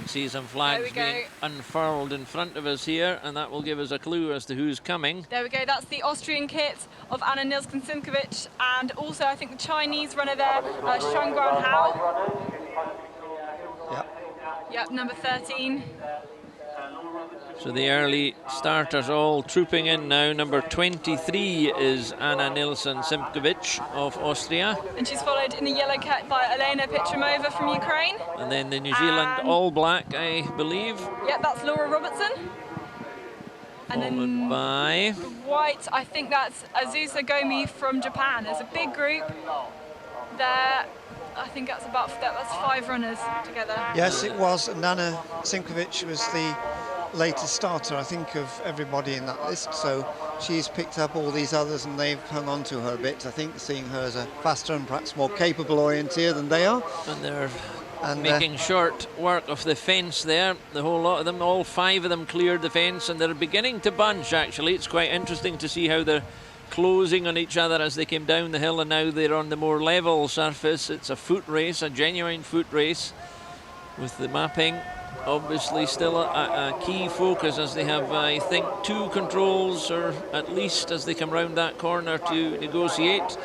can see some flags being unfurled in front of us here, and that will give us a clue as to who's coming. There we go, that's the Austrian kit of Anna Nilsson-Simkovic, and also I think the Chinese runner there, Shuangguan Hao. Yep, number 13. So the early starters all trooping in now. Number 23 is Anna Nilsson-Simkovic of Austria. And she's followed in the yellow kit by Elena Pitramova from Ukraine. And then the New Zealand All Black, I believe. Yep, that's Laura Robertson. And followed by the white, I think that's Azusa Gomi from Japan. There's a big group there. I think that's 5 runners together. Yes, it was. Nana Simkovic was the latest starter, I think, of everybody in that list. So she's picked up all these others and they've hung on to her a bit, I think, seeing her as a faster and perhaps more capable orienteer than they are. And they're making short work of the fence there. The whole lot of them, all 5 of them cleared the fence, and they're beginning to bunch, actually. It's quite interesting to see how they're closing on each other as they came down the hill, and now they're on the more level surface. It's a foot race, a genuine foot race, with the mapping obviously still a key focus, as they have, I think, 2 controls, or at least, as they come round that corner to negotiate.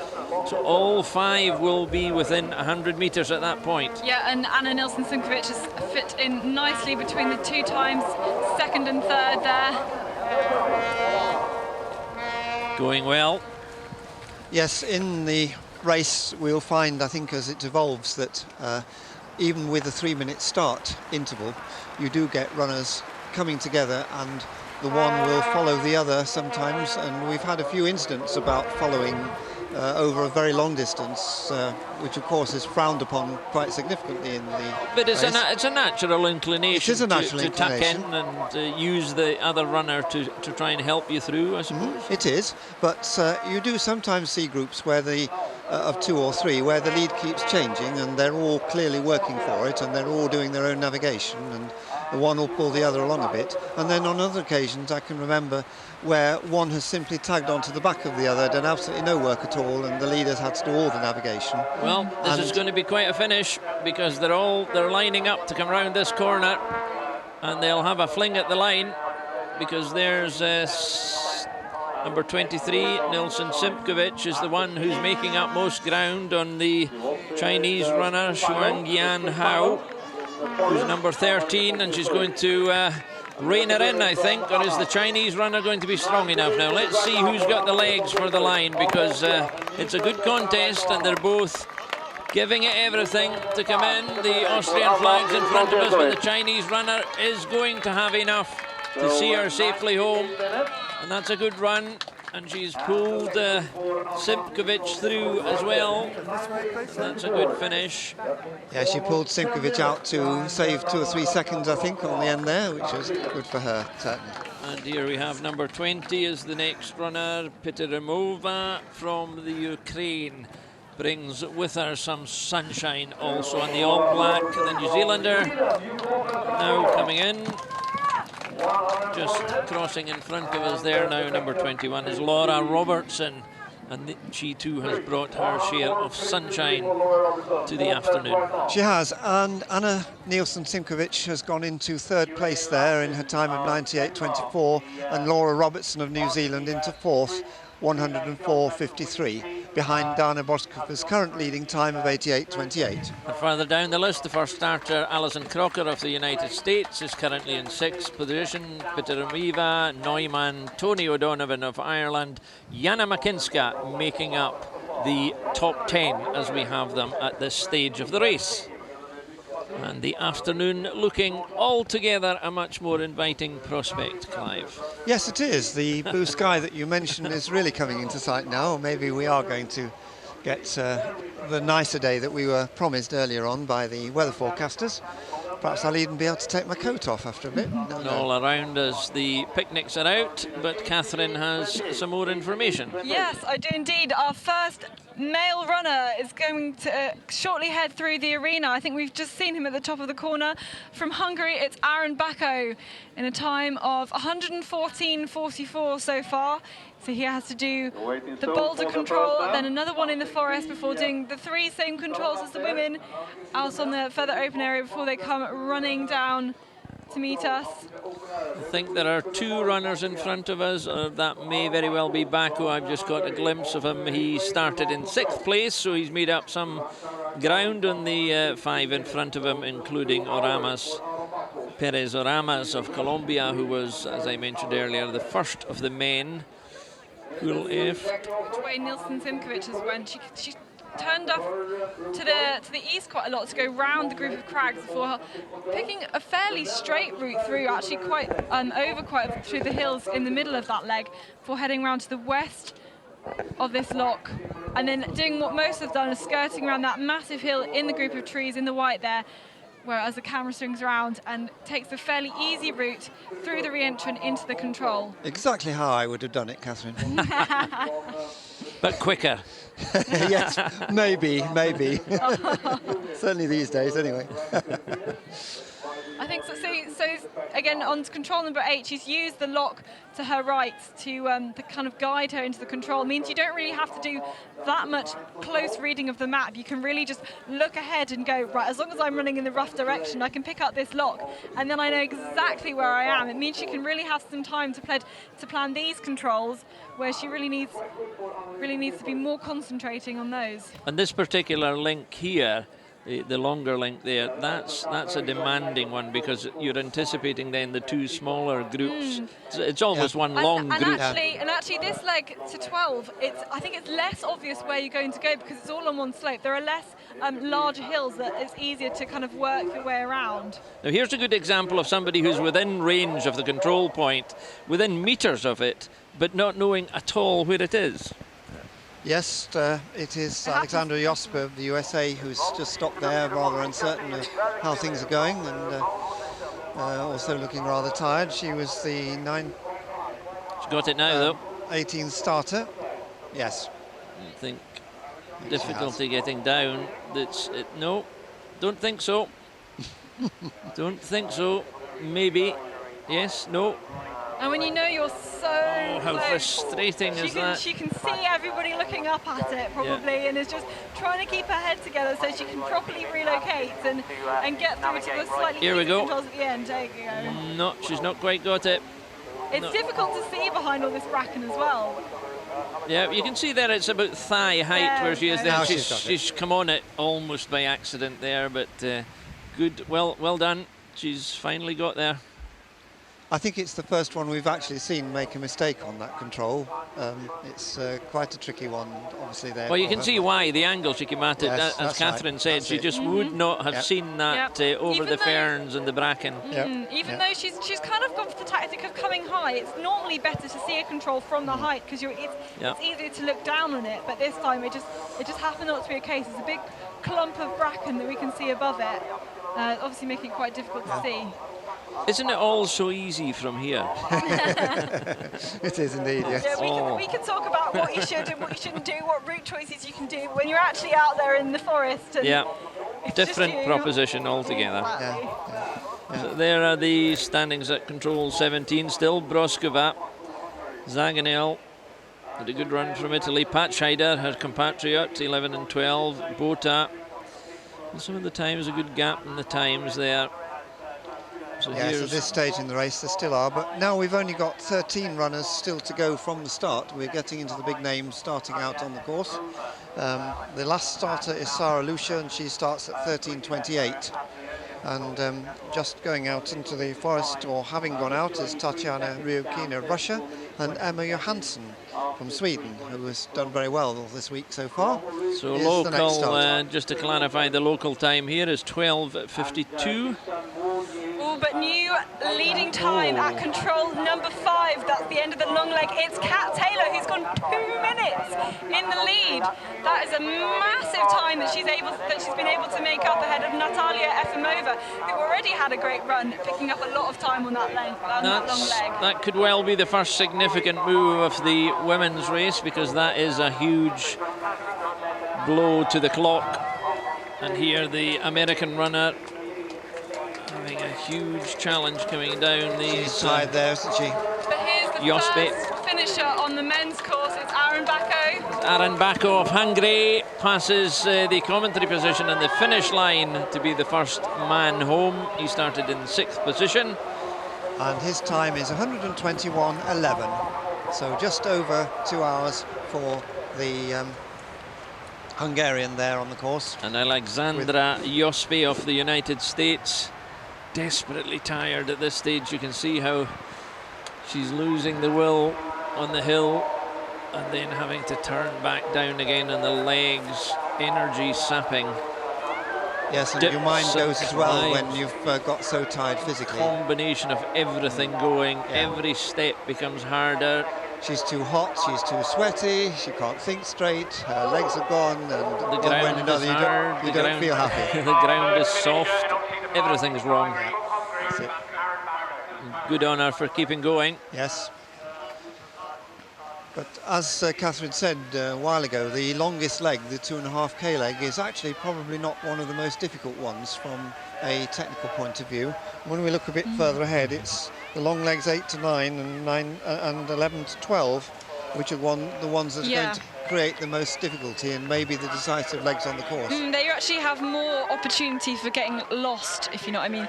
So all 5 will be within 100 metres at that point. Yeah, and Anna Nilsson-Simkovic has fit in nicely between the 2 times, 2nd and 3rd there. Going well. Yes, in the race we'll find, I think, as it evolves, that even with a 3-minute start interval, you do get runners coming together, and the one will follow the other sometimes, and we've had a few incidents about following over a very long distance, which of course is frowned upon quite significantly in the But it's, race. it's a natural inclination, it is a natural to tuck inclination. in and use the other runner to try and help you through, I suppose. It is, but you do sometimes see groups where the of 2 or 3 where the lead keeps changing, and they're all clearly working for it, and they're all doing their own navigation, and the one will pull the other along a bit. And then on other occasions I can remember where one has simply tagged onto the back of the other, done absolutely no work at all, and the leaders had to do all the navigation. Well, this is going to be quite a finish, because they're lining up to come round this corner, and they'll have a fling at the line, because there's number 23, Nilsson-Simkovic, is the one who's making up most ground on the Chinese runner, Shuangguan Hao, who's number 13, and she's going to rein her in, I think. Or is the Chinese runner going to be strong enough now? Let's see who's got the legs for the line, because it's a good contest, and they're both giving it everything to come in. The Austrian flag's in front of us, but the Chinese runner is going to have enough to see her safely home, and that's a good run. And she's pulled Simkovic through as well. That's a good finish. Yeah, she pulled Simkovic out to save 2 or 3 seconds, I think, on the end there, which was good for her, certainly. And here we have number 20 as the next runner, Pitramova from the Ukraine. Brings with her some sunshine also on the All Black. The New Zealander now coming in. Just crossing in front of us there now, number 21 is Laura Robertson, and she too has brought her share of sunshine to the afternoon. She has, and Anna Nilsson-Simkovic has gone into 3rd place there in her time of 98.24, and Laura Robertson of New Zealand into 4th, 104.53, behind Dana Boskova's current leading time of 88.28. And further down the list, the first starter, Alison Crocker of the United States, is currently in 6th position. Pitramova, Neumann, Tony O'Donovan of Ireland, Jana Makinska making up the top 10 as we have them at this stage of the race. And the afternoon looking altogether a much more inviting prospect, Clive. Yes, it is. The blue sky that you mentioned is really coming into sight now, or maybe we are going to get the nicer day that we were promised earlier on by the weather forecasters. Perhaps I'll even be able to take my coat off after a bit. And all around us the picnics are out, but Catherine has some more information. Yes, I do indeed. Our first male runner is going to shortly head through the arena. I think we've just seen him at the top of the corner. From Hungary, it's Aaron Bacco in a time of 114.44 so far. So he has to do the boulder control, then another one in the forest before doing the 3 same controls as the women out on the further open area before they come running down to meet us. I think there are 2 runners in front of us. That may very well be Bacco. I've just got a glimpse of him. He started in 6th place, so he's made up some ground on the 5 in front of him, including Perez Oramas of Colombia, who was, as I mentioned earlier, the first of the men. Pool F. Dwayne Nielsen-Simkovich has went. She turned off to the east quite a lot to go round the group of crags before picking a fairly straight route through, actually quite through the hills in the middle of that leg, before heading round to the west of this lock, and then doing what most have done, is skirting around that massive hill in the group of trees in the white there, whereas the camera swings around and takes a fairly easy route through the re-entrant into the control. Exactly how I would have done it, Catherine. But quicker. Yes, maybe. Certainly these days, anyway. I think so. So again, on control number 8, she's used the lock to her right to kind of guide her into the control. It means you don't really have to do that much close reading of the map. You can really just look ahead and go, right, as long as I'm running in the rough direction, I can pick up this lock, and then I know exactly where I am. It means she can really have some time to plan these controls, where she really needs to be more concentrating on those. And this particular link here, the longer link there, that's a demanding one, because you're anticipating then the 2 smaller groups. It's almost one long group. And actually this leg to 12, I think it's less obvious where you're going to go, because it's all on one slope. There are less larger hills that it's easier to kind of work your way around. Now here's a good example of somebody who's within range of the control point, within meters of it, but not knowing at all where it is. Yes, it is Alexandra Josper of the USA who's just stopped there, rather uncertain of how things are going, and also looking rather tired. She was the She's got it now, though. 18th starter. Yes. I think difficulty getting down. No, don't think so. Don't think so. Maybe. Yes, no. And when you know you're so how close, frustrating is that? She can see everybody looking up at it, probably, and is just trying to keep her head together so she can properly relocate and get through to the slightly easier controls at the end. There you go. No, she's not quite got it. It's difficult to see behind all this bracken as well. Yeah, you can see there it's about thigh height where she is there. She's come on it almost by accident there, but good, well done. She's finally got there. I think it's the first one we've actually seen make a mistake on that control. It's quite a tricky one, obviously. There. Well, you can see why, the angle she came at it. Yes, as Catherine said, she just would not have seen that over the ferns and the bracken. Even though she's kind of gone for the tactic of coming high, it's normally better to see a control from the height, because it's easier to look down on it. But this time it just happened not to be a case. It's a big clump of bracken that we can see above it, obviously making it quite difficult to see. Isn't it all so easy from here? It is indeed, yes. Yeah, we can talk about what you should and what you shouldn't do, what route choices you can do when you're actually out there in the forest. And different proposition altogether. So there are the standings at control 17. Still Broskova, Zaganel had a good run from Italy. Pat Scheider, her compatriot, 11 and 12. Bota, and some of the times, a good gap in the times there. So yes, at this stage in the race there still are, but now we've only got 13 runners still to go from the start. We're getting into the big names starting out on the course. The last starter is Sarah Lucia, and she starts at 13:28. And just going out into the forest, or having gone out, is Tatiana Ryukina of Russia and Emma Johansson from Sweden, who has done very well this week so far. So local, just to clarify, the local time here is 12:52. But new leading time at control number 5. That's the end of the long leg. It's Kat Taylor, who's gone 2 minutes in the lead. That is a massive time that she's been able to make up ahead of Natalia Efimova, who already had a great run, picking up a lot of time on that long leg. That could well be the first significant move of the women's race, because that is a huge blow to the clock. And here the American runner having a huge challenge coming down these. She's tied there, isn't she? But here's the Jospe. first finisher on the men's course. It's Aaron Bacco. Aaron Bacco of Hungary passes the commentary position on the finish line to be the first man home. He started in 6th position. And his time is 121.11. So just over 2 hours for the Hungarian there on the course. And Alexandra Jospe of the United States, desperately tired at this stage. You can see how she's losing the will on the hill and then having to turn back down again on the legs, energy sapping. Yes, and your mind goes as well when you've got so tired physically. Combination of everything going, every step becomes harder. She's too hot, she's too sweaty, she can't think straight, her legs are gone, and the one way or ground another is you hard, don't feel happy. The ground is soft, everything's wrong. That's it. Good on her for keeping going. Yes. But as Catherine said a while ago, the longest leg, the 2.5K leg, is actually probably not one of the most difficult ones from a technical point of view. When we look a bit further ahead, it's the long legs 8 to 9 and 11 to 12, which are the ones that are going to create the most difficulty and maybe the decisive legs on the course. They actually have more opportunity for getting lost, if you know what I mean.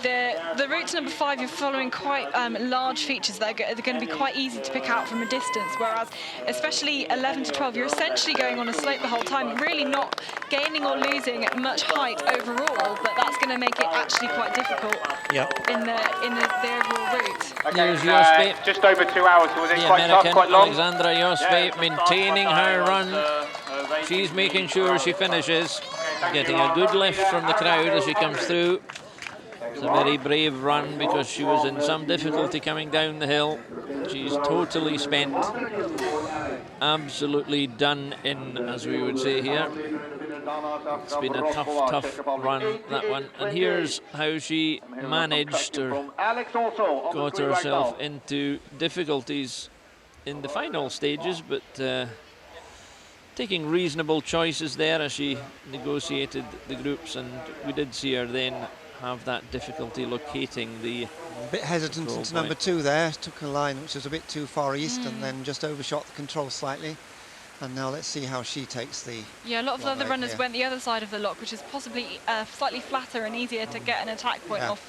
The route to number 5, you're following quite large features that are going to be quite easy to pick out from a distance, whereas especially 11 to 12, you're essentially going on a slope the whole time, really not gaining or losing much height overall, but that's going to make it actually quite difficult in the overall route. Okay, just over 2 hours, so was it the quite American tough, quite long? Alexandra Jospe maintaining her run. She's making sure she finishes, getting a good lift from the crowd as she comes through. It's a very brave run because she was in some difficulty coming down the hill. She's totally spent, absolutely done in, as we would say here. It's been a tough run, that one. And here's how she managed or got herself into difficulties in the final stages, but taking reasonable choices there as she negotiated the groups, and we did see her then have that difficulty locating the... A bit hesitant into number 2 there, took a line which was a bit too far east and then just overshot the control slightly. And now let's see how she takes the... Yeah, a lot of the other runners went the other side of the lock, which is possibly slightly flatter and easier to get an attack point off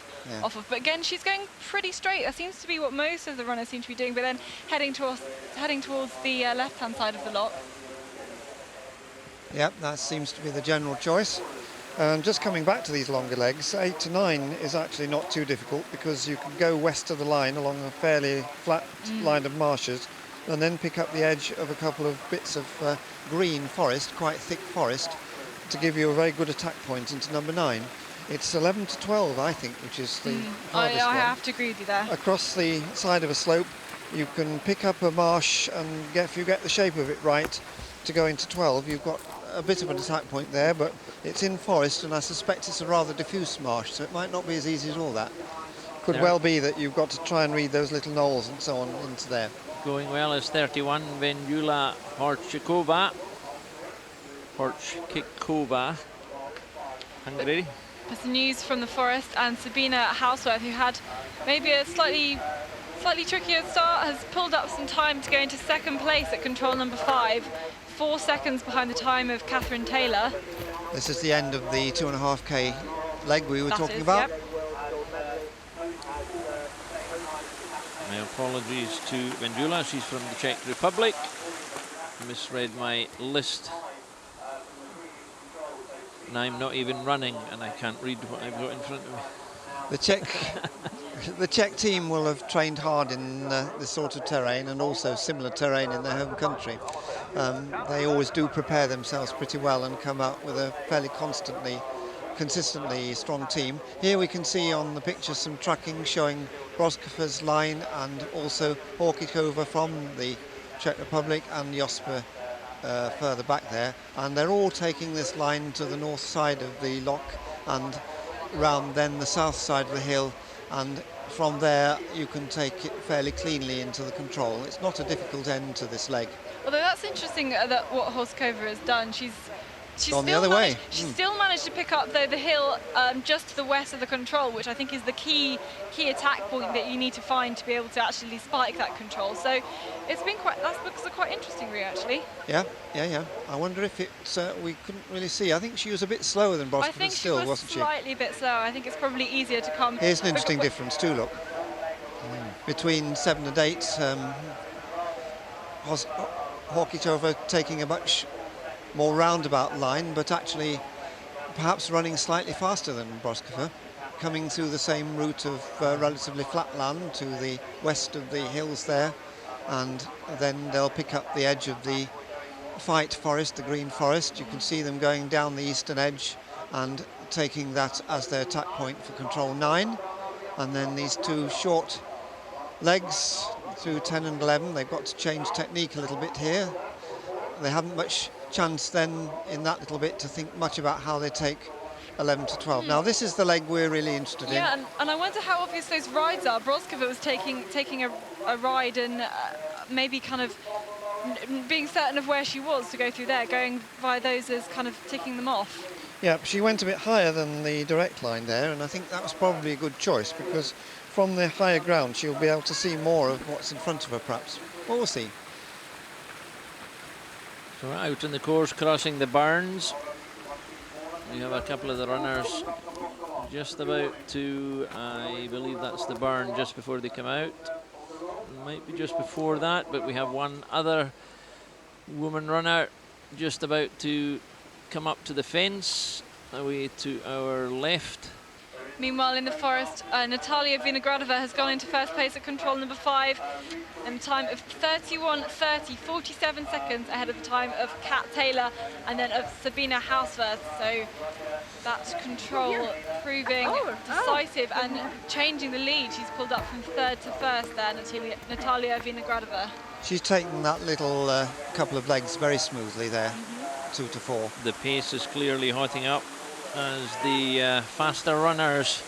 of. But again, she's going pretty straight. That seems to be what most of the runners seem to be doing, but then heading towards the left-hand side of the lock. Yep, that seems to be the general choice. And just coming back to these longer legs, 8 to 9 is actually not too difficult because you can go west of the line along a fairly flat line of marshes and then pick up the edge of a couple of bits of green forest, quite thick forest, to give you a very good attack point into number 9. It's 11 to 12, I think, which is the hardest one. I have to agree with you there. Across the side of a slope, you can pick up a marsh and if you get the shape of it right to go into 12, you've got a bit of an attack point there, but it's in forest and I suspect it's a rather diffuse marsh, so it might not be as easy as all that. Could well be that you've got to try and read those little knolls and so on into there. Going well is 31, Vendula Horchikova, Hungary. There's news from the forest, and Sabina Houseworth, who had maybe a slightly trickier start, has pulled up some time to go into 2nd place at control number 5, 4 seconds behind the time of Catherine Taylor. This is the end of the 2.5K leg we were talking about. Yep. My apologies to Vendula, she's from the Czech Republic. Misread my list. And I'm not even running and I can't read what I've got in front of me. The Czech team will have trained hard in this sort of terrain and also similar terrain in their home country. They always do prepare themselves pretty well and come out with a fairly consistently strong team. Here we can see on the picture some tracking showing Broskova's line and also Horchikova from the Czech Republic and Jospe further back there, and they're all taking this line to the north side of the lock and round then the south side of the hill, and from there you can take it fairly cleanly into the control. It's not a difficult end to this leg. Although that's interesting that what Horskova has done. She's gone the other way. She's still managed to pick up though the hill just to the west of the control, which I think is the key attack point that you need to find to be able to actually spike that control. So it's been that's a quite interesting route actually. Yeah. I wonder if we couldn't really see. I think she was a bit slower than Broskova. I think still, she was wasn't she? Slightly a bit slower. I think it's probably easier to come. Here's an interesting difference too. Look, between 7 and 8, Horkitova taking a much more roundabout line, but actually perhaps running slightly faster than Broskova, coming through the same route of relatively flat land to the west of the hills there, and then they'll pick up the edge of the fight forest, the green forest. You can see them going down the eastern edge and taking that as their attack point for control 9, and then these two short legs through 10 and 11. They've got to change technique a little bit here. They haven't much chance then in that little bit to think much about how they take 11 to 12. Now this is the leg we're really interested in. Yeah, and I wonder how obvious those rides are. Broskova was taking a ride and maybe kind of being certain of where she was to go through there, going via those as kind of ticking them off. Yeah, she went a bit higher than the direct line there, and I think that was probably a good choice, because from the higher ground she'll be able to see more of what's in front of her perhaps. Well, we'll see. So out in the course, crossing the barns, we have a couple of the runners just about to, I believe that's the barn just before they come out. It might be just before that, but we have one other woman runner just about to come up to the fence, away to our left. Meanwhile, in the forest, Natalia Vinogradova has gone into first place at control number 5, and time of 31:30, 47 seconds ahead of the time of Kat Taylor and then of Sabina Hauswirth. So that control proving decisive and changing the lead. She's pulled up from 3rd to 1st there, Natalia Vinogradova. She's taken that little couple of legs very smoothly there, 2 to 4. The pace is clearly hotting up as the faster runners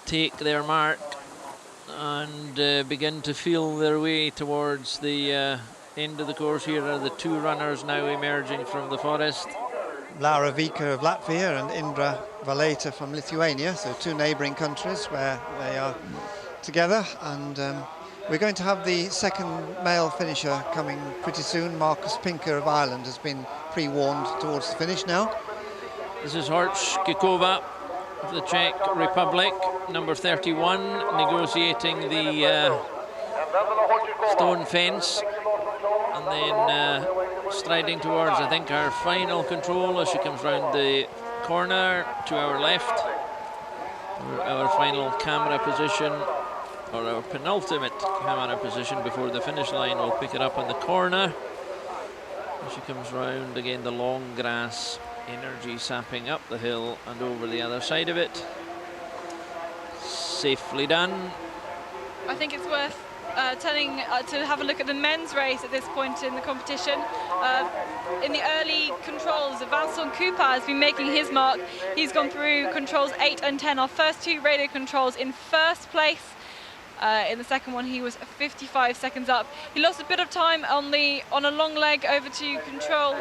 take their mark and begin to feel their way towards the end of the course. Here are the 2 runners now emerging from the forest. Laura Vika of Latvia and Indra Valeta from Lithuania, so 2 neighbouring countries where they are together, and we're going to have the second male finisher coming pretty soon. Marcus Pinker of Ireland has been pre-warned towards the finish now. This is Horkitova of the Czech Republic, number 31, negotiating the stone fence, and then striding towards, I think, our final control as she comes round the corner to our left. Our final camera position, or our penultimate camera position before the finish line. We'll pick it up on the corner as she comes round again, the long grass. Energy sapping up the hill and over the other side of it. Safely done. I think it's worth turning to have a look at the men's race at this point in the competition. In the early controls, Vincent Cooper has been making his mark. He's gone through controls 8 and 10, our first 2 radio controls, in first place. In the second one, he was 55 seconds up. He lost a bit of time on a long leg over to control.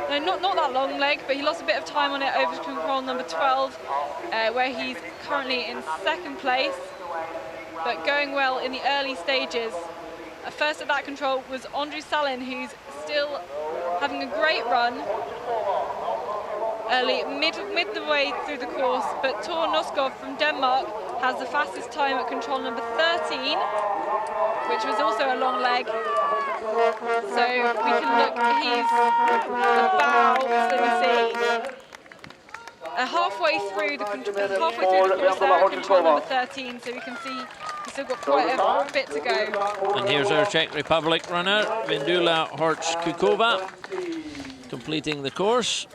No, not that long leg, but he lost a bit of time on it over to control number 12, where he's currently in second place, but going well in the early stages. First at that control was Andrew Salin, who's still having a great run. Early, mid the way through the course, but Tor Noskov from Denmark has the fastest time at control number 13, which was also a long leg. So we can look, he's about, let me see, halfway through the course there at control number 13, so we can see he's still got quite a bit to go. And here's our Czech Republic runner, Vendula Horkitova, completing the course.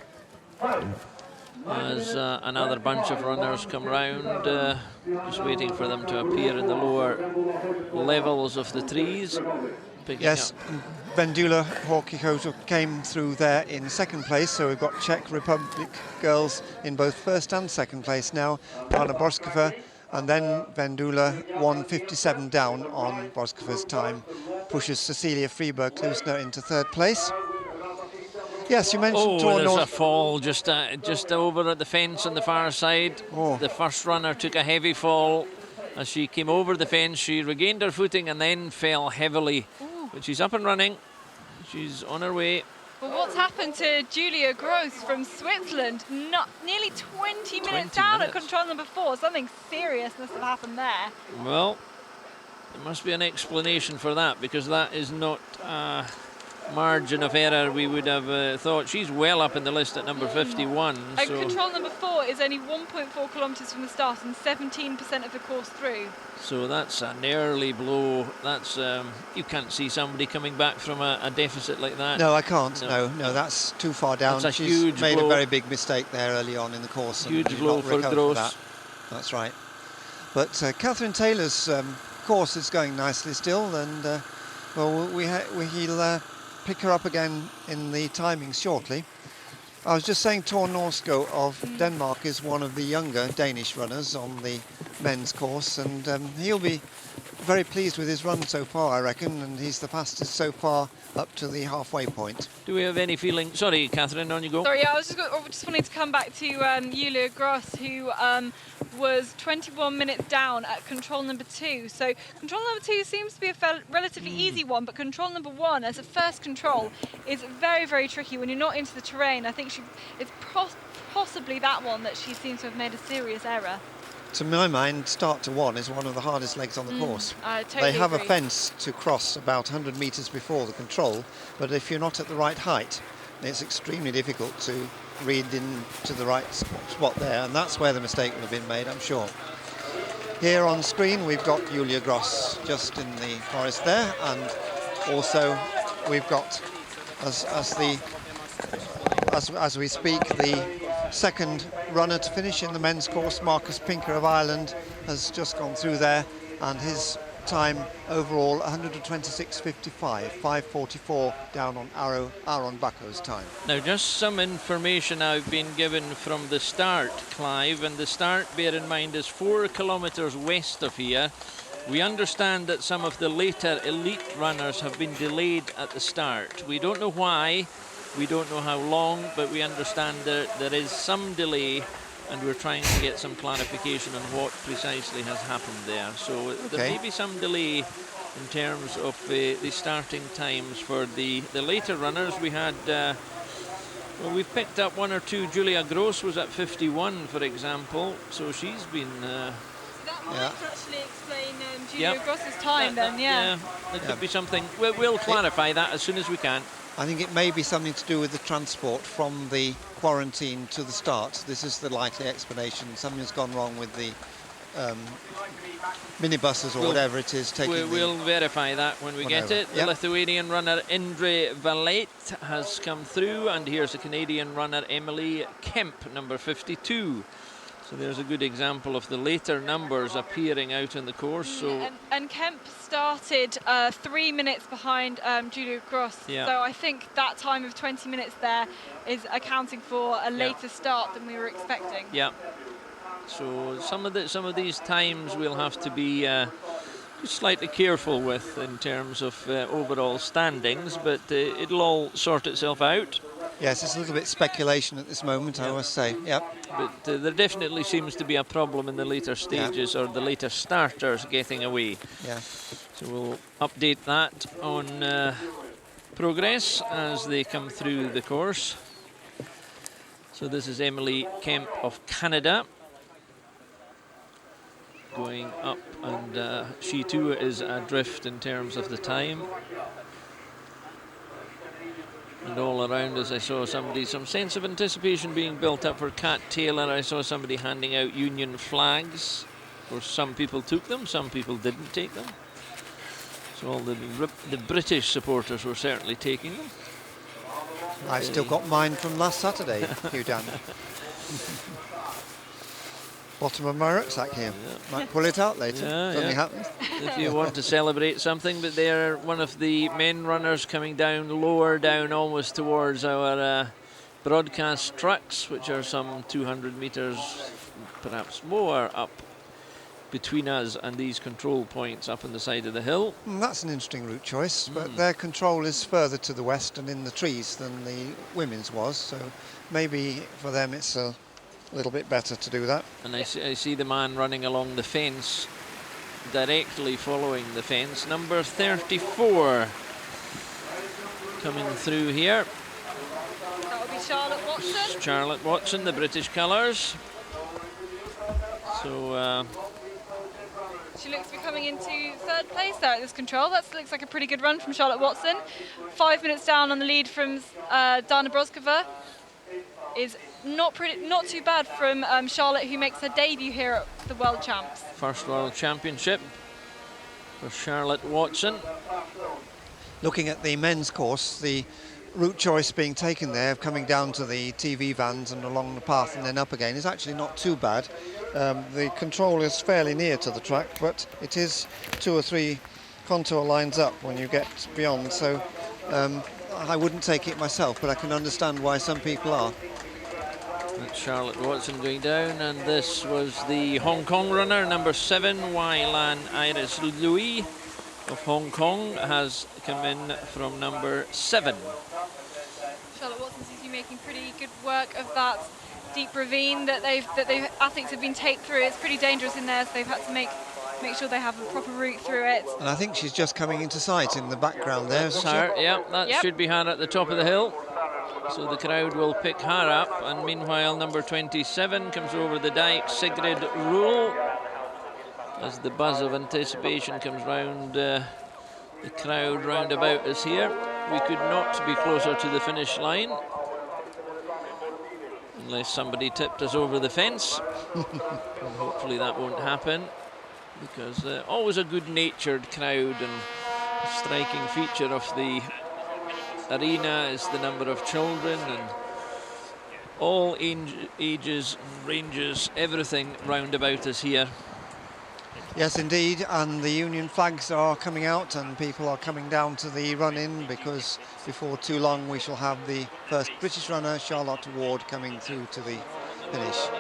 As another bunch of runners come round, just waiting for them to appear in the lower levels of the trees. Yes, Vendula Horkitova came through there in second place, so we've got Czech Republic girls in both first and second place now. Anna Broskova, and then Vendula 1:57 down on Broskova's time. pushes Cecilia Freeberg-Klusner into third place. Yes, you mentioned Oh, Tor there's a North. fall just over at the fence on the far side. Oh. The first runner took a heavy fall. As she came over the fence, she regained her footing and then fell heavily. Ooh. But she's up and running. She's on her way. Well, what's happened to Julia Gross from Switzerland? Nearly 20 minutes down at control number 4. Something serious must have happened there. Well, there must be an explanation for that, because that is not a margin of error we would have thought. She's well up in the list at number 51. And So control number 4 is only 1.4 kilometres from the start and 17% of the course through. So that's an early blow. That's you can't see somebody coming back from a deficit like that. No, I can't. No, that's too far down. That's a She's huge made blow. a very big mistake there early on in the course. Huge and did blow not for recover Gross. that. That's right. But Catherine Taylor's course is going nicely still, and well, he'll pick her up again in the timings shortly. I was just saying Tor Norsko of Denmark is one of the younger Danish runners on the men's course, and he'll be very pleased with his run so far, I reckon, and he's the fastest so far up to the halfway point. Do we have any feeling? Sorry, Catherine, on you go. Sorry, I just wanted to come back to Julia Gross, who was 21 minutes down at control number 2. So control number 2 seems to be a relatively easy one, but control number 1 as a first control is very, very tricky when you're not into the terrain. I think it's possibly that one that she seems to have made a serious error. To my mind, start to 1 is one of the hardest legs on the course. I totally They have agree. a fence to cross about 100 metres before the control, but if you're not at the right height, it's extremely difficult to read into the right spot there, and that's where the mistake would have been made, I'm sure. Here on screen we've got Julia Gross just in the forest there, and also we've got, as we speak, the second runner to finish in the men's course. Marcus Pinker of Ireland has just gone through there, and his time overall 126.55, 5:44 down on Aaron Bucko's time. Now, just some information I've been given from the start, Clive, and the start, bear in mind, is 4 kilometres west of here. We understand that some of the later elite runners have been delayed at the start. We don't know why, we don't know how long, but we understand that there is some delay, and we're trying to get some clarification on what precisely has happened there. So there may be some delay in terms of the starting times for the later runners. We had, well, we've picked up 1 or 2. Julia Gross was at 51, for example, so she's been... That might actually explain Julia Gross's time then, yeah. There could be something. We'll clarify that as soon as we can. I think it may be something to do with the transport from the quarantine to the start. This is the likely explanation. Something's gone wrong with the minibuses or whatever it is taking. We'll verify that when we get it. The Lithuanian runner Indre Valet has come through, and here's the Canadian runner Emily Kemp, number 52. So there's a good example of the later numbers appearing out in the course. So and Kemp started 3 minutes behind Julia Gross. Yeah. So I think that time of 20 minutes there is accounting for a later start than we were expecting. Yeah. So some of these times we'll have to be just slightly careful with in terms of overall standings, but it'll all sort itself out. Yes, it's a little bit speculation at this moment, I must say. Yep. But there definitely seems to be a problem in the later stages, or the later starters getting away. Yeah. So we'll update that on progress as they come through the course. So this is Emily Kemp of Canada going up, and she too is adrift in terms of the time. And all around us I saw some sense of anticipation being built up for Kat Taylor. I saw somebody handing out Union flags. Of course, some people took them, some people didn't take them. So all the British supporters were certainly taking them. I've still got mine from last Saturday, Hugh Dan. Bottom of my rucksack here. Might pull it out later. Something happens. If you want to celebrate something, but they're one of the men runners coming down, lower down, almost towards our broadcast trucks, which are some 200 metres, perhaps more, up between us and these control points up on the side of the hill. That's an interesting route choice, but their control is further to the west and in the trees than the women's was, so maybe for them it's a little bit better to do that. And I see the man running along the fence, directly following the fence, number 34 coming through here. That will be Charlotte Watson. Charlotte Watson, the British colours. So she looks to be coming into third place there at this control. That looks like a pretty good run from Charlotte Watson. 5 minutes down on the lead from Dana Broskova. Is not too bad from Charlotte, who makes her debut here at the World Champs. First World Championship for Charlotte Watson. Looking at the men's course, the route choice being taken there, coming down to the TV vans and along the path and then up again, is actually not too bad. The control is fairly near to the track, but it is 2 or 3 contour lines up when you get beyond, so I wouldn't take it myself, but I can understand why some people are. That's Charlotte Watson going down, and this was the Hong Kong runner, number 7, Wai Lan Iris Louis of Hong Kong, has come in from number 7. Charlotte Watson seems to be making pretty good work of that deep ravine that athletes have been taped through. It's pretty dangerous in there, so they've had to make sure they have a proper route through it. And I think she's just coming into sight in the background there. That's her, yeah, that should be her at the top of the hill. So the crowd will pick her up, and meanwhile number 27 comes over the dike, Sigrid Rule. As the buzz of anticipation comes round, the crowd round about us here. We could not be closer to the finish line, unless somebody tipped us over the fence. And hopefully that won't happen, because always a good-natured crowd, and a striking feature of the arena is the number of children and all ages, ranges, everything round about us here. Yes, indeed, and the Union flags are coming out and people are coming down to the run-in, because before too long we shall have the first British runner, Charlotte Ward, coming through to the finish.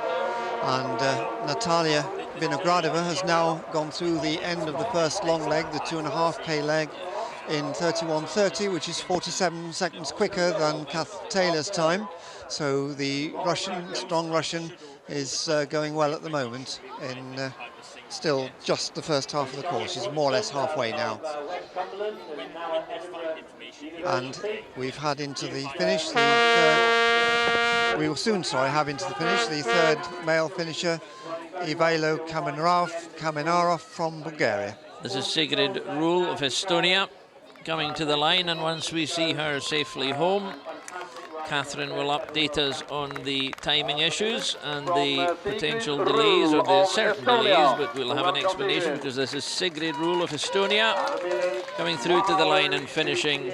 And Natalia Vinogradova has now gone through the end of the first long leg, the 2.5K leg, in 31:30, which is 47 seconds quicker than Kath Taylor's time. So the strong Russian, is going well at the moment in still just the first half of the course. She's more or less halfway now. And we've had into the finish, we will soon, have into the finish, the third male finisher, Ivailo Kamenarov from Bulgaria. This is Sigrid Rule of Estonia coming to the line, and once we see her safely home, Catherine will update us on the timing issues and the potential delays, or the certain delays, but we'll have an explanation, because this is Sigrid Rule of Estonia coming through to the line and finishing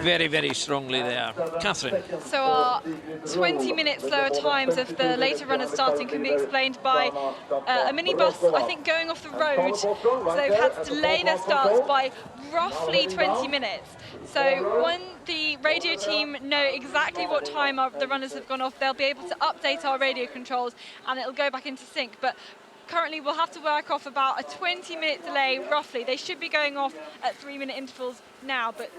very, very strongly there. Catherine. So our 20-minute slower times of the later runners starting can be explained by a minibus, I think, going off the road. So they've had to delay their starts by roughly 20 minutes. So when the radio team know exactly what time the runners have gone off, they'll be able to update our radio controls and it'll go back into sync. But currently we'll have to work off about a 20-minute delay, roughly. They should be going off at 3-minute intervals now, but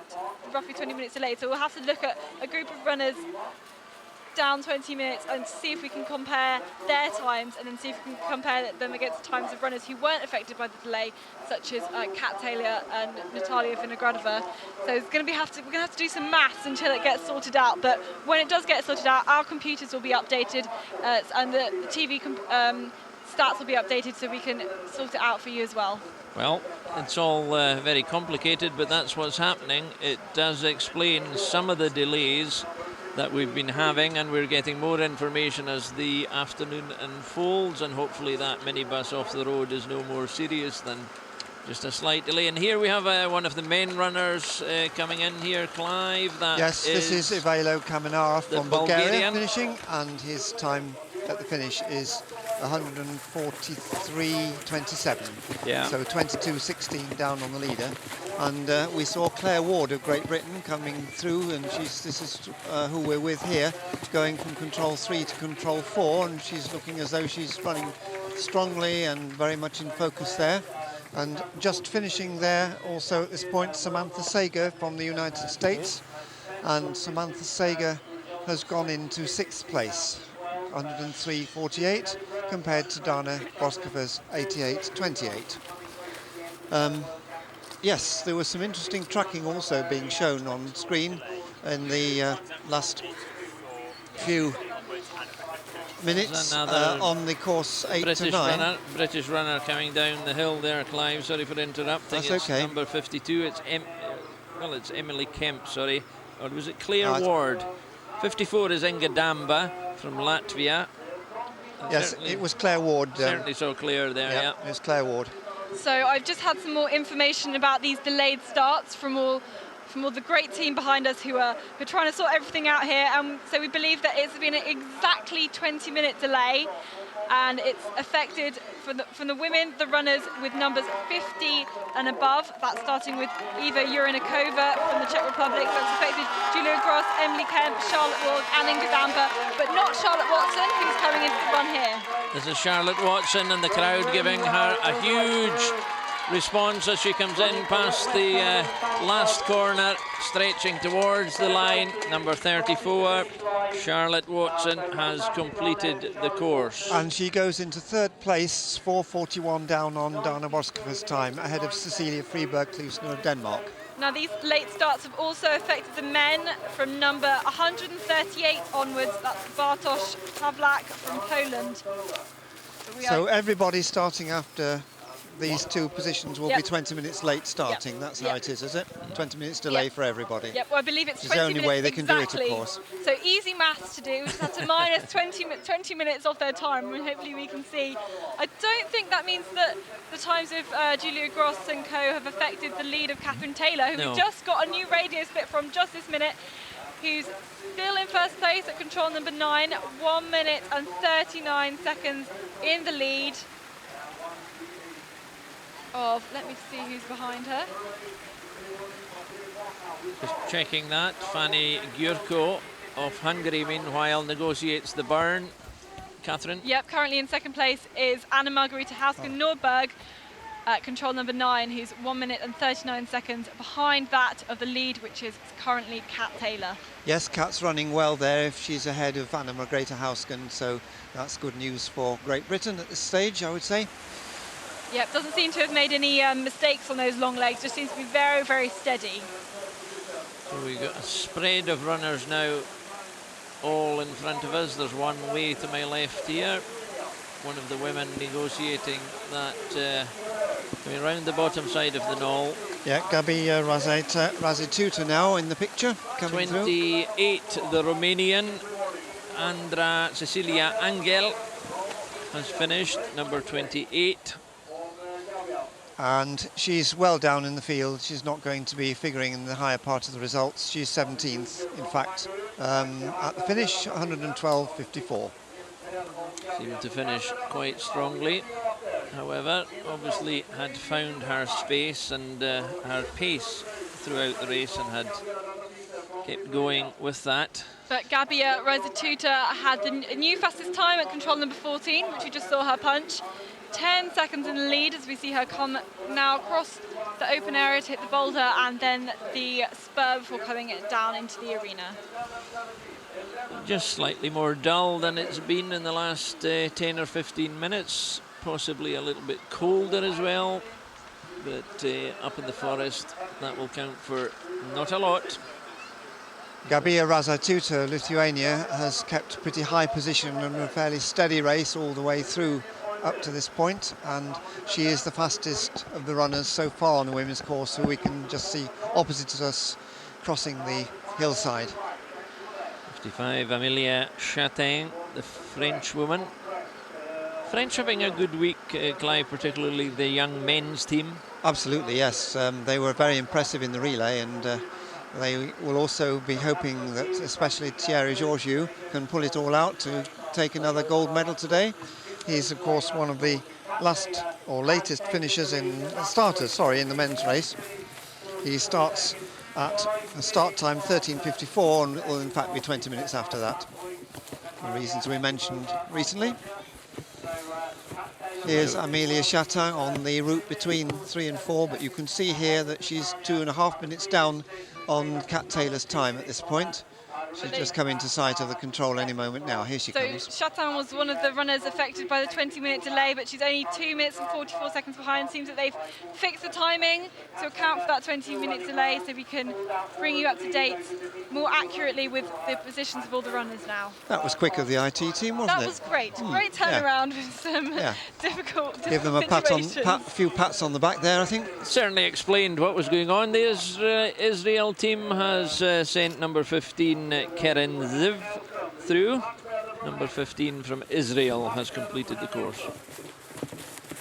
roughly 20 minutes delayed. So we'll have to look at a group of runners down 20 minutes and see if we can compare their times, and then see if we can compare them against times of runners who weren't affected by the delay, such as Kat Taylor and Natalia Vinogradova. So we're going to have to do some maths until it gets sorted out. But when it does get sorted out, our computers will be updated, and the TV stats will be updated, so we can sort it out for you as well. Well, it's all very complicated, but that's what's happening. It does explain some of the delays that we've been having, and we're getting more information as the afternoon unfolds, and hopefully that minibus off the road is no more serious than just a slight delay. And here we have one of the men runners coming in here, Clive. Yes, this is Ivailo Kamenarov from Bulgaria finishing, and his time at the finish is 143.27. Yeah. So 22.16 down on the leader. And we saw Claire Ward of Great Britain coming through, and this is who we're with here, going from control 3 to control 4, and she's looking as though she's running strongly and very much in focus there. And just finishing there also at this point, Samantha Sager from the United States. And Samantha Sager has gone into 6th place, 103.48, compared to Dana Boskova's 88.28. Yes, there was some interesting tracking also being shown on screen in the last few minutes on the course 8 to 9. British runner coming down the hill there, Clive. Sorry for interrupting. That's it's okay. Number 52. It's Emily Kemp. Sorry, or was it Claire Ward? 54 is Inga Damba from Latvia. Yes, it was Claire Ward. Certainly saw Claire there. Yeah, it was Claire Ward. So I've just had some more information about these delayed starts from all the great team behind us who are trying to sort everything out here. So we believe that it's been an exactly 20-minute delay, and it's affected from the women, the runners with numbers 50 and above. That's starting with Eva Urinikova from the Czech Republic. That's affected Julia Gross, Emily Kemp, Charlotte Ward and Inga Damba, but not Charlotte Watson, who's coming into the run here. This is Charlotte Watson, and the crowd giving her a huge response as she comes in past the last corner, stretching towards the line. Number 34, Charlotte Watson, has completed the course. And she goes into 3rd place, 4:41 down on Dana Boskova's time, ahead of Cecilia Friberg-Klusner of Denmark. Now these late starts have also affected the men from number 138 onwards. That's Bartosz Pawlak from Poland. So everybody starting after these two positions will be 20 minutes late starting. That's how it is it? 20 minutes delay for everybody. Yep, well, I believe it's 20 the only minutes way they can exactly. do it, of course. So easy maths to do. We just have to minus 20 minutes off their time, and hopefully we can see. I don't think that means that the times of Julia Gross and co have affected the lead of Catherine Taylor, who we just got a new radio split from just this minute, who's still in 1st place at control number 9, 1 minute and 39 seconds in the lead. Let me see who's behind her. Just checking that. Fanny Gyurko of Hungary, meanwhile, negotiates the burn. Catherine? Yep, currently in 2nd place is Anna Margarita Hausken-Nordberg at control number 9, who's 1 minute and 39 seconds behind that of the lead, which is currently Kat Taylor. Yes, Kat's running well there if she's ahead of Anna Margarita Hausken, so that's good news for Great Britain at this stage, I would say. Yep, doesn't seem to have made any mistakes on those long legs, just seems to be very, very steady. So we've got a spread of runners now all in front of us. There's one way to my left here. One of the women negotiating that, round the bottom side of the knoll. Yeah, Gabi Razituta now in the picture, coming 28, through. The Romanian, Andra Cecilia Angel has finished, number 28. And she's well down in the field. She's not going to be figuring in the higher part of the results. She's 17th, in fact, at the finish, 112.54. Seemed to finish quite strongly. However, obviously had found her space and her pace throughout the race and had kept going with that. But Gabia Razituta had the new fastest time at control number 14, which we just saw her punch. 10 seconds in the lead as we see her come now across the open area to hit the boulder and then the spur before coming down into the arena. Just slightly more dull than it's been in the last 10 or 15 minutes. Possibly a little bit colder as well. But up in the forest, that will count for not a lot. Gabija Razatuta, Lithuania, has kept a pretty high position and a fairly steady race all the way through up to this point, and she is the fastest of the runners so far on the women's course, who we can just see opposite us crossing the hillside. 55, Amelia Chatin, the French woman. French having a good week, Clive, particularly the young men's team. Absolutely, yes. They were very impressive in the relay, and they will also be hoping that especially Thierry Georgiou can pull it all out to take another gold medal today. He's, of course, one of the latest finishers in the men's race. He starts at a start time 13:54 and will in fact be 20 minutes after that, for reasons we mentioned recently. Here's Amelia Chatin on the route between 3 and 4, but you can see here that she's 2.5 minutes down on Kat Taylor's time at this point. She's just come into sight of the control any moment now. Here she comes. So Chatin was one of the runners affected by the 20-minute delay, but she's only 2 minutes and 44 seconds behind. Seems that they've fixed the timing to account for that 20-minute delay, so we can bring you up to date more accurately with the positions of all the runners now. That was quick of the IT team, wasn't it? That was great. Great turnaround with some difficult Give them a few pats on the back there, I think. Certainly explained what was going on. The Israel team has sent number 15 Keren Ziv through. Number 15 from Israel has completed the course.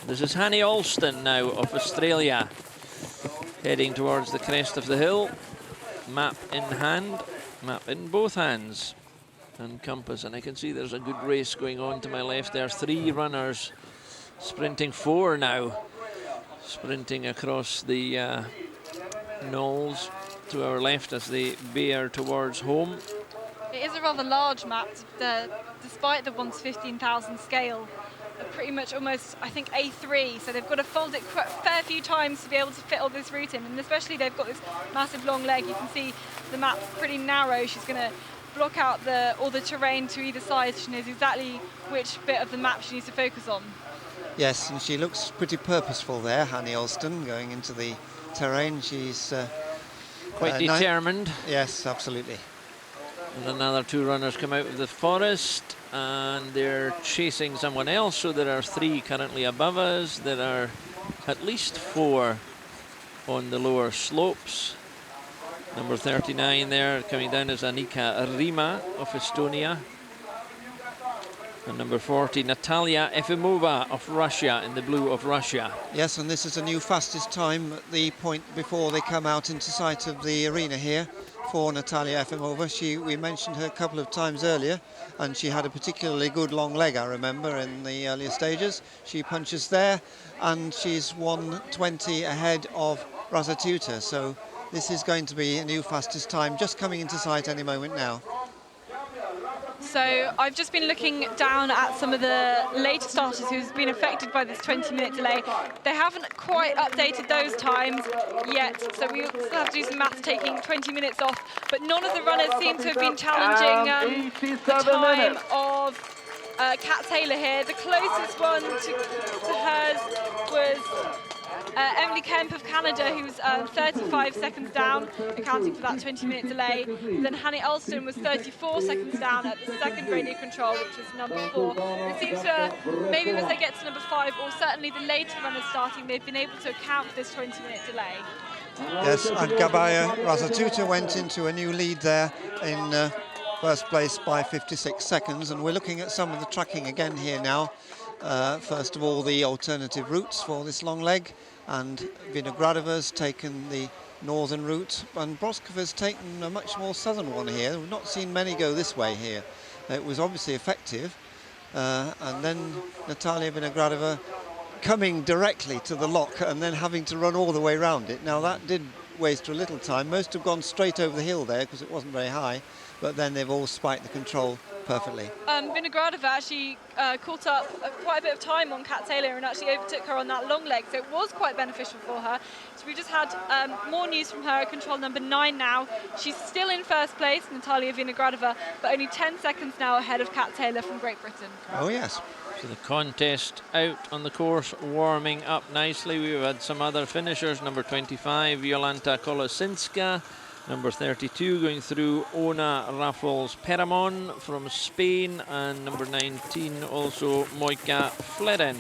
This is Hanny Alston now of Australia, heading towards the crest of the hill. Map in hand, map in both hands, and compass. And I can see there's a good race going on to my left. There are 3 runners sprinting, 4 now, sprinting across the knolls to our left as they bear towards home. It is a rather large map, despite the one's 15,000 scale. They're pretty much almost, I think, A3, so they've got to fold it quite a fair few times to be able to fit all this route in, and especially they've got this massive long leg. You can see the map's pretty narrow. She's going to block out all the terrain to either side. She knows exactly which bit of the map she needs to focus on. Yes, and she looks pretty purposeful there, Hanny Alston, going into the terrain. She's quite determined. Yes, absolutely. And another 2 runners come out of the forest, and they're chasing someone else, so there are 3 currently above us. There are at least 4 on the lower slopes. Number 39 there coming down is Annika Rima of Estonia. And number 40, Natalia Efimova of Russia, in the blue of Russia. Yes, and this is a new fastest time at the point before they come out into sight of the arena here for Natalia Efimova. We mentioned her a couple of times earlier, and she had a particularly good long leg, I remember, in the earlier stages. She punches there, and she's 1:20 ahead of Razatuta, so this is going to be a new fastest time, just coming into sight any moment now. So I've just been looking down at some of the later starters who've been affected by this 20-minute delay. They haven't quite updated those times yet, so we still have to do some maths taking 20 minutes off. But none of the runners seem to have been challenging the time of Kat Taylor here. The closest one to hers was Emily Kemp of Canada, who's 35 seconds down, accounting for that 20-minute delay. Then Hanny Alston was 34 seconds down at the second radio control, which was number 4. It seems to, maybe as they get to number 5, or certainly the later runners starting, they've been able to account for this 20-minute delay. Yes, and Gabaya Razatuta went into a new lead there in first place by 56 seconds, and we're looking at some of the tracking again here now. First of all, the alternative routes for this long leg, and Vinogradova's taken the northern route, and Broskova's taken a much more southern one here. We've not seen many go this way here. It was obviously effective, and then Natalia Vinogradova coming directly to the lock and then having to run all the way around it. Now that did waste a little time. Most have gone straight over the hill there because it wasn't very high, but then they've all spiked the control perfectly. Vinogradova actually caught up quite a bit of time on Kat Taylor and actually overtook her on that long leg, so it was quite beneficial for her. So we just had more news from her, control number 9 now. She's still in first place, Natalia Vinogradova, but only 10 seconds now ahead of Kat Taylor from Great Britain. Oh yes. So the contest out on the course, warming up nicely. We've had some other finishers. Number 25, Jolanta Kolosinska. Number 32 going through, Ona Raffles Peramon from Spain, and number 19 also Mojca Fleren.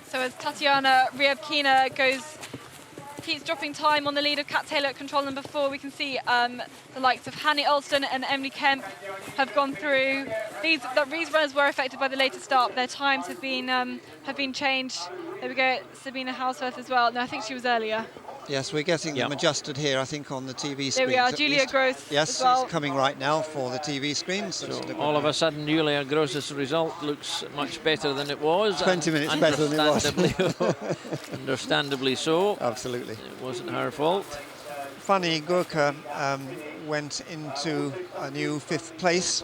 So as Tatiana Ryabkina keeps dropping time on the lead of Kat Taylor at control number 4, we can see the likes of Hanny Alston and Emily Kemp have gone through. These runners were affected by the later start. Their times have been changed. There we go, Sabina Hausworth as well. No, I think she was earlier. Yes, we're getting them adjusted here, I think, on the TV screen. There we are, Julia Gross. Yes, as well. It's coming right now for the TV screen. So all of a sudden, Julia Gross's result looks much better than it was. 20 minutes better than it was. Understandably so. Absolutely. It wasn't her fault. Fanny Gurka went into a new 5th place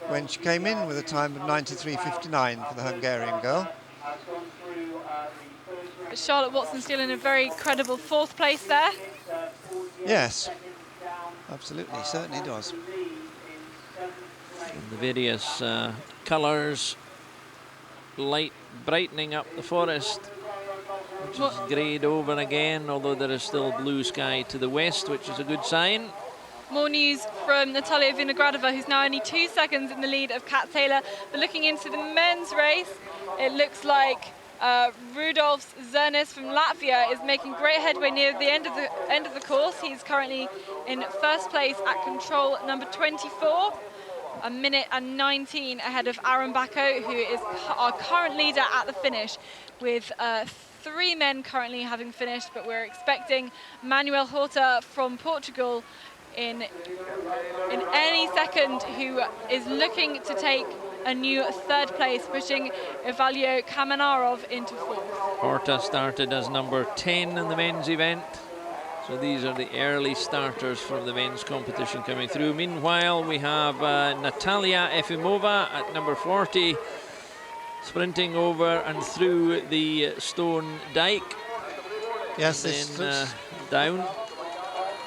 when she came in with a time of 93.59 for the Hungarian girl. Charlotte Watson still in a very credible 4th place there. Yes, absolutely, certainly does. And the various colours, light brightening up the forest, which is greyed over again, although there is still blue sky to the west, which is a good sign. More news from Natalia Vinogradova, who's now only 2 seconds in the lead of Kat Taylor. But looking into the men's race, it looks like Rudolf Zernis from Latvia is making great headway near the end of the course. He's currently in 1st place at control number 24, a minute and 19 ahead of Aaron Bacco, who is our current leader at the finish, with 3 men currently having finished. But we're expecting Manuel Horta from Portugal in any second, who is looking to take a new 3rd place, pushing Evalio Kamenarov into 4th. Horta started as number 10 in the men's event. So these are the early starters from the men's competition coming through. Meanwhile, we have Natalia Efimova at number 40, sprinting over and through the stone dike. Yes, then down.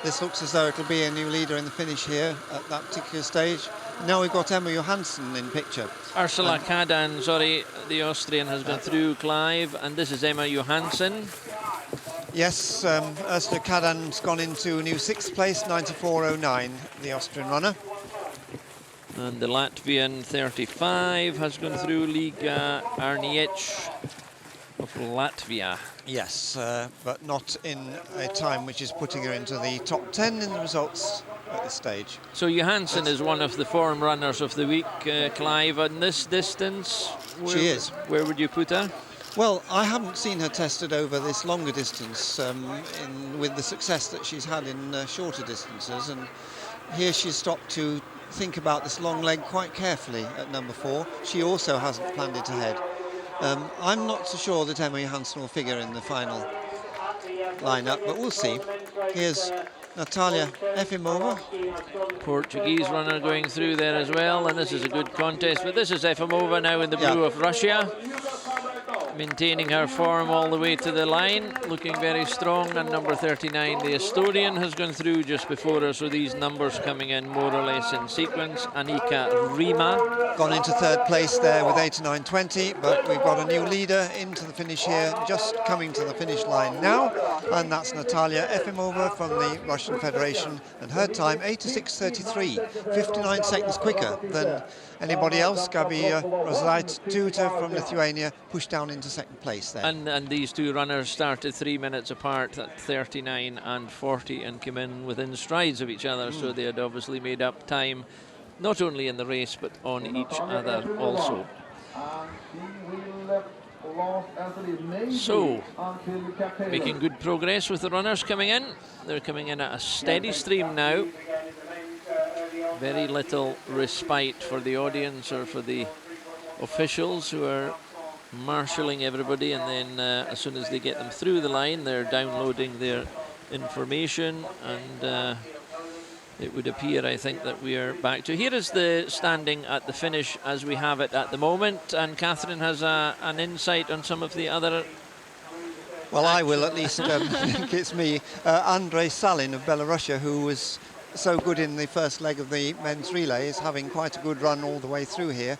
This looks as though it'll be a new leader in the finish here at that particular stage. Now we've got Emma Johansson in picture. Ursula Kadan, sorry, the Austrian has gone through, Clive, and this is Emma Johansson. Yes, Ursula Kadan's gone into new 6th place, 94.09, the Austrian runner. And the Latvian 35 has gone through, Liga Arniec of Latvia. Yes, but not in a time which is putting her into the top 10 in the results at this stage. So Johansson is one of the form runners of the week, Clive, on this distance. She is. Where would you put her? Well, I haven't seen her tested over this longer distance with the success that she's had in shorter distances, and here she's stopped to think about this long leg quite carefully at number 4. She also hasn't planned it ahead. I'm not so sure that Emma Johansson will figure in the final lineup, but we'll see. Here's Natalia Efimova. Portuguese runner going through there as well, and this is a good contest. But this is Efimova now in the blue of Russia, maintaining her form all the way to the line, looking very strong. And number 39, the Estonian, has gone through just before her, so these numbers coming in more or less in sequence. Annika Rima gone into 3rd place there with 89.20, but we've got a new leader into the finish here, just coming to the finish line now, and that's Natalia Efimova from the Russian Federation, and her time 86.33, 59 seconds quicker than anybody else. Gabi Rozait-Tuta from Lithuania pushed down into 2nd place there. And these two runners started 3 minutes apart at 39 and 40 and came in within strides of each other, so they had obviously made up time, not only in the race but on each other also. So, making good progress with the runners coming in. They're coming in at a steady stream now. Very little respite for the audience or for the officials who are marshalling everybody, and then as soon as they get them through the line, they're downloading their information, and it would appear, I think, that we are back to. Here is the standing at the finish as we have it at the moment, and Catherine has an insight on some of the other. Well, I will at least think it's me. Andrei Salin of Belarusia, who was so good in the first leg of the men's relay, is having quite a good run all the way through here.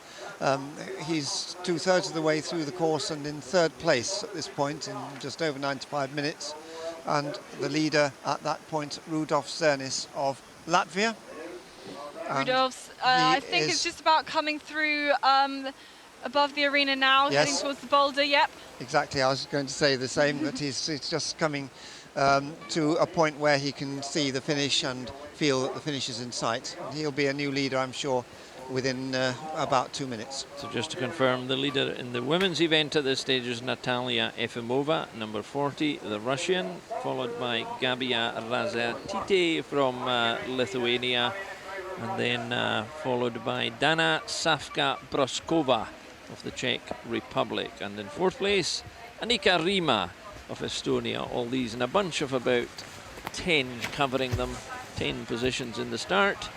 He's 2/3 of the way through the course and in 3rd place at this point in just over 95 minutes. And the leader at that point, Rudolf Zernis of Latvia. Rudolf, I think it's just about coming through above the arena now, yes, heading towards the boulder, yep. Exactly, I was going to say the same, that he's just coming to a point where he can see the finish and feel that the finish is in sight. And he'll be a new leader, I'm sure, within about 2 minutes. So just to confirm, the leader in the women's event at this stage is Natalia Efimova, number 40, the Russian, followed by Gabia Razatite from Lithuania, and then followed by Dana Savka Broskova of the Czech Republic. And in 4th place, Annika Rima of Estonia. All these in a bunch of about 10 covering them, 10 positions in the start.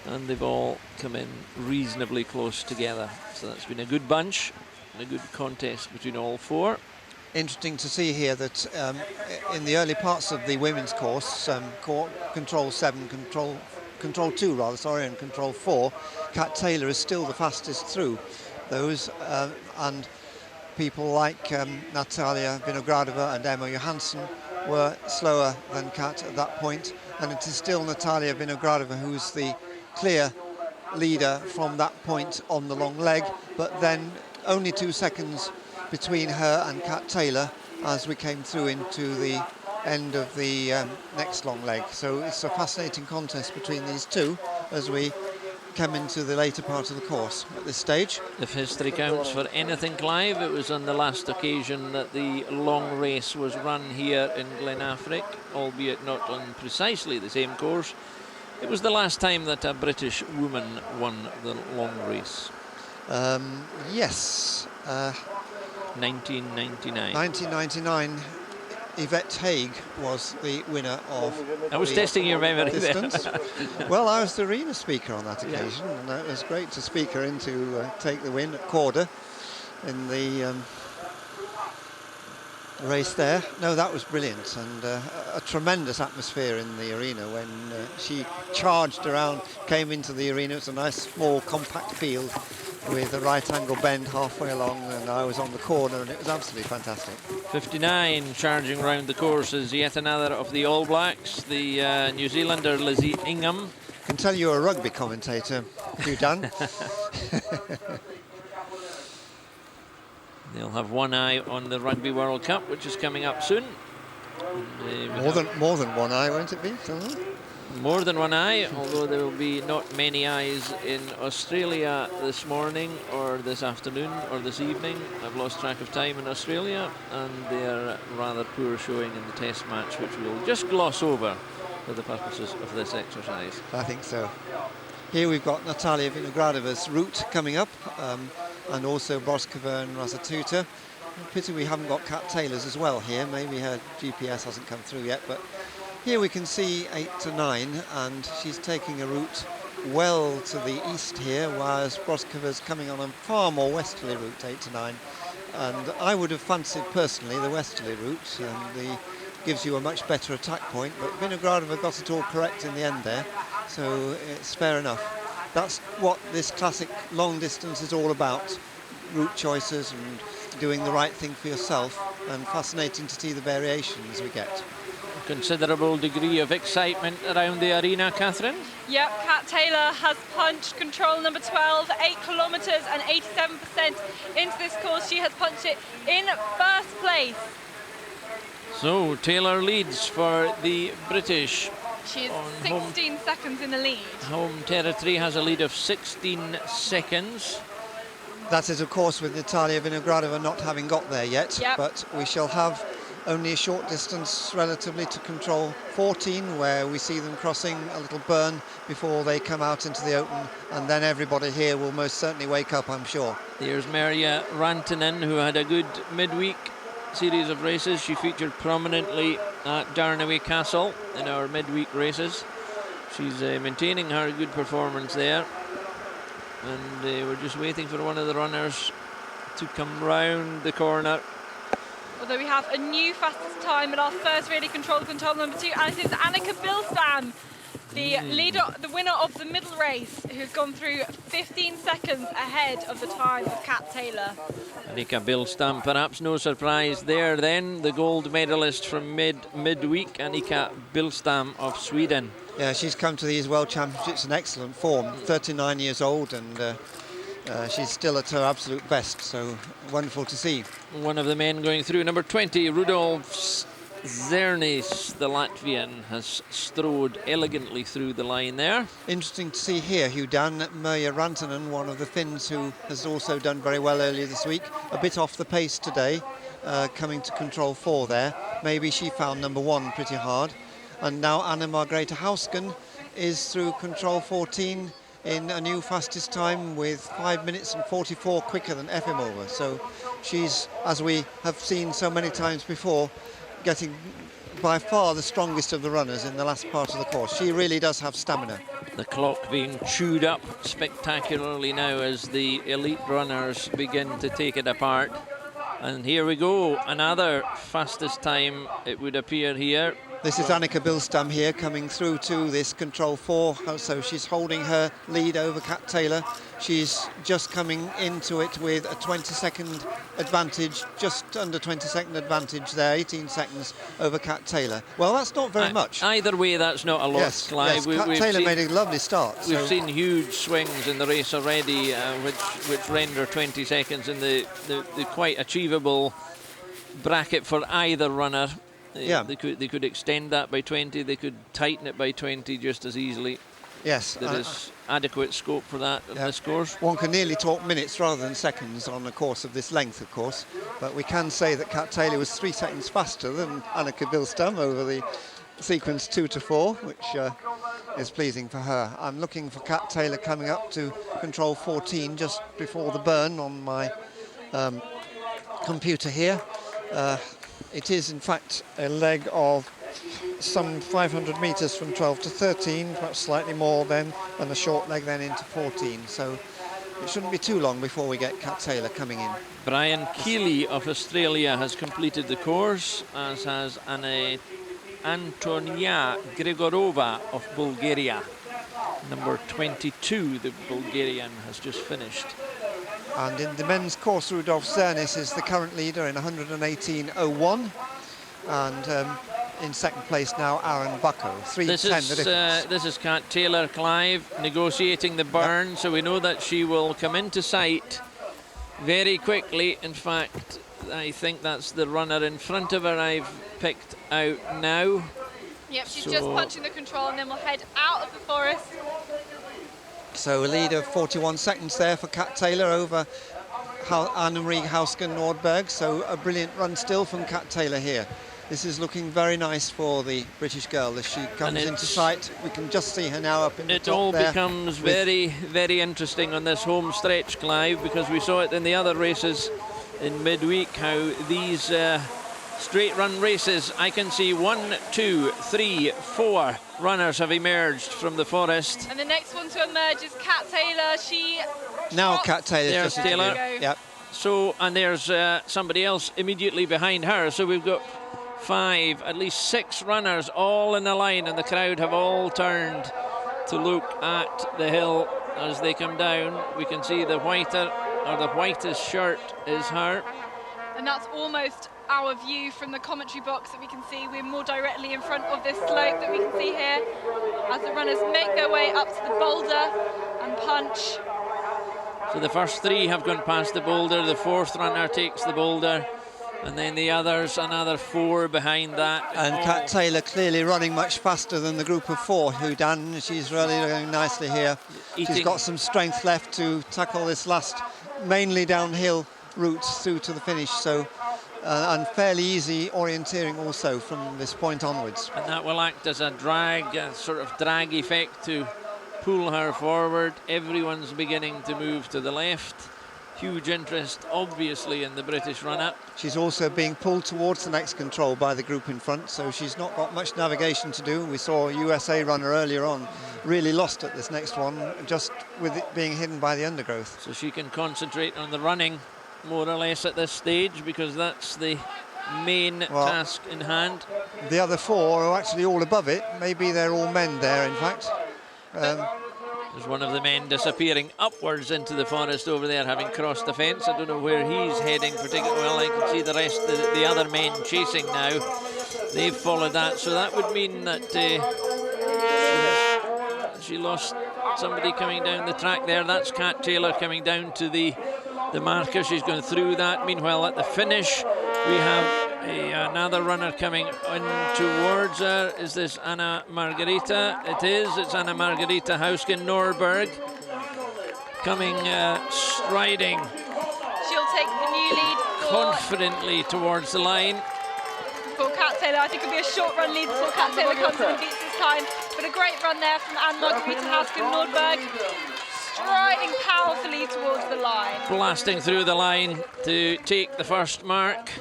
And they've all come in reasonably close together. So that's been a good bunch and a good contest between all 4. interesting to see here that in the early parts of the women's course, control 7, control 2 rather, sorry, and control 4, Kat Taylor is still the fastest through those, and people like Natalia Vinogradova and Emma Johansson were slower than Kat at that point, and it is still Natalia Vinogradova who's the clear leader from that point on the long leg, but then only 2 seconds between her and Kat Taylor as we came through into the end of the next long leg. So it's a fascinating contest between these two as we come into the later part of the course at this stage. If history counts for anything, Clive, it was on the last occasion that the long race was run here in Glen Affric, albeit not on precisely the same course. It was the last time that a British woman won the long race. Yes. 1999. 1999. Yvette Haig was the winner of. I was testing your memory distance. Well, I was the arena speaker on that occasion, yeah. and it was great to speak her in to take the win at Corder in the race there. No, that was brilliant, and a tremendous atmosphere in the arena when she charged around, came into the arena. It's a nice, small, compact field with a right angle bend halfway along, and I was on the corner, and it was absolutely fantastic. 59 charging round the course is yet another of the All Blacks, the New Zealander Lizzie Ingham. I can tell you're a rugby commentator, Hugh Dunn. They'll have one eye on the Rugby World Cup, which is coming up soon. More than one eye, won't it be? More than one eye, although there will be not many eyes in Australia this morning or this afternoon or this evening. I've lost track of time in Australia, and their rather poor showing in the test match, which we'll just gloss over for the purposes of this exercise. I think so. Here we've got Natalia Vinogradova's route coming up, and also Broskova and Razatuta. Pity we haven't got Kat Taylor's as well here. Maybe her GPS hasn't come through yet, but here we can see 8 to 9, and she's taking a route well to the east here, whereas Broskova's coming on a far more westerly route, 8 to 9. And I would have fancied personally the westerly route, and gives you a much better attack point, but Vinogradova got it all correct in the end there, so it's fair enough. That's what this classic long distance is all about, route choices and doing the right thing for yourself, and fascinating to see the variations we get. Considerable degree of excitement around the arena, Catherine. Yep, Kat Taylor has punched control number 12, 8 kilometres and 87% into this course. She has punched it in first place. So Taylor leads for the British. She is 16 seconds in the lead. Home territory has a lead of 16 seconds. That is, of course, with Natalia Vinogradova not having got there yet, but we shall have only a short distance relatively to control 14, where we see them crossing a little burn before they come out into the open, and then everybody here will most certainly wake up, I'm sure. There's Merja Rantanen, who had a good midweek series of races. She featured prominently at Darnaway Castle in our midweek races. She's maintaining her good performance there, and we're just waiting for one of the runners to come round the corner. Although we have a new fastest time at our first really control number 2, and it is Annika Bilstam, the leader, the winner of the middle race, who's gone through 15 seconds ahead of the time of Kat Taylor. Annika Bilstam, perhaps no surprise there then, the gold medalist from midweek, Annika Bilstam of Sweden. Yeah, she's come to these World Championships in excellent form, 39 years old, and she's still at her absolute best, so wonderful to see. One of the men going through, number 20, Rudolf Zernis, the Latvian, has strode elegantly through the line there. Interesting to see here, Hugh Dan, Merja Rantanen, one of the Finns who has also done very well earlier this week, a bit off the pace today, coming to control 4 there. Maybe she found number 1 pretty hard. And now Anna Margrethe Hausken is through control 14 in a new fastest time with 5 minutes and 44 quicker than Efimova. So she's, as we have seen so many times before, getting by far the strongest of the runners in the last part of the course. She really does have stamina. The clock being chewed up spectacularly now as the elite runners begin to take it apart. And here we go, another fastest time, it would appear here. This is Annika Bilstam here coming through to this control 4, so she's holding her lead over Kat Taylor. She's just coming into it with a 20-second advantage, just under 20-second advantage there, 18 seconds over Kat Taylor. Well, that's not very much. Either way, that's not a lot, Yes, Clive. yes. Kat Taylor made a lovely start. We've so. seen huge swings in the race already, which render 20 seconds in the quite achievable bracket for either runner. Yeah. They could extend that by 20, they could tighten it by 20 just as easily. Yes. There is adequate scope for that in this course. One can nearly talk minutes rather than seconds on a course of this length, of course. But we can say that Kat Taylor was 3 seconds faster than Annika Bilstam over the sequence 2 to 4, which is pleasing for her. I'm looking for Kat Taylor coming up to control 14 just before the burn on my computer here. It is, in fact, a leg of some 500 metres from 12 to 13, perhaps slightly more then, and a short leg then into 14. So it shouldn't be too long before we get Kat Taylor coming in. Brian Keeley of Australia has completed the course, as has Antonia Grigorova of Bulgaria. Number 22, the Bulgarian, has just finished. And in the men's course, Rudolf Zernis is the current leader in 118.01. And in second place now, Aaron Bucko. 3:10 the difference. This is Kat Taylor, Clive, negotiating the burn, yep. so we know that she will come into sight very quickly. In fact, I think that's the runner in front of her I've picked out now. Yep, she's just punching the control, and then we'll head out of the forest. So a lead of 41 seconds there for Kat Taylor over Anne-Marie Hausken-Nordberg. So a brilliant run still from Kat Taylor here. This is looking very nice for the British girl as she comes into sight. We can just see her now up in the top there. It all there becomes very, very interesting on this home stretch, Clive, because we saw it in the other races in midweek, how these straight run races, I can see 1, 2, 3, 4 runners have emerged from the forest. And the next one to emerge is Kat Taylor. Now Kat Taylor. There's Taylor. Yep. So, and there's somebody else immediately behind her. So we've got 5, at least 6 runners all in a line, and the crowd have all turned to look at the hill as they come down. We can see the whitest shirt is her. And that's almost our view from the commentary box that we can see. We're more directly in front of this slope that we can see here as the runners make their way up to the boulder and punch. So the first 3 have gone past the boulder, the 4th runner takes the boulder, and then the others, another 4 behind that. And Kat Taylor clearly running much faster than the group of 4 who done. She's really doing nicely here. She's got some strength left to tackle this last mainly downhill route through to the finish. So and fairly easy orienteering also from this point onwards. And that will act as a drag, a sort of drag effect to pull her forward. Everyone's beginning to move to the left. Huge interest, obviously, in the British run-up. She's also being pulled towards the next control by the group in front, so she's not got much navigation to do. We saw a USA runner earlier on really lost at this next one, just with it being hidden by the undergrowth. So she can concentrate on the running, more or less, at this stage, because that's the main task in hand. The other 4 are actually all above it. Maybe they're all men there, in fact. There's one of the men disappearing upwards into the forest over there, having crossed the fence. I don't know where he's heading particularly well. I can see the rest, the other men chasing now. They've followed that, so that would mean that she lost somebody coming down the track there. That's Kat Taylor coming down to the marker. She's going through that. Meanwhile, at the finish, we have another runner coming in towards her. Is this Anna Margarita? It is. It's Anna Margarita Hausken-Norberg coming striding. She'll take the new lead confidently towards the line. For Kat Taylor, I think it'll be a short run lead before Kat Taylor comes in and beats this time. But a great run there from Anna Margarita Hausken-Norberg, striding powerfully towards the line. Blasting through the line to take the first mark.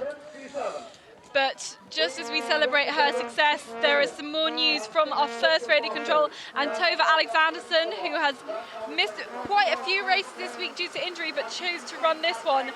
But just as we celebrate her success, there is some more news from our first radio control, and Tova Alexanderson, who has missed quite a few races this week due to injury, but chose to run this one,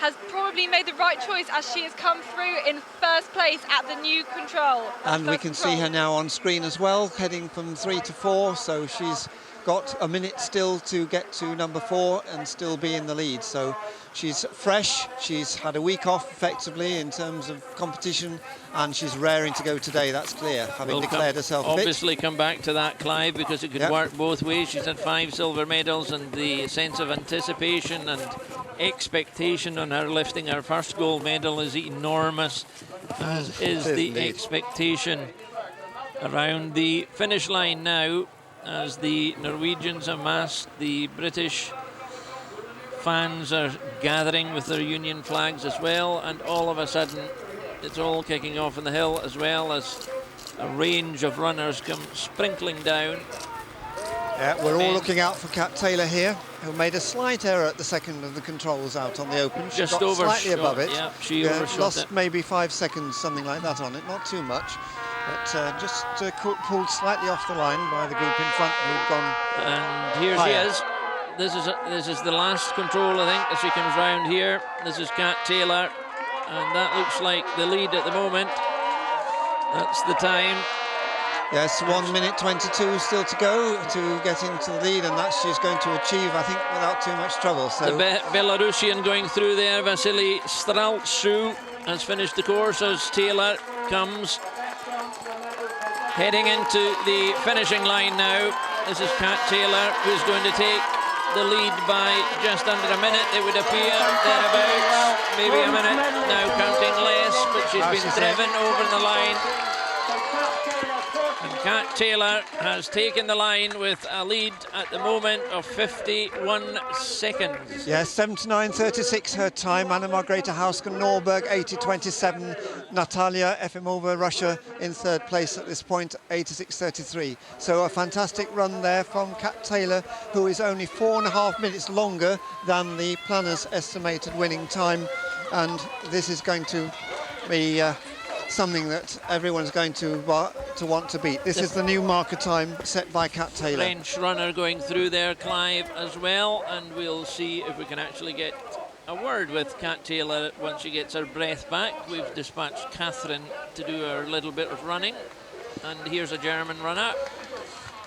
has probably made the right choice as she has come through in first place at the new control. And we can see her now on screen as well, heading from 3 to 4, so she's got a minute still to get to number 4 and still be in the lead. So she's fresh, she's had a week off effectively in terms of competition, and she's raring to go today, that's clear, having declared herself fit. Obviously come back to that, Clive, because it could work both ways. She's had 5 silver medals, and the sense of anticipation and expectation on her lifting her first gold medal is enormous, as is the expectation around the finish line now, as the Norwegians amassed. The British fans are gathering with their Union flags as well, and all of a sudden it's all kicking off on the hill, as well as a range of runners come sprinkling down. Yeah, we're all looking out for Kat Taylor here, who made a slight error at the second of the controls out on the open. She Just got slightly above it. Yeah, she overshot lost it. maybe 5 seconds, something like that on it, not too much. But just pulled slightly off the line by the group in front who'd gone. And here higher. she is. This is the last control, I think, as she comes round here. This is Kat Taylor, and that looks like the lead at the moment. That's the time. Yes, 1 minute 22 still to go to get into the lead, and that she's going to achieve, I think, without too much trouble. So The Belarusian going through there, Vasily Straltshu, has finished the course as Taylor comes heading into the finishing line now. This is Kat Taylor, who's going to take the lead by just under a minute, it would appear, thereabouts, maybe a minute, now counting less, but she's been driven over the line. And Kat Taylor has taken the line with a lead at the moment of 51 seconds. yes, 79.36 her time. Anna Margreta Hausken Norberg 80.27. Natalia Efimova, Russia, in third place at this point, 86.33. So a fantastic run there from Kat Taylor, who is only 4.5 minutes longer than the planners' estimated winning time. And this is going to be something that everyone's going to want to beat. This is the new marker time set by Kat Taylor. French runner going through there, Clive, as well, and we'll see if we can actually get a word with Kat Taylor once she gets her breath back. We've dispatched Catherine to do her little bit of running, and here's a German runner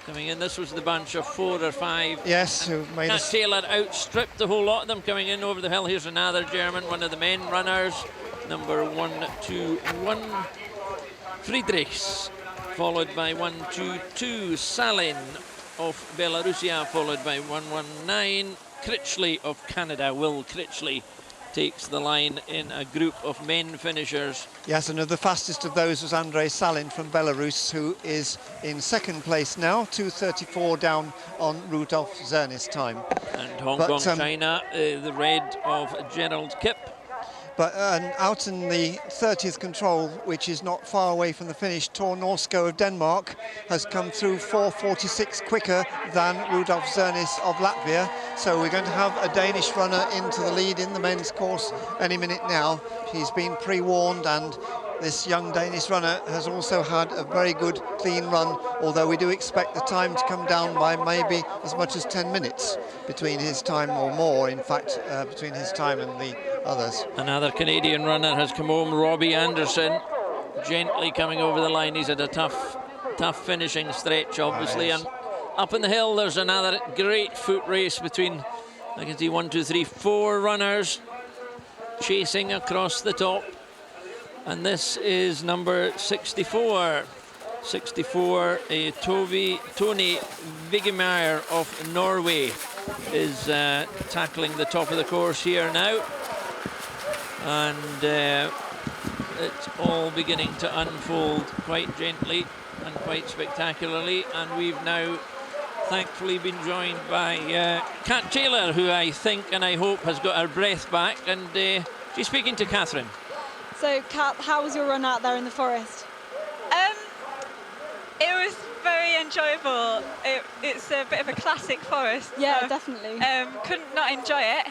coming in. This was the bunch of 4 or 5. Yes, who made Kat Taylor outstripped the whole lot of them coming in over the hill. Here's another German, one of the men runners, number 121, Friedrichs, followed by 122, Salin of Belarusia, followed by 119, Critchley of Canada. Will Critchley takes the line in a group of men finishers. Yes, and the fastest of those was Andrei Salin from Belarus, who is in second place now, 2:34 down on Rudolf Zernis' time. And Hong Kong, China, the red of Gerald Kipp. But out in the 30th control, which is not far away from the finish, Tor Norsko of Denmark has come through 4:46 quicker than Rudolf Zernis of Latvia. So we're going to have a Danish runner into the lead in the men's course any minute now. He's been pre-warned, and this young Danish runner has also had a very good clean run, although we do expect the time to come down by maybe as much as 10 minutes between his time, or more in fact, between his time and the others. Another Canadian runner has come home, Robbie Anderson, gently coming over the line. He's had a tough finishing stretch, obviously. Yes. And up in the hill, there's another great foot race between, I can see 1, 2, 3, 4 runners chasing across the top. And this is number 64. 64, Tony Vigemeyer of Norway is tackling the top of the course here now. And it's all beginning to unfold quite gently and quite spectacularly. And we've now thankfully been joined by Kat Taylor, who I think and I hope has got her breath back. And she's speaking to Catherine. So, Kat, how was your run out there in the forest? It was very enjoyable. It's a bit of a classic forest. Yeah, so, definitely. Couldn't not enjoy it.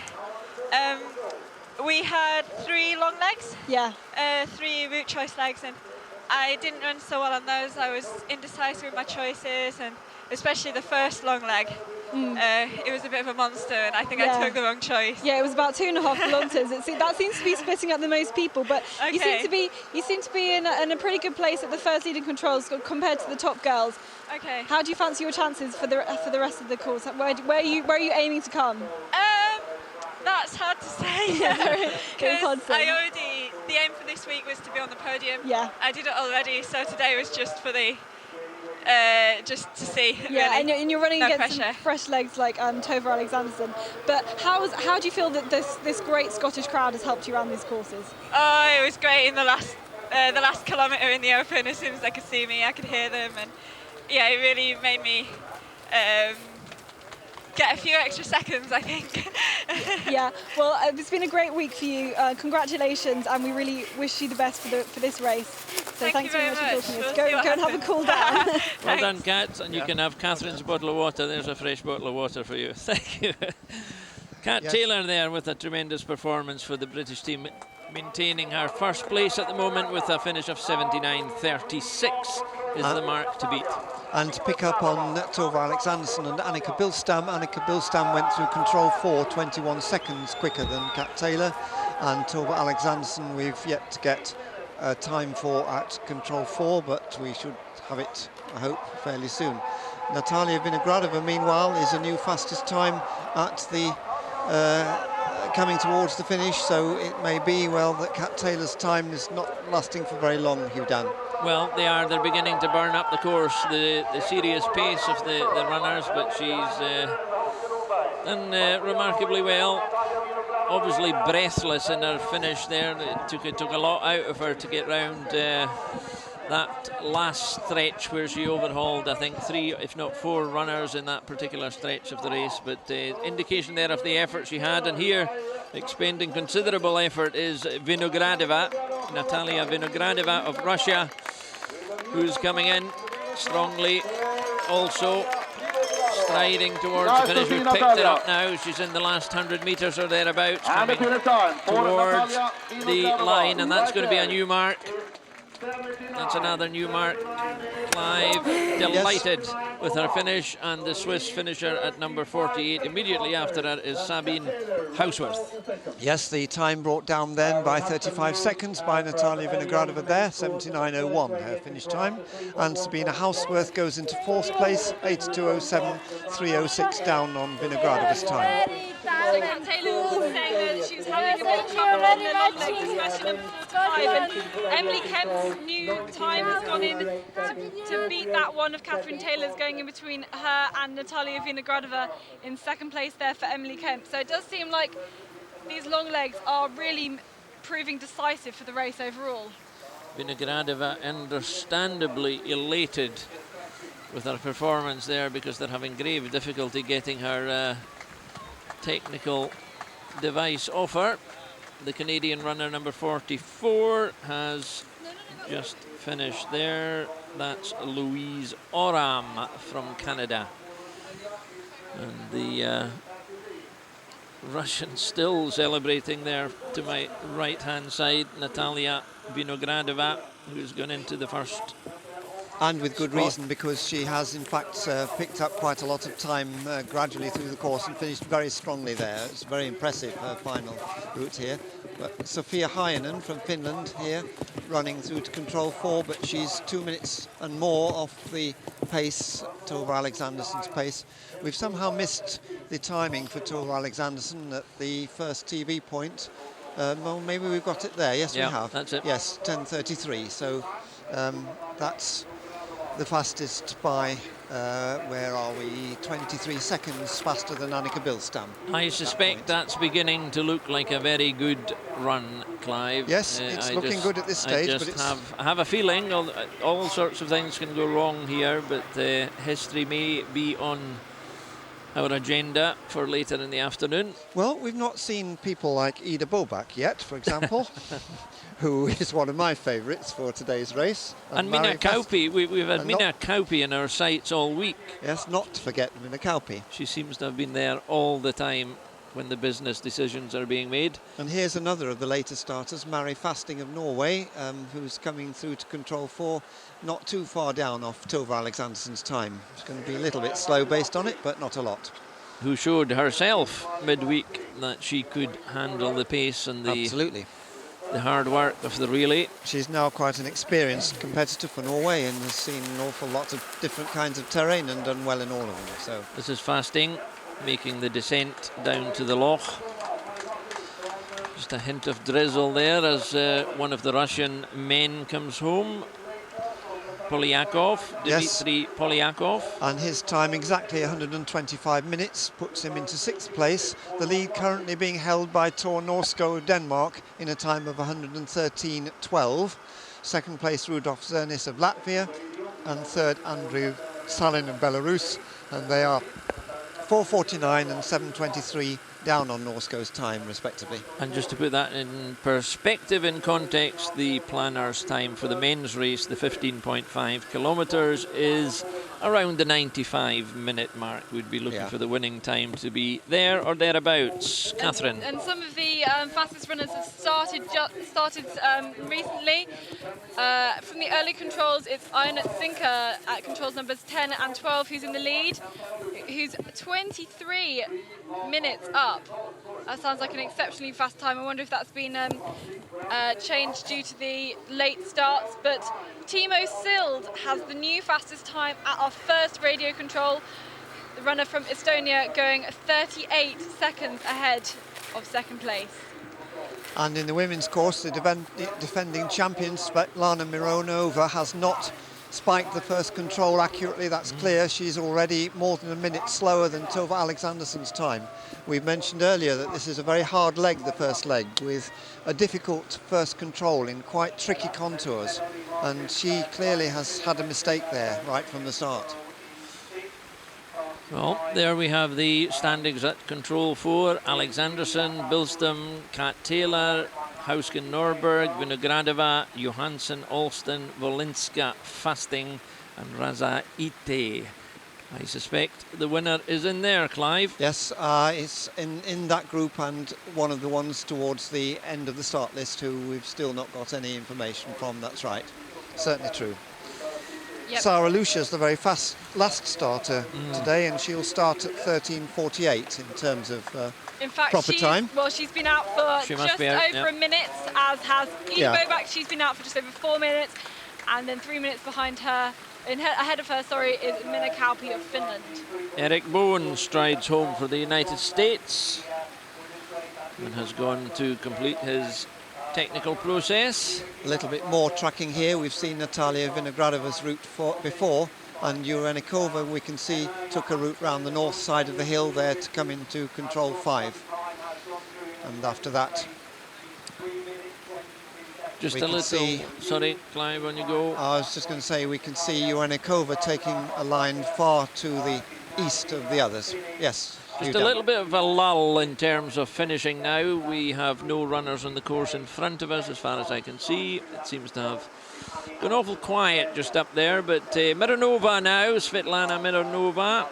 We had 3 long legs. Yeah. 3 route choice legs, and I didn't run so well on those. I was indecisive with my choices, and it especially the first long leg. It was a bit of a monster, and I think I took the wrong choice. Yeah, it was about 2.5 kilometres. That seems to be splitting up the most people, but you seem to be in a pretty good place at the first leading controls compared to the top girls. Okay. How do you fancy your chances for the rest of the course? Where are you aiming to come? That's hard to say. Because the aim for this week was to be on the podium. Yeah. I did it already, so today was just for the just to see. Yeah, really. and you're running No against pressure. some fresh legs like Tova Alexanderson. But how do you feel that this great Scottish crowd has helped you around these courses? Oh, it was great in the last kilometre in the open. As soon as they could see me, I could hear them, and yeah, it really made me get a few extra seconds, I think. Yeah, well, it's been a great week for you. Congratulations, and we really wish you the best for this race. So thanks very much for talking to us. Go and have a cool down. Well done, Kat, and you can have Catherine's bottle of water. There's a fresh bottle of water for you. Thank you. Kat Taylor there with a tremendous performance for the British team, maintaining her first place at the moment with a finish of 79.36 is the mark to beat. And to pick up on Tova Alexanderson and Annika Bilstam. Annika Bilstam went through control 4, 21 seconds quicker than Kat Taylor. And Tova Alexanderson we've yet to get time for at control 4, but we should have it, I hope, fairly soon. Natalia Vinogradova, meanwhile, is a new fastest time at the coming towards the finish, so it may be, well, that Kat Taylor's time is not lasting for very long, Hugh Dan. Well, they're beginning to burn up the course, the serious pace of the runners, but she's done remarkably well. Obviously breathless in her finish there. It took a lot out of her to get round that last stretch where she overhauled, I think, 3 if not 4 runners in that particular stretch of the race, but indication there of the effort she had. And here, expending considerable effort, is Vinogradova, Natalia Vinogradova of Russia, who's coming in strongly, also striding towards the finish. We've picked it up now. She's in the last 100 metres or thereabouts, coming towards the line, and that's going to be a new mark. That's another new mark. Clive delighted with her finish, and the Swiss finisher at number 48 immediately after her is Sabine Hausworth. Yes, the time brought down then by 35 seconds by Natalia Vinogradova there, 79.01 her finish time, and Sabina Hausworth goes into 4th place, 82.07, 3.06 down on Vinogradova's time. Kat Taylor was saying that she was having a bit of trouble on the long legs, especially number 45, and Emily Kemp's new time has gone in to beat that one of Catherine Taylor's, going in between her and Natalia Vinogradova in 2nd place there for Emily Kemp. So it does seem like these long legs are really proving decisive for the race overall. Vinogradova understandably elated with her performance there, because they're having grave difficulty getting her technical device off her. The Canadian runner number 44 has just finished there. That's Louise Oram from Canada. And the Russian still celebrating there to my right hand side, Natalia Vinogradova, who's gone into the first. And with good reason, because she has in fact picked up quite a lot of time gradually through the course and finished very strongly there. It's very impressive, her final route here. But Sophia Hainen from Finland here running through to control 4, but she's 2 minutes and more off the pace, Tova Alexanderson's pace. We've somehow missed the timing for Tova Alexanderson at the first TV point. Well, maybe we've got it there. Yes, we have. That's it. Yes, 10:33. So that's the fastest by, where are we, 23 seconds faster than Annika Bilstam. I suspect that's beginning to look like a very good run, Clive. Yes, it's looking good at this stage. I just have a feeling all sorts of things can go wrong here, but history may be on our agenda for later in the afternoon. Well, we've not seen people like Ida Bobak yet, for example, who is one of my favourites for today's race. And Minna Kauppi, we've had Minna Kauppi in our sights all week. Yes, not to forget Minna Kauppi. She seems to have been there all the time. when the business decisions are being made. And here's another of the later starters, Mary Fasting of Norway, who's coming through to control 4, not too far down off Tove Alexandersson's time. It's going to be a little bit slow based on it, but not a lot. Who showed herself midweek that she could handle the pace and Absolutely. the hard work of the relay. She's now quite an experienced competitor for Norway and has seen an awful lot of different kinds of terrain and done well in all of them. So this is Fasting making the descent down to the loch. Just a hint of drizzle there as one of the Russian men comes home. Polyakov, Dmitry Polyakov. And his time exactly 125 minutes puts him into 6th place. The lead currently being held by Tor Norsko of Denmark in a time of 113.12. 2nd place Rudolf Zernis of Latvia, and 3rd Andrew Salin of Belarus, and they are 4:49 and 7:23 down on Norsko's time respectively. And just to put that in perspective, in context, the planner's time for the men's race, the 15.5 kilometres, is around the 95-minute mark. We'd be looking for the winning time to be there or thereabouts. Catherine. And some of the fastest runners have started recently. From the early controls, it's Ionut Sinker at controls numbers 10 and 12 who's in the lead, who's 23 minutes up. That sounds like an exceptionally fast time. I wonder if that's been changed due to the late starts. But Timo Sild has the new fastest time at our first radio control. The runner from Estonia going 38 seconds ahead of 2nd place. And in the women's course, the defending champion Svetlana Mironova has not spiked the first control accurately, that's clear. She's already more than a minute slower than Tove Alexandersson's time. We mentioned earlier that this is a very hard leg, the first leg, with a difficult first control in quite tricky contours, and she clearly has had a mistake there right from the start. Well, there we have the standings at control 4. Alexandersson, Bilstam, Kat Taylor, Hausken Norberg, Vinogradova, Johansson, Alston, Volinska, Fasting and Raza Ite. I suspect the winner is in there, Clive. Yes, it's in that group, and one of the ones towards the end of the start list who we've still not got any information from. That's right, certainly true. Yep. Sarah Lucia's the very fast last starter today, and she'll start at 13:48 in terms of in fact, proper time. Well, she's been out for just over a minute, as has Ida Bobak. She's been out for just over 4 minutes, and then 3 minutes behind her, ahead of her, is Minna Kauppi of Finland. Eric Bowen strides home for the United States and has gone to complete his technical process. A little bit more tracking here. We've seen Natalia Vinogradova's route before, and Urenikova, we can see, took a route round the north side of the hill there to come into control 5. And after that, just a little, sorry, Clive, on you go. I was just going to say, we can see Urenikova taking a line far to the east of the others. Yes. Just a little bit of a lull in terms of finishing now. We have no runners on the course in front of us, as far as I can see. It seems to have gone awful quiet just up there, but Mironova now, Svetlana Mironova,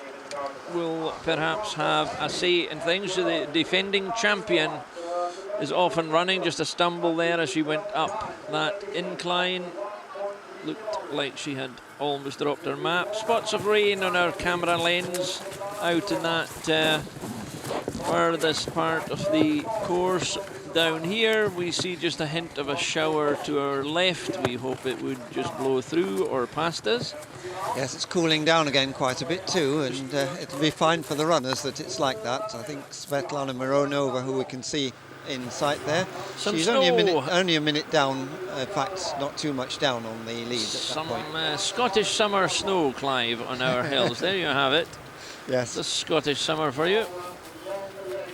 will perhaps have a say in things. So the defending champion is off and running, just a stumble there as she went up that incline. Looked like she had almost dropped her map. Spots of rain on our camera lens out in that furthest part of the course. Down here we see just a hint of a shower to our left. We hope it would just blow through or past us. Yes, it's cooling down again quite a bit too, and it'll be fine for the runners that it's like that. I think Svetlana Mironova, who we can see in sight there, she's only a minute down. In fact, not too much down on the lead at that point. Scottish summer snow, Clive, on our hills. There you have it. Yes. The Scottish summer for you.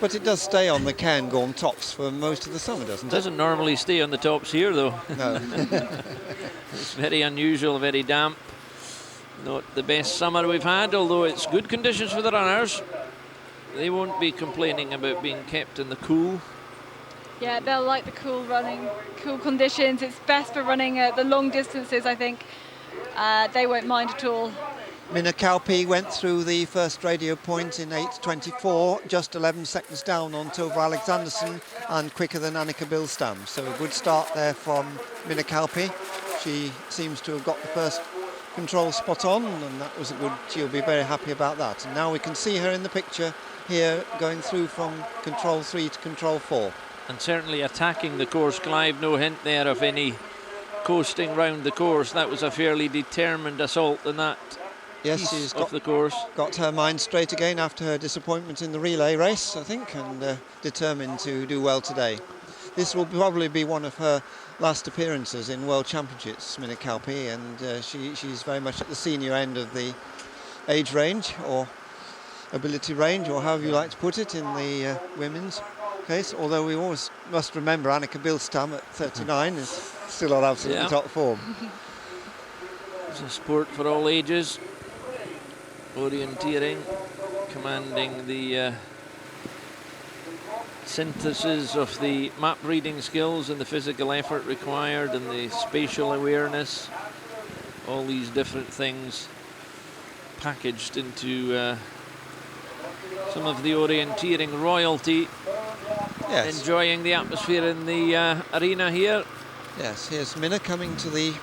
But it does stay on the Cairngorm tops for most of the summer, doesn't it? Doesn't normally stay on the tops here, though. No. It's very unusual, very damp. Not the best summer we've had, although it's good conditions for the runners. They won't be complaining about being kept in the cool. Yeah, they'll like the cool conditions. It's best for running the long distances, I think. They won't mind at all. Minna Kauppi went through the first radio point in 8:24, just 11 seconds down on Tove Alexanderson and quicker than Annika Bilstam. So a good start there from Minna Kauppi. She seems to have got the first control spot on, and that was a good, she'll be very happy about that. And now we can see her in the picture here going through from control 3 to control 4. And certainly attacking the course, Clive, no hint there of any coasting round the course. That was a fairly determined assault in that Yes, she's got her mind straight again after her disappointment in the relay race, I think, and determined to do well today. This will probably be one of her last appearances in World Championships, Minna Kauppi, and she's very much at the senior end of the age range or ability range, or however you like to put it, in the women's case. Although we always must remember Annika Bilstam at 39 is still on absolutely top form. It's a sport for all ages. Orienteering, commanding the synthesis of the map reading skills and the physical effort required and the spatial awareness, all these different things packaged into some of the orienteering royalty. Yes. Enjoying the atmosphere in the arena here. Yes, here's Minna coming to the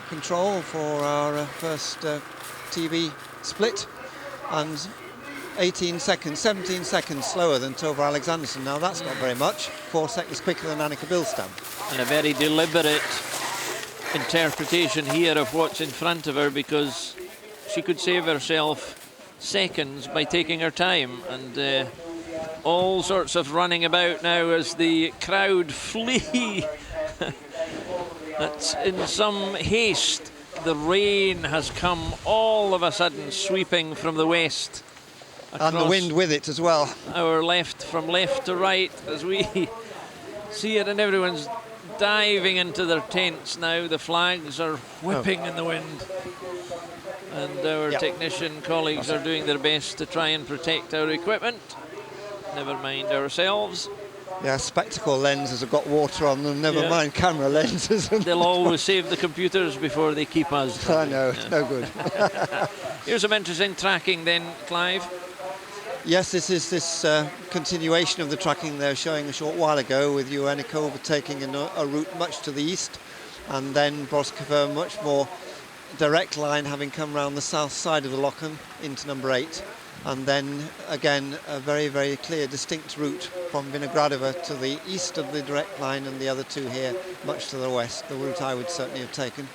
control for our first TV split, and 17 seconds slower than Tove Alexanderson. Now that's not very much, 4 seconds quicker than Annika Bilstam. And a very deliberate interpretation here of what's in front of her, because she could save herself seconds by taking her time, and all sorts of running about now as the crowd flee. That's in some haste. The rain has come all of a sudden, sweeping from the west. And the wind with it as well. Our left, from left to right, as we see it, and everyone's diving into their tents now. The flags are whipping in the wind. And our technician colleagues are doing their best to try and protect our equipment. Never mind ourselves. Yeah, spectacle lenses have got water on them, never mind camera lenses. They'll always save the computers before they keep us. I know, no good. Here's some interesting tracking then, Clive. Yes, this is this continuation of the tracking they were showing a short while ago, with Joannikova taking a route much to the east, and then Broskova much more direct line, having come round the south side of the Lochen into number 8. And then again a very, very clear, distinct route from Vinogradova to the east of the direct line, and the other two here much to the west, the route I would certainly have taken.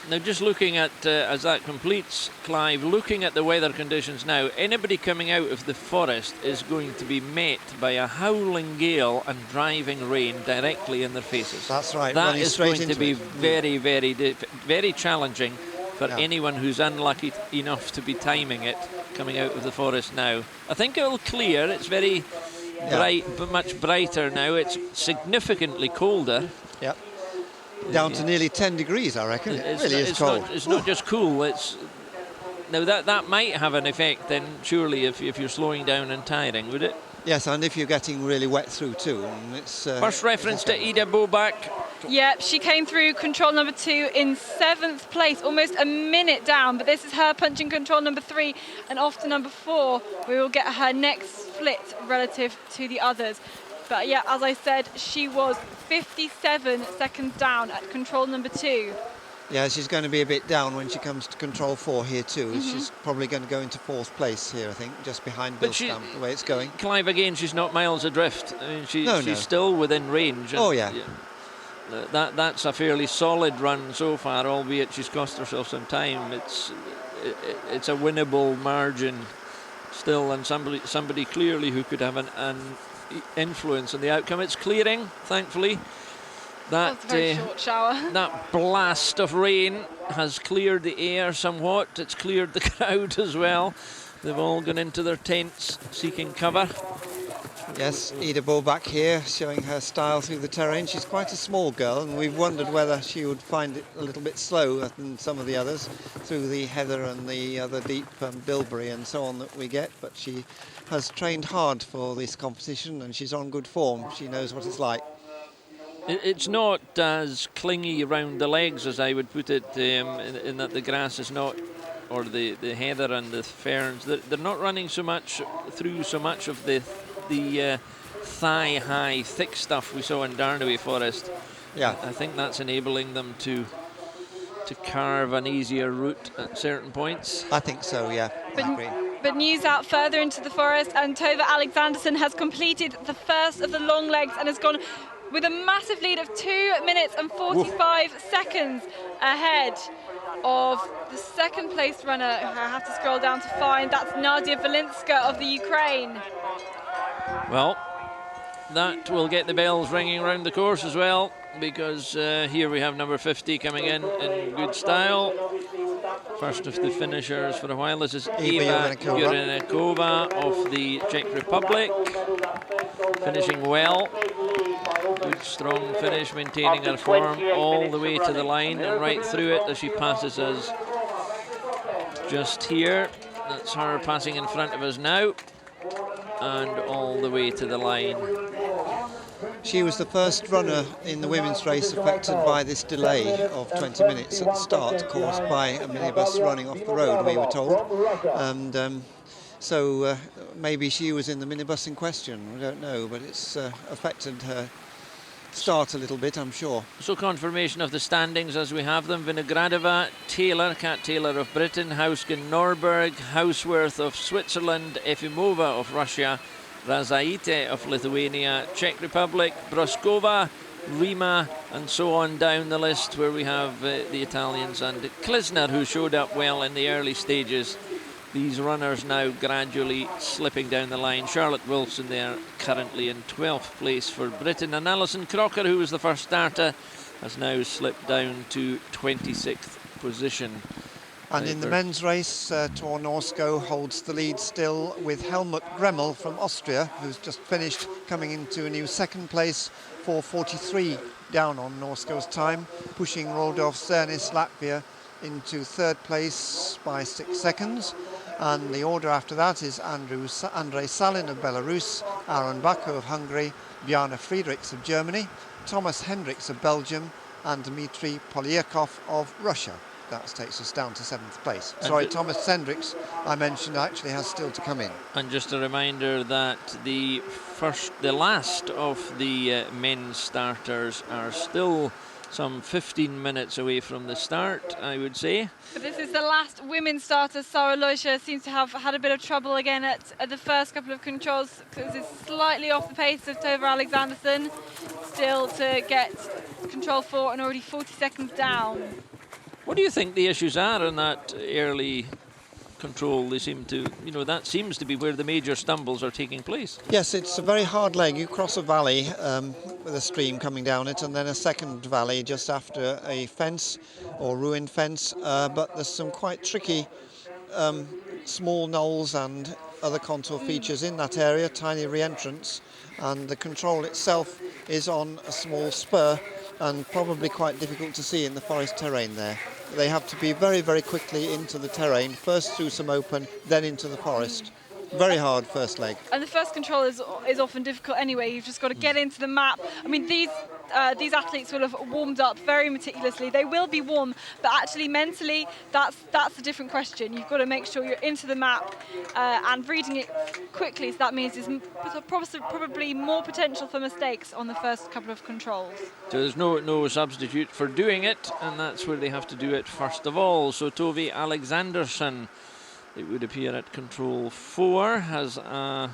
Now just looking at, as that completes, Clive, looking at the weather conditions now, anybody coming out of the forest is going to be met by a howling gale and driving rain directly in their faces. That's right. That is going to be very, very, very challenging for anyone who's unlucky enough to be timing it coming out of the forest now. I think it'll clear. It's very bright, but much brighter now. It's significantly colder. Yep. Down to nearly 10 degrees, I reckon. It really is cold. It's not just cool. It's now that might have an effect then, surely, if you're slowing down and tiring, would it? Yes, and if you're getting really wet through too. And it's first reference to Ida Bobak. Yep, she came through control number 2 in 7th place, almost a minute down, but this is her punching control number 3, and off to number 4. We will get her next split relative to the others. But yeah, as I said, she was 57 seconds down at control number 2. Yeah, she's going to be a bit down when she comes to control 4 here too. She's probably going to go into 4th place here, I think, just behind Bilstam, the way it's going. Clive, again, she's not miles adrift. I mean, she's still within range. And, that's a fairly solid run so far, albeit she's cost herself some time. It's a winnable margin still, and somebody clearly who could have an influence on the outcome. It's clearing, thankfully. That's a very short shower. That blast of rain has cleared the air somewhat. It's cleared the crowd as well. They've all gone into their tents seeking cover. Yes, Ida Bobak here showing her style through the terrain. She's quite a small girl, and we've wondered whether she would find it a little bit slow than some of the others through the heather and the other deep bilberry and so on that we get. But she has trained hard for this competition, and she's on good form. She knows what it's like. It's not as clingy around the legs as I would put it, in that the grass is not or the heather and the ferns, they're not running so much through so much of the thigh-high thick stuff we saw in Darnaway Forest. Yeah, I think that's enabling them to carve an easier route at certain points. I think so. Yeah, I agree. But news out further into the forest, and Tove Alexanderson has completed the first of the long legs and has gone with a massive lead of 2 minutes and 45 seconds ahead of the second place runner. I have to scroll down to find, that's Nadia Volinska of the Ukraine. Well, that will get the bells ringing around the course as well, because here we have number 50 coming in good style. First of the finishers for a while. This is Eva Jurenkova of the Czech Republic, finishing well. Good strong finish, maintaining her form all the way to the line and right through it as she passes us just here. That's her passing in front of us now, and all the way to the line. She was the first runner in the women's race affected by this delay of 20 minutes at the start, caused by a minibus running off the road, we were told. And so maybe she was in the minibus in question, we don't know, but it's affected her start a little bit, I'm sure. So confirmation of the standings as we have them: Vinogradova, Taylor, Kat Taylor of Britain, Hausgen, Norberg, Houseworth of Switzerland, Efimova of Russia, Razaite of Lithuania, Czech Republic, Broskova, Rima, and so on down the list, where we have the Italians and Klisner, who showed up well in the early stages. These runners now gradually slipping down the line. Charlotte Wilson there currently in 12th place for Britain, and Alison Crocker, who was the first starter, has now slipped down to 26th position. And in the men's race, Tor Norsko holds the lead still, with Helmut Gremmel from Austria, who's just finished, coming into a new second place, 4:43 down on Norsko's time, pushing Rodolf Cernis, Latvia, into third place by 6 seconds. And the order after that is Andrei Salin of Belarus, Aaron Bako of Hungary, Bjarne Friedrichs of Germany, Thomas Hendricks of Belgium, and Dmitry Polyakov of Russia. That takes us down to 7th place. Sorry, Thomas Hendricks, I mentioned, actually has still to come in. And just a reminder that the last of the men's starters are still some 15 minutes away from the start, I would say. But this is the last women's starter. Sarah Leuscher seems to have had a bit of trouble again at the first couple of controls, because it's slightly off the pace of Tove Alexanderson, still to get control 4 and already 40 seconds down. What do you think the issues are in that early control? They seem to, that seems to be where the major stumbles are taking place. Yes, it's a very hard leg. You cross a valley with a stream coming down it, and then a second valley just after a fence or ruined fence. But there's some quite tricky small knolls and other contour features in that area, tiny re-entrants, and the control itself is on a small spur and probably quite difficult to see in the forest terrain there. They have to be very, very quickly into the terrain, first through some open, then into the forest. Very hard first leg. And the first control is often difficult anyway. You've just got to get into the map. I mean, these athletes will have warmed up very meticulously. They will be warm, but actually mentally, that's a different question. You've got to make sure you're into the map and reading it quickly. So that means there's probably more potential for mistakes on the first couple of controls. So there's no substitute for doing it, and that's where they have to do it first of all. So Tove Alexanderson, it would appear, at control 4, has a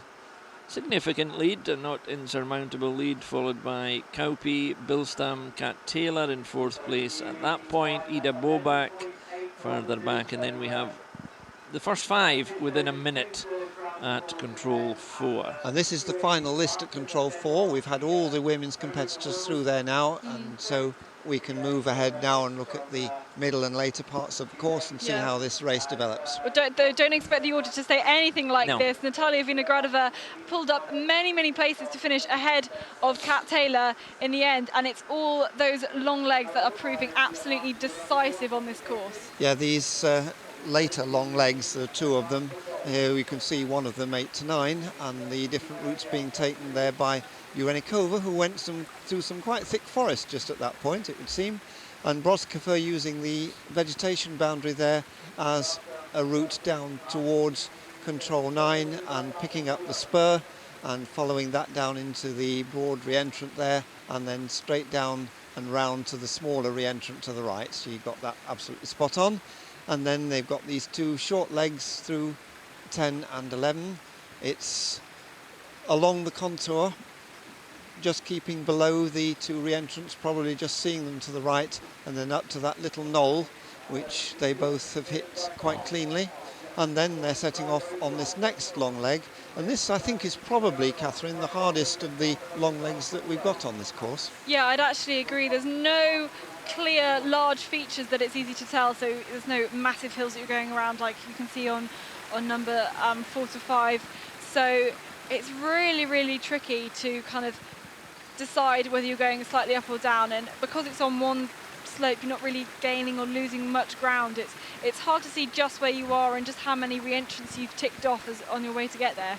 significant lead, a not insurmountable lead, followed by Kauppi, Bilstam, Kat Taylor in 4th place. At that point, Ida Bobak further back, and then we have the first 5 within a minute at control 4. And this is the final list at control 4. We've had all the women's competitors through there now, and so we can move ahead now and look at the middle and later parts of the course and see how this race develops. But don't expect the order to stay anything like this. Natalia Vinogradova pulled up many places to finish ahead of Kat Taylor in the end, and it's all those long legs that are proving absolutely decisive on this course. Yeah, these later long legs, there are 2 of them. Here we can see one of them 8 to 9, and the different routes being taken there by Jurenkova, who went through some quite thick forest just at that point, it would seem, and Broskova using the vegetation boundary there as a route down towards control 9 and picking up the spur and following that down into the broad re-entrant there, and then straight down and round to the smaller re-entrant to the right. So you got that absolutely spot on. And then they've got these 2 short legs through 10 and 11. It's along the contour, just keeping below the 2 re-entrants, probably just seeing them to the right, and then up to that little knoll, which they both have hit quite cleanly. And then they're setting off on this next long leg. And this, I think, is probably, Catherine, the hardest of the long legs that we've got on this course. Yeah, I'd actually agree. There's no clear, large features that it's easy to tell. So there's no massive hills that you're going around like you can see on number 4 to 5. So it's really, really tricky to kind of decide whether you're going slightly up or down. And because it's on one slope, you're not really gaining or losing much ground. It's hard to see just where you are and just how many re-entrants you've ticked off on your way to get there.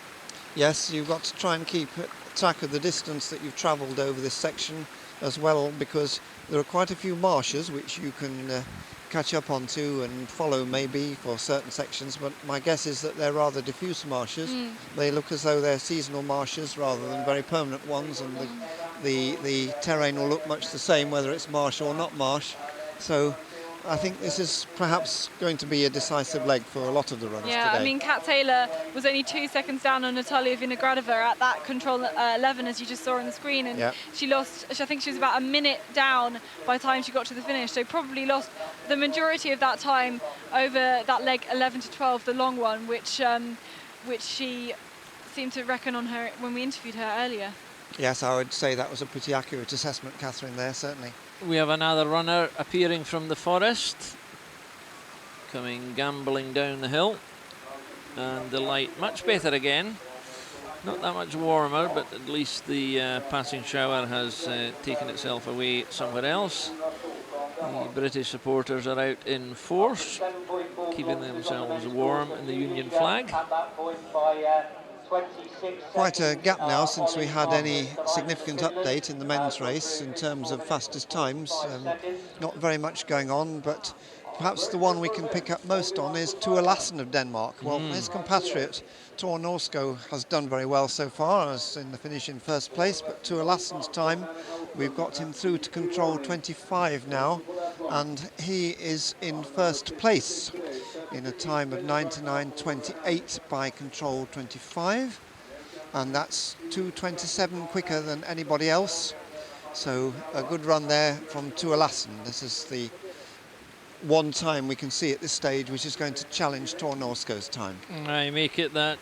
Yes, you've got to try and keep track of the distance that you've travelled over this section as well, because there are quite a few marshes which you can catch up onto and follow maybe for certain sections, but my guess is that they're rather diffuse marshes. They look as though they're seasonal marshes rather than very permanent ones, and the terrain will look much the same whether it's marsh or not marsh. So I think this is perhaps going to be a decisive leg for a lot of the runners today. I mean, Kat Taylor was only 2 seconds down on Natalia Vinogradova at that control 11, as you just saw on the screen, and she lost, I think she was about a minute down by the time she got to the finish, so probably lost the majority of that time over that leg 11 to 12, the long one, which she seemed to reckon on her when we interviewed her earlier. Yes, I would say that was a pretty accurate assessment, Catherine, there, certainly. We have another runner appearing from the forest, coming gambling down the hill, and the light much better again. Not that much warmer, but at least the passing shower has taken itself away somewhere else. The British supporters are out in force, keeping themselves warm in the Union flag. Quite a gap now since we had any significant update in the men's race in terms of fastest times. Not very much going on, but perhaps the one we can pick up most on is Tua Lassen of Denmark. Well, his compatriot Tor Norsko has done very well so far, as in the finish in first place, but Tua Lassen's time, we've got him through to control 25 now, and he is in first place in a time of 99.28 by control 25, and that's 2:27 quicker than anybody else. So a good run there from Tua Lassen. This is the one time we can see at this stage which is going to challenge Tor Norsko's time. I make it that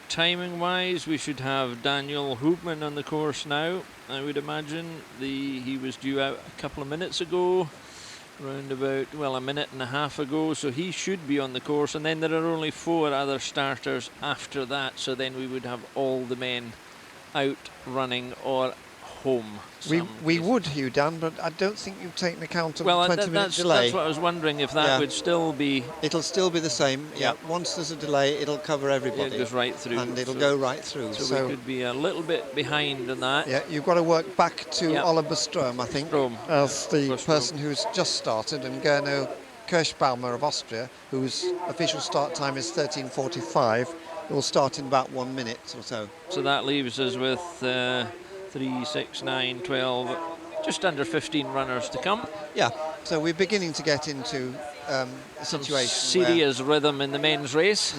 timing wise we should have Daniel Hoopman on the course now, I would imagine. He was due out a couple of minutes ago, around about, well, a minute and a half ago, so he should be on the course, and then there are only 4 other starters after that, so then we would have all the men out running or home. We would, Hugh Dan, but I don't think you've taken account of well, the 20-minute delay. That's what I was wondering, if that would still be... It'll still be the same, Once there's a delay, it'll cover everybody. It goes right through. And it'll go right through. So we could be a little bit behind on that. Yeah, you've got to work back to Oliver Ström, I think, as the person who's just started, and Gernot Kirschbaumer of Austria, whose official start time is 13:45, will start in about 1 minute or so. So that leaves us with 3, 6, 9, 12, just under 15 runners to come. Yeah, so we're beginning to get into a situation serious rhythm in the men's race.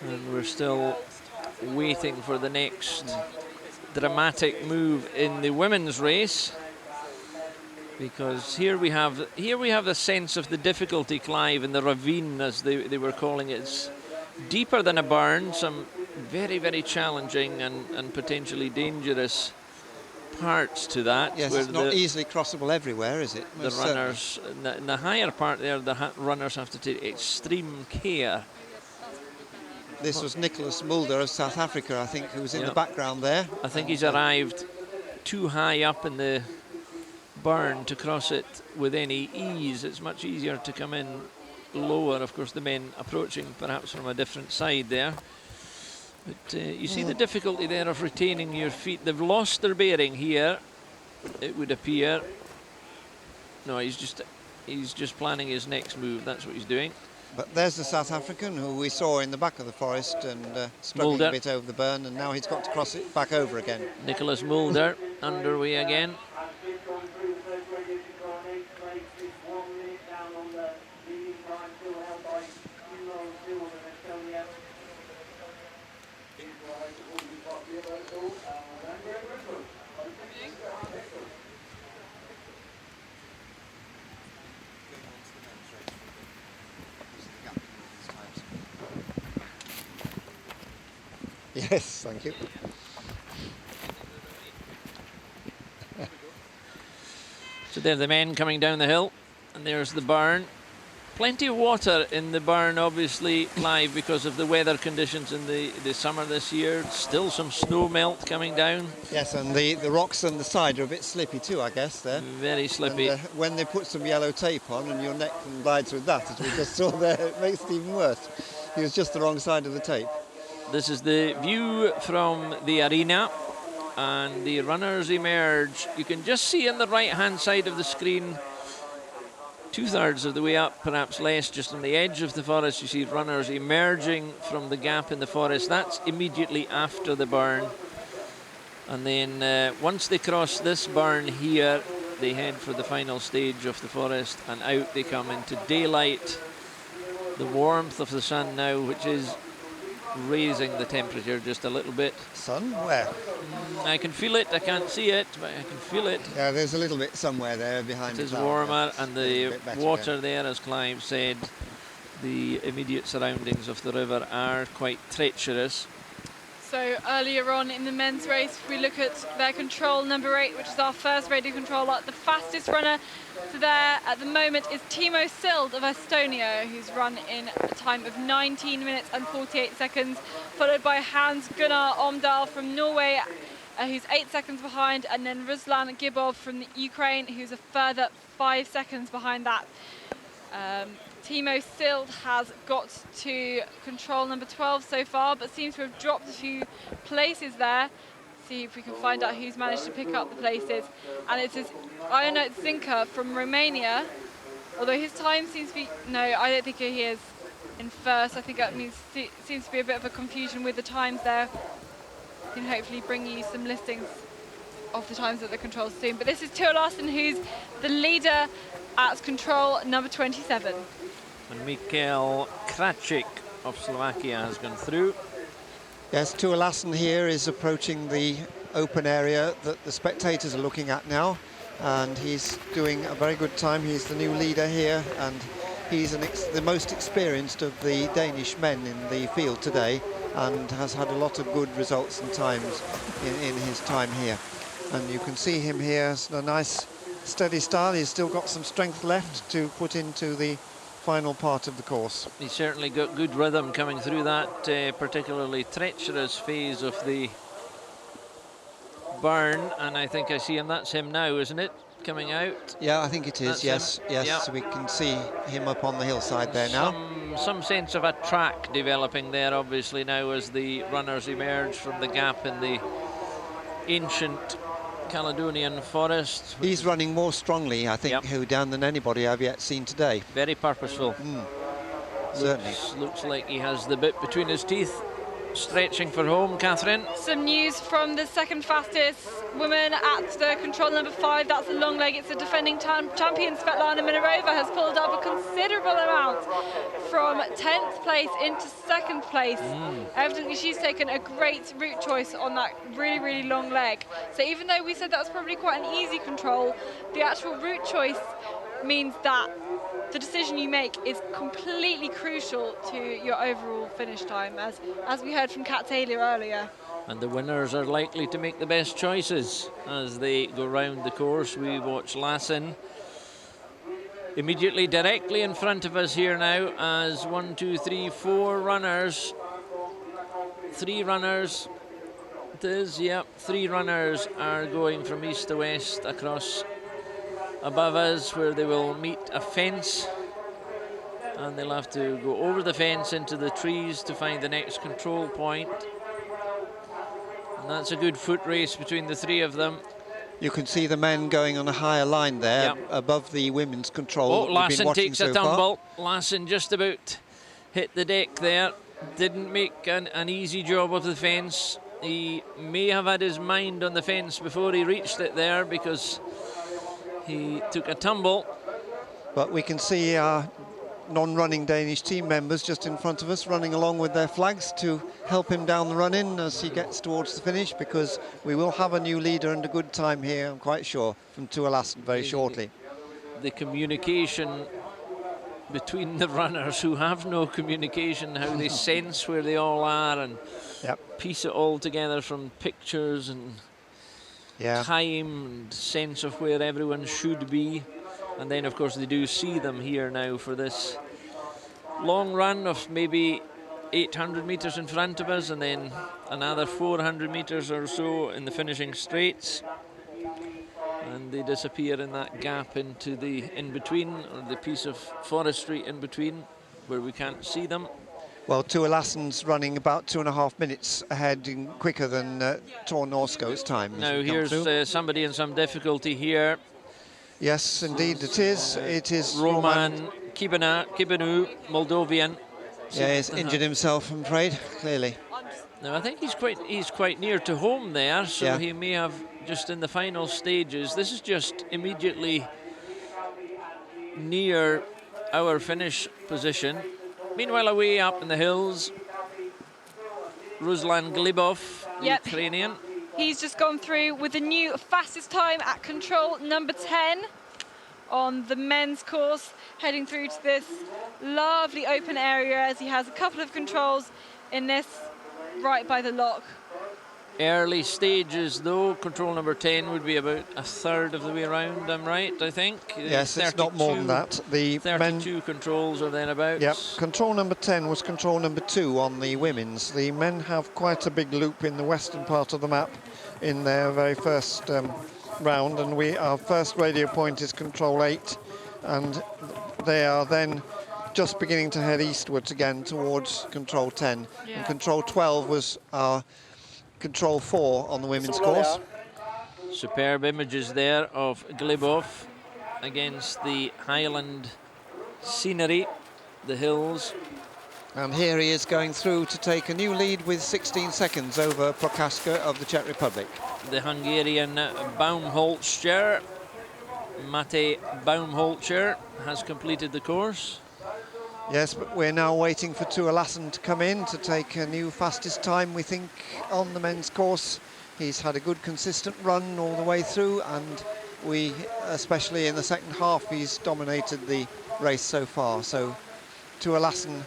And we're still waiting for the next dramatic move in the women's race, because here we have the sense of the difficulty, Clive, in the ravine, as they were calling it. It's deeper than a burn, some very, very challenging and potentially dangerous parts to that. Yes, it's not easily crossable everywhere, is it? The runners, in the higher part there, the runners have to take extreme care. This was Nicholas Mulder of South Africa, I think, who was in the background there. I think he's arrived too high up in the burn to cross it with any ease. It's much easier to come in lower. Of course, the men approaching perhaps from a different side there. But you see the difficulty there of retaining your feet. They've lost their bearing here, it would appear. No, he's just planning his next move. That's what he's doing. But there's the South African who we saw in the back of the forest and struggling Mulder. a bit over the burn, and now he's got to cross it back over again. Nicholas Mulder underway again. Yes, thank you. So there are the men coming down the hill, and there's the barn. Plenty of water in the barn, obviously, live because of the weather conditions in the summer this year. Still some snow melt coming down. Yes, and the rocks on the side are a bit slippy too, I guess, there. Very slippy. And, when they put some yellow tape on and your neck glides with that, as we just saw there, it makes it even worse. He was just the wrong side of the tape. This is the view from the arena, and the runners emerge. You can just see on the right-hand side of the screen, 2/3 of the way up, perhaps less, just on the edge of the forest, you see runners emerging from the gap in the forest. That's immediately after the burn. And then once they cross this burn here, they head for the final stage of the forest, and out they come into daylight. The warmth of the sun now, which is raising the temperature just a little bit. Sun? Where? I can feel it. I can't see it, but I can feel it. Yeah, there's a little bit somewhere there behind It is the cloud. warmer, and the water again. there, as Clive said, the immediate surroundings of the river are quite treacherous. So earlier on in the men's race, if we look at their control number 8, which is our first radio controller, the fastest runner to there at the moment is Timo Sild of Estonia, who's run in a time of 19 minutes and 48 seconds, followed by Hans Gunnar Omdal from Norway, who's 8 seconds behind, and then Ruslan Gibov from the Ukraine, who's a further 5 seconds behind that. Timo Sild has got to control number 12 so far, but seems to have dropped a few places there. See if we can find out who's managed to pick up the places. And it's this Ionut Zinka from Romania, although his time seems to be, no, I don't think he is in first. I think that means seems to be a bit of a confusion with the times there. I can hopefully bring you some listings of the times at the controls soon. But this is Tua Larsen, who's the leader at control number 27. And Mikhail Kracik of Slovakia has gone through. Yes, Tua Larsen here is approaching the open area that the spectators are looking at now, and he's doing a very good time. He's the new leader here, and he's the most experienced of the Danish men in the field today, and has had a lot of good results and times in his time here. And you can see him here, a nice steady start. He's still got some strength left to put into the final part of the course. He's certainly got good rhythm coming through that particularly treacherous phase of the burn, and I think I see him. That's him now, isn't it? Coming out. Yeah, I think it is. That's yes, yes. yeah. So we can see him up on the hillside there now. Some sense of a track developing there, obviously, now as the runners emerge from the gap in the ancient Caledonian forest. He's running more strongly, I think, Yep. down than anybody I've yet seen today. Very purposeful. Certainly. Looks like he has the bit between his teeth, stretching for home. Catherine? Some news from the second fastest woman at the control number 5. That's a long leg. It's the defending champion Svetlana Minarova has pulled up a considerable amount from 10th place into 2nd place. Evidently she's taken a great route choice on that really, really long leg. So even though we said that was probably quite an easy control, the actual route choice means that the decision you make is completely crucial to your overall finish time, as we heard from Kat Taylor earlier. And the winners are likely to make the best choices as they go round the course. We watch Lassen immediately directly in front of us here now as 1, 2, 3, 4 runners. 3 runners. It is, yep. 3 runners are going from east to west across above us, where they will meet a fence, and they'll have to go over the fence into the trees to find the next control point. And that's a good foot race between the 3 of them. You can see the men going on a higher line there, above the women's control. Oh, We've been Lassen watching takes so a tumble. Lassen just about hit the deck there. Didn't make an easy job of the fence. He may have had his mind on the fence before he reached it there, because he took a tumble. But we can see our non-running Danish team members just in front of us running along with their flags to help him down the run-in as he gets towards the finish, because we will have a new leader and a good time here, I'm quite sure, from Tua Lassen very shortly. The communication between the runners who have no communication, how they sense where they all are and piece it all together from pictures and time and sense of where everyone should be. And then, of course, they do see them here now for this long run of maybe 800 metres in front of us, and then another 400 metres or so in the finishing straights. And they disappear in that gap into the in-between, or the piece of forestry in between, where we can't see them. Well, Tua Lassen's running about 2.5 minutes ahead, quicker than Tor Norsko's time. Now here's somebody in some difficulty here. Yes, indeed it is. It is Roman Kibanu, Moldovan. Yeah, he's injured himself, I'm afraid, clearly. No, I think he's quite near to home there, so he may have just in the final stages. This is just immediately near our finish position. Meanwhile, away up in the hills, Ruslan Glibov, Ukrainian. He's just gone through with the new fastest time at control number 10 on the men's course, heading through to this lovely open area as he has a couple of controls in this right by the lock. Early stages though, control number 10 would be about a third of the way around, I'm right, I think? Yes, it's not more than that. The 32 controls or thereabouts. Yep, control number 10 was control number 2 on the women's. The men have quite a big loop in the western part of the map in their very first round, and our first radio point is control 8, and they are then just beginning to head eastwards again towards control 10. And control 12 was our control 4 on the women's course. Superb images there of Glibov against the highland scenery, the hills. And here he is going through to take a new lead with 16 seconds over Prokaska of the Czech Republic. The Hungarian Baumholzer, Mate Baumholzer, has completed the course. Yes, but we're now waiting for Tua Lassen to come in to take a new fastest time, we think, on the men's course. He's had a good, consistent run all the way through, and especially in the second half, he's dominated the race so far. So Tua Lassen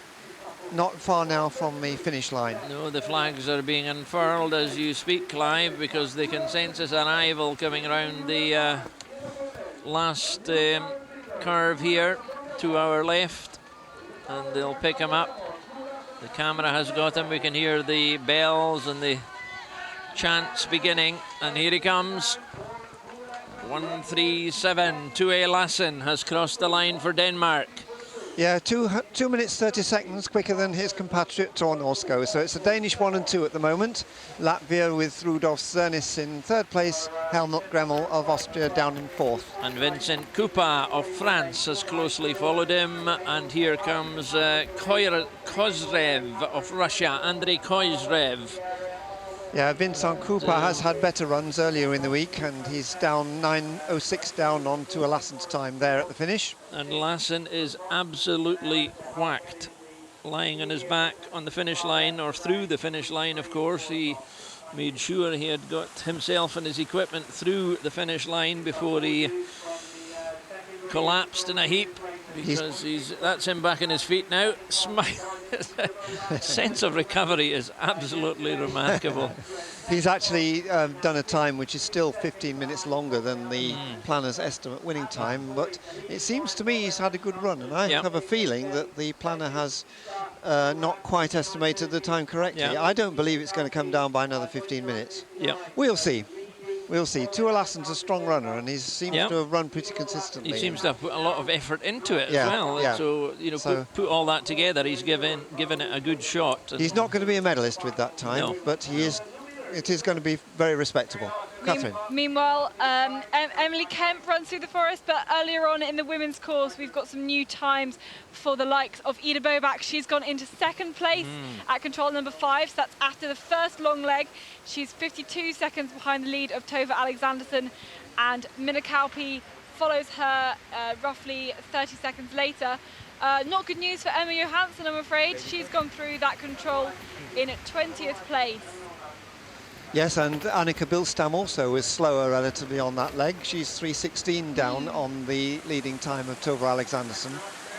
not far now from the finish line. No, the flags are being unfurled as you speak, Clive, because the consensus arrival coming around the last curve here to our left, and they'll pick him up. The camera has got him. We can hear the bells and the chants beginning, and here he comes. 1:37. Tua Lassen has crossed the line for Denmark. Yeah, 2 minutes 30 seconds quicker than his compatriot Tor Norsko. So it's a Danish 1 and 2 at the moment. Latvia with Rudolf Zernis in third place, Helmut Gremmel of Austria down in fourth. And Vincent Kupa of France has closely followed him. And here comes Kozrev of Russia, Andrei Kozrev. Yeah, Vincent Kupa has had better runs earlier in the week, and he's down 9:06 down on Tua Lassen's time there at the finish. And Lassen is absolutely whacked, lying on his back on the finish line, or through the finish line, of course. He made sure he had got himself and his equipment through the finish line before he collapsed in a heap, because that's him back on his feet now. Smile. Sense of recovery is absolutely remarkable. He's actually done a time which is still 15 minutes longer than the planner's estimate winning time, but it seems to me he's had a good run, and I have a feeling that the planner has not quite estimated the time correctly. I don't believe it's going to come down by another 15 minutes. We'll see. We'll see. Tua Lassen's a strong runner, and he seems to have run pretty consistently. He seems to have put a lot of effort into it as well. So, you know, put all that together, he's given it a good shot. He's not going to be a medalist with that time, but it is going to be very respectable. Catherine. Meanwhile, Emily Kemp runs through the forest, but earlier on in the women's course, we've got some new times for the likes of Ida Bobak. She's gone into second place at control number 5, so that's after the first long leg. She's 52 seconds behind the lead of Tova Alexanderson, and Minna Kauppi follows her roughly 30 seconds later. Not good news for Emma Johansson, I'm afraid. She's gone through that control in 20th place. Yes, and Annika Bilstam also was slower relatively on that leg. She's 3:16 down on the leading time of Tova Alexanderson.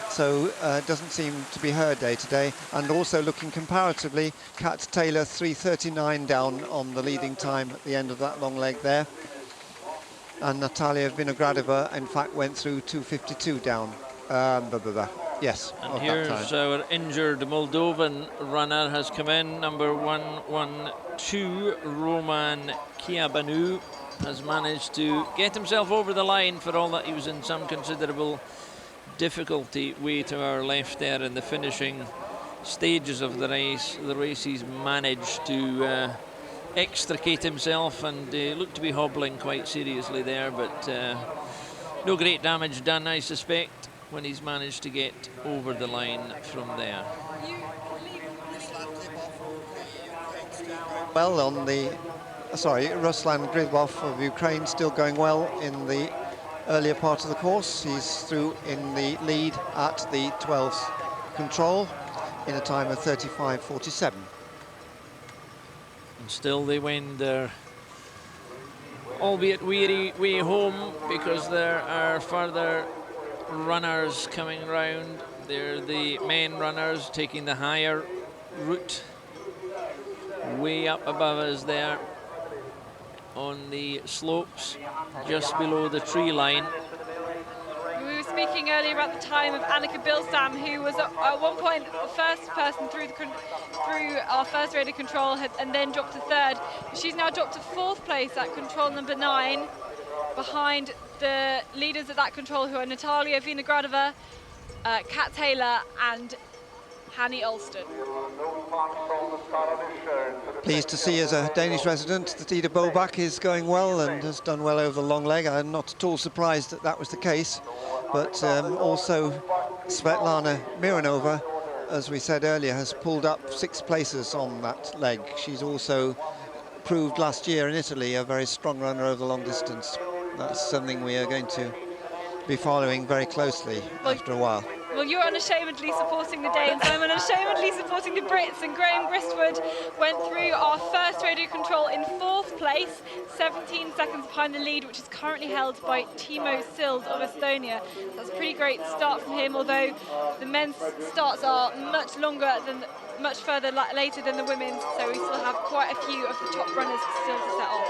So it doesn't seem to be her day today. And also looking comparatively, Kat Taylor 3:39 down on the leading time at the end of that long leg there. And Natalia Vinogradova, in fact, went through 2:52 down. Yes, and here's our injured Moldovan runner has come in, number 112, Roman Chiabanu, has managed to get himself over the line, for all that he was in some considerable difficulty way to our left there in the finishing stages of the race. The race he's managed to extricate himself, and looked to be hobbling quite seriously there, but no great damage done, I suspect, when he's managed to get over the line from there. Well, on the, Ruslan Gribov of Ukraine still going well in the earlier part of the course. He's through in the lead at the 12th control in a time of 35:47. And still they wend their, albeit weary, way home, because there are further runners coming round. They're the men runners taking the higher route way up above us there on the slopes just below the tree line. We were speaking earlier about the time of Annika Bilstam, who was at one point the first person through our first rated control and then dropped to 3rd. She's now dropped to 4th place at control number 9, behind the leaders at that control, who are Natalia Vinogradova, Kat Taylor and Hanny Ulston. Pleased to see, as a Danish resident, that Ida Bobak is going well and has done well over the long leg. I'm not at all surprised that that was the case, but also Svetlana Mironova, as we said earlier, has pulled up 6 places on that leg. She's also proved last year in Italy a very strong runner over the long distance. That's something we are going to be following very closely after a while. Well, you're unashamedly supporting the Danes, I'm unashamedly supporting the Brits, and Graham Gristwood went through our first radio control in 4th place, 17 seconds behind the lead, which is currently held by Timo Sild of Estonia. That's a pretty great start from him, although the men's starts are much further later than the women's, so we still have quite a few of the top runners still to set off.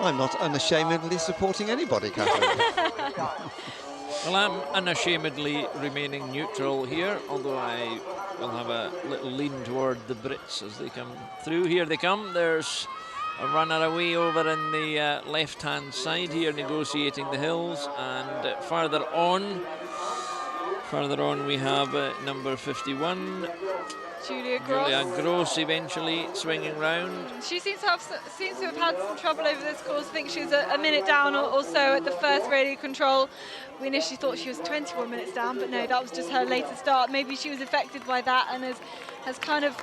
I'm not unashamedly supporting anybody, Catherine. Well, I'm unashamedly remaining neutral here, although I will have a little lean toward the Brits as they come through. Here they come. There's a runner away over in the left-hand side here, negotiating the hills, and further on we have number 51. Julia Gross eventually swinging round. She seems to have had some trouble over this course. I think she was a minute down or so at the first radio control. We initially thought she was 21 minutes down, but no, that was just her later start. Maybe she was affected by that and has kind of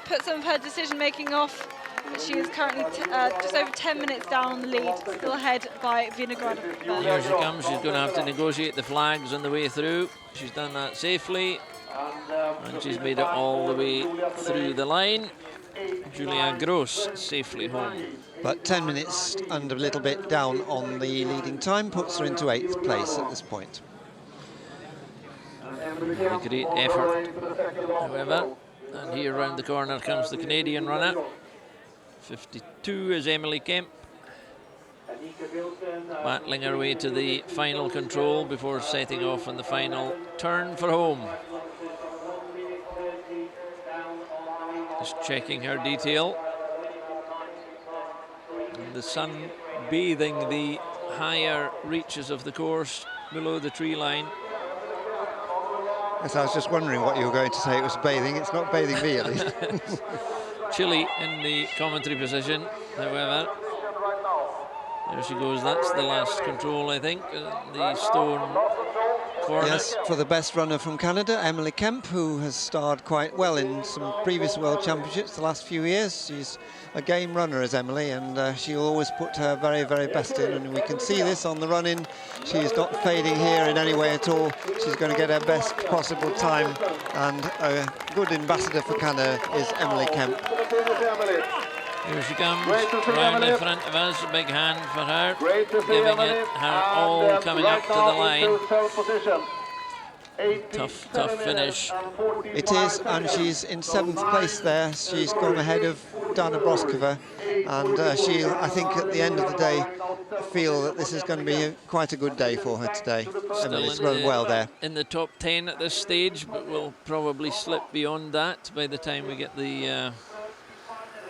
put some of her decision-making off. But she is currently just over 10 minutes down on the lead, still ahead by Vinogradova. Here she comes. She's going to have to negotiate the flags on the way through. She's done that safely, and she's made it all the way through the line. Julia Gross safely home. But 10 minutes and a little bit down on the leading time puts her into 8th place at this point. A great effort, however. And here round the corner comes the Canadian runner. 52 is Emily Kemp, battling her way to the final control before setting off on the final turn for home. Just checking her detail. And the sun bathing the higher reaches of the course below the tree line. Yes, I was just wondering what you were going to say. It was bathing. It's not bathing me, at least. Chilly in the commentary position, however. There she goes. That's the last control, I think. The stone corner. Yes, for the best runner from Canada, Emily Kemp, who has starred quite well in some previous World Championships the last few years. She's a game runner, as Emily, and she'll always put her very, very best in, and we can see this on the run-in. She's not fading here in any way at all. She's going to get her best possible time, and a good ambassador for Canada is Emily Kemp. Here she comes, round in front of us, a big hand for her, giving it her all, coming up to the line. Tough finish. It is, and she's in 7th place there. She's gone ahead of Dana Broskova, and she'll, I think, at the end of the day, feel that this is going to be quite a good day for her today. Emily's run well there. In the top 10 at this stage, but we'll probably slip beyond that by the time we get the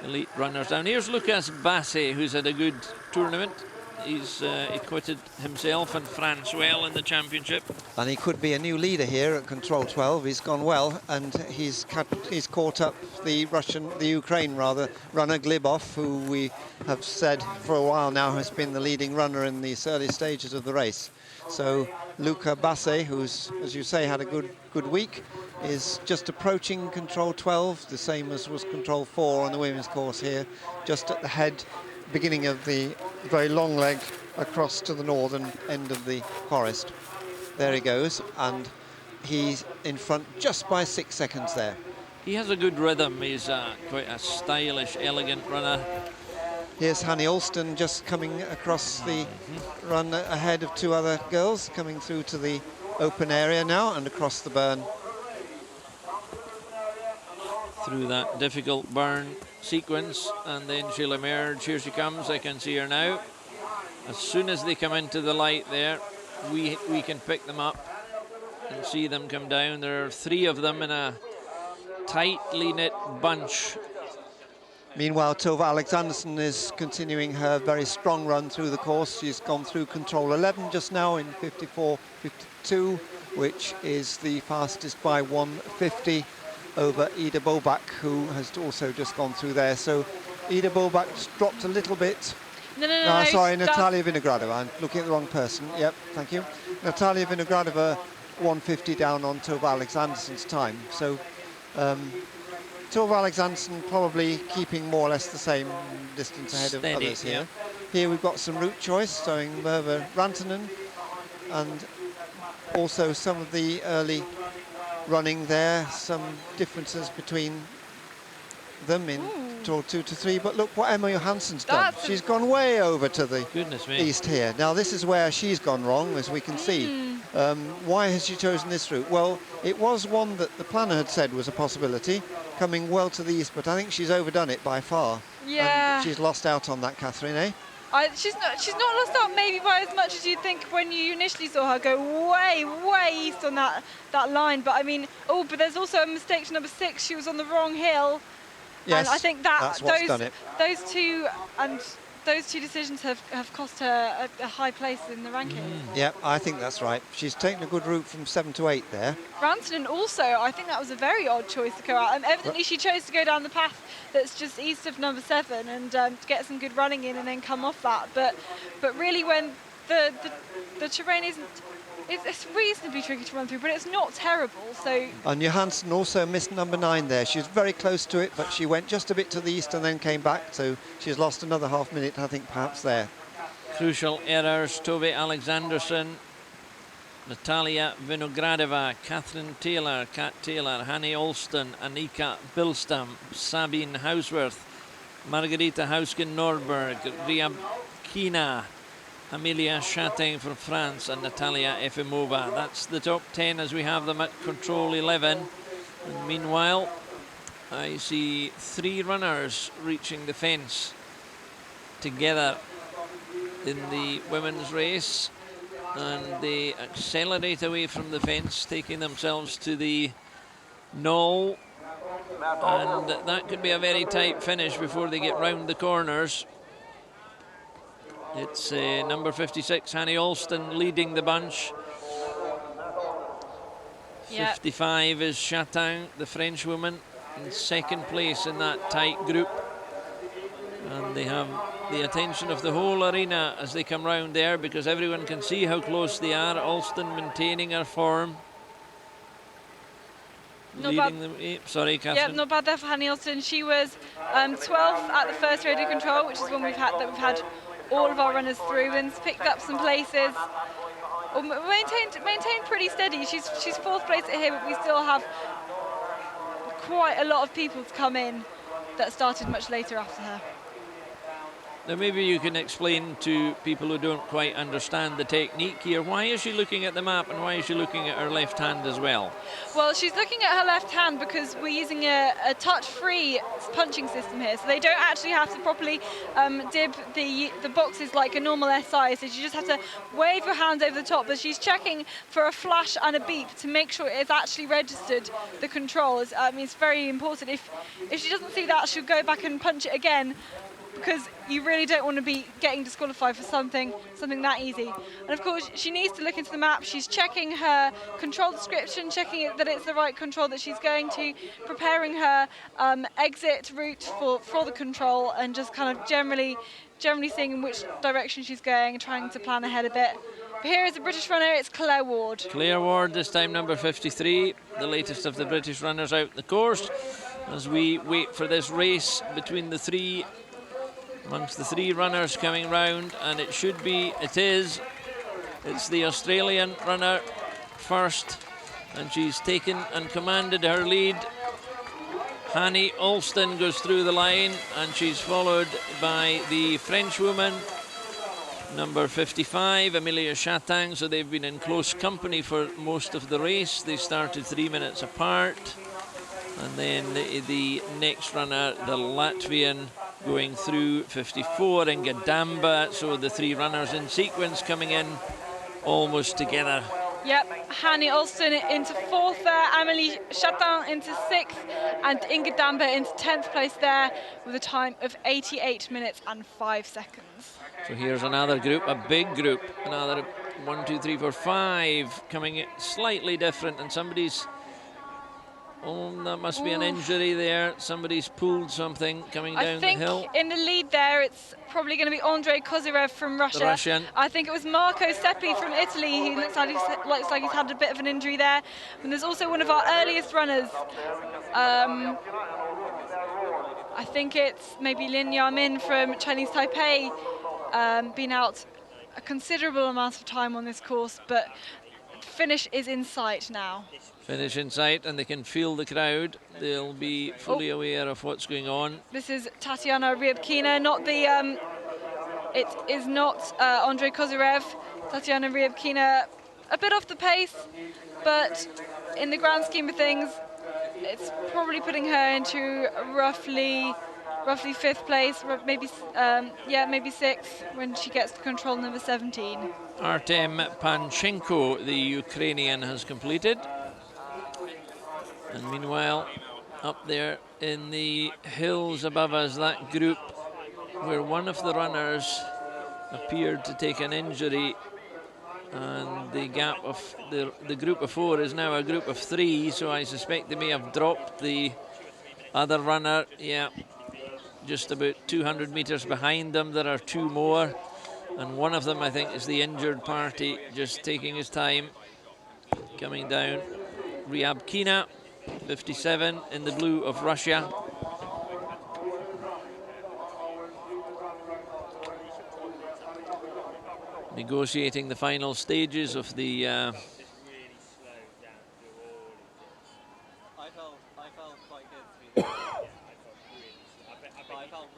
elite runners down. Here's Lucas Basset, who's had a good tournament. He's acquitted himself and France well in the championship. And he could be a new leader here at Control 12. He's gone well, and he's caught up the Ukraine runner Glibov, who we have said for a while now has been the leading runner in these early stages of the race. So Luca Basset, who's, as you say, had a good week, is just approaching Control 12, the same as was Control 4 on the women's course here, just at the head, beginning of the very long leg across to the northern end of the forest. There he goes, and he's in front just by 6 seconds there. He has a good rhythm. He's quite a stylish, elegant runner. Here's Hanny Alston just coming across the run ahead of 2 other girls, coming through to the open area now and across the burn. Through that difficult burn sequence, and then she'll emerge. Here she comes. I can see her now. As soon as they come into the light there, we can pick them up and see them come down. There are 3 of them in a tightly knit bunch. Meanwhile, Tova Alexanderson is continuing her very strong run through the course. She's gone through Control 11 just now in 54.52, which is the fastest by 1:50 over Ida Bobak, who has also just gone through there. So Ida Bobak's dropped a little bit. No, sorry, Natalia Vinogradova. I'm looking at the wrong person. Yep, thank you. Natalia Vinogradova, 1:50 down on Tova Alexanderson's time. So Tova Alexanderson probably keeping more or less the same distance ahead of others here. Here we've got some route choice, showing Merva Rantanen, and also some of the early running there, some differences between them in Tour 2 to 3. But look what Emma Johansson's done. She's gone way over to the east here. Now this is where she's gone wrong, as we can see. Why has she chosen this route? Well, it was one that the planner had said was a possibility, coming well to the east, but I think she's overdone it by far. Yeah. And she's lost out on that, Catherine, eh? She's not lost out maybe by as much as you'd think when you initially saw her go way east on that line. But I mean, but there's also a mistake to number 6. She was on the wrong hill. Yes, and I think that's what's done it. Those two decisions have cost her a high place in the ranking. Yeah, I think that's right. She's taken a good route from 7 to 8 there. Rantanen also, I think that was a very odd choice to go out. And evidently she chose to go down the path that's just east of number 7 and to get some good running in and then come off that. But really, when the terrain isn't, it's reasonably tricky to run through, but it's not terrible. So. And Johansson also missed number 9 there. She was very close to it, but she went just a bit to the east and then came back. So she's lost another half minute, I think, perhaps there. Crucial errors. Tove Alexanderson, Natalia Vinogradova, Catherine Taylor, Kat Taylor, Hanny Alston, Annika Bilstam, Sabine Hausworth, Margarita Hausken-Norberg, Ria Kina, Amelia Chatting for France, and Natalia Efimova. That's the top 10 as we have them at Control 11. And meanwhile, I see 3 runners reaching the fence together in the women's race, and they accelerate away from the fence, taking themselves to the knoll, and that could be a very tight finish before they get round the corners. It's number 56, Hanny Alston, leading the bunch. 55 is Chatin, the French woman, in second place in that tight group. And they have the attention of the whole arena as they come round there, because everyone can see how close they are. Alston maintaining her form. Leading them. Sorry, Catherine. Yeah, not bad there for Hanny Alston. She was 12th at the first radio control, which is one we've had all of our runners through, and picked up some places. Or maintained pretty steady. She's 4th place at here, but we still have quite a lot of people to come in that started much later after her. Now maybe you can explain to people who don't quite understand the technique here, why is she looking at the map and why is she looking at her left hand as well? Well, she's looking at her left hand because we're using a touch-free punching system here, so they don't actually have to properly dib the boxes like a normal SI, so you just have to wave your hand over the top, but she's checking for a flash and a beep to make sure it's actually registered, the controls. It's very important. If she doesn't see that, she'll go back and punch it again, because you really don't want to be getting disqualified for something that easy. And of course, she needs to look into the map. She's checking her control description, checking that it's the right control that she's going to, preparing her exit route for the control, and just kind of generally seeing in which direction she's going, trying to plan ahead a bit. But here is a British runner, it's Claire Ward. Claire Ward, this time number 53, the latest of the British runners out the course, as we wait for this race between amongst the three runners coming round, and it's the Australian runner first, and she's taken and commanded her lead. Hanny Alston goes through the line, and she's followed by the French woman, number 55, Amelia Chatang. So they've been in close company for most of the race. They started 3 minutes apart, and then the next runner, the Latvian, going through 54 in Gadamba. So the three runners in sequence coming in almost together. Yep, Hanny Alston into 4th there, Amélie Chatin into 6th, and Inga Damba into 10th place there with a time of 88 minutes and 5 seconds. So here's another group, a big group, another 1, 2, 3, 4, 5 coming in slightly different, and somebody's, that must be an injury there. Somebody's pulled something coming down the hill. I think in the lead there, it's probably going to be Andrei Kozyrev from Russia. The Russian. I think it was Marco Seppi from Italy, who looks like he's had a bit of an injury there. And there's also one of our earliest runners. I think it's maybe Lin Yamin from Chinese Taipei, been out a considerable amount of time on this course, but finish is in sight now. Finish in sight, and they can feel the crowd. They'll be fully aware of what's going on. This is Tatiana Ryabkina, not the. It is not Andrei Kozyrev. Tatiana Ryabkina, a bit off the pace, but in the grand scheme of things, it's probably putting her into roughly 5th place, maybe 6th when she gets to control number 17. Artem Panchenko, the Ukrainian, has completed. And meanwhile, up there in the hills above us, that group where one of the runners appeared to take an injury, and the gap of the group of 4 is now a group of 3, so I suspect they may have dropped the other runner. Yeah, just about 200 meters behind them there are 2 more, and one of them I think is the injured party, just taking his time coming down. Ryabkina, 57 in the blue of Russia. Negotiating the final stages of the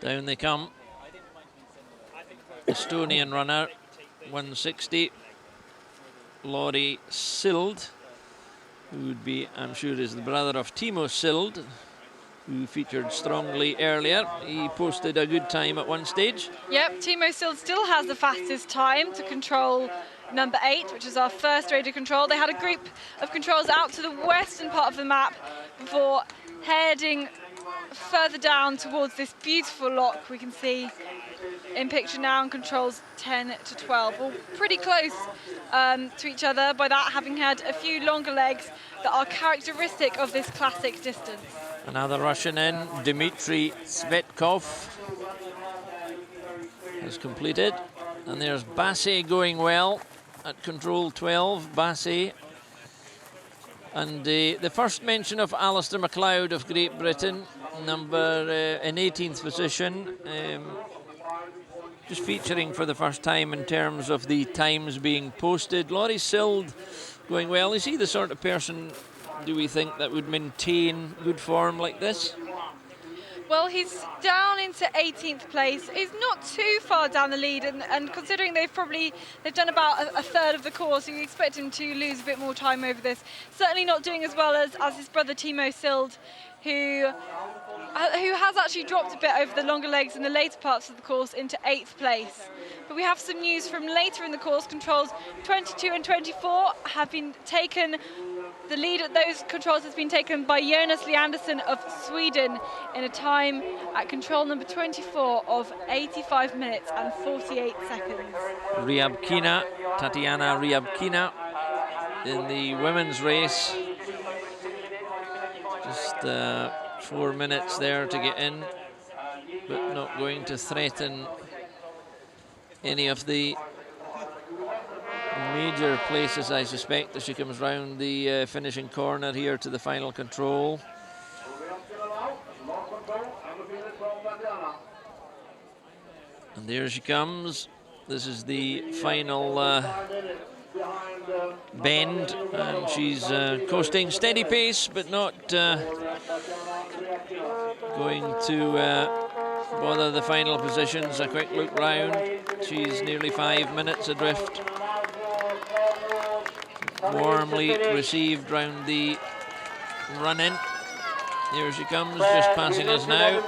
down they come. Estonian runner, 160, Laurie Sild, who would be, I'm sure, is the brother of Timo Sild, who featured strongly earlier. He posted a good time at one stage. Yep, Timo Sild still has the fastest time to control number 8, which is our first radio control. They had a group of controls out to the western part of the map before heading further down towards this beautiful lock we can see in picture now, and controls 10 to 12. All pretty close to each other, by that having had a few longer legs that are characteristic of this classic distance. Another Russian in, Dmitry Svetkov. is completed. And there's Bassey going well at control 12, Bassey. And the first mention of Alistair MacLeod of Great Britain, in 18th position, just featuring for the first time in terms of the times being posted. Laurie Sild going well. Is he the sort of person, do we think, that would maintain good form like this? Well, he's down into 18th place. He's not too far down the lead, and considering they've done about a third of the course, you expect him to lose a bit more time over this. Certainly not doing as well as his brother Timo Sild, who has actually dropped a bit over the longer legs in the later parts of the course into 8th place. But we have some news from later in the course. Controls 22 and 24 have been taken. The lead at those controls has been taken by Jonas Leandersson of Sweden in a time at control number 24 of 85 minutes and 48 seconds. Ryabkina, Tatiana Ryabkina in the women's race. Just 4 minutes there to get in, but not going to threaten any of the major places, I suspect, as she comes round the finishing corner here to the final control. And there she comes. This is the final bend, and she's coasting steady pace, but not going to bother the final positions. A quick look round. She's nearly 5 minutes adrift. Warmly received round the run-in. Here she comes, just passing us now.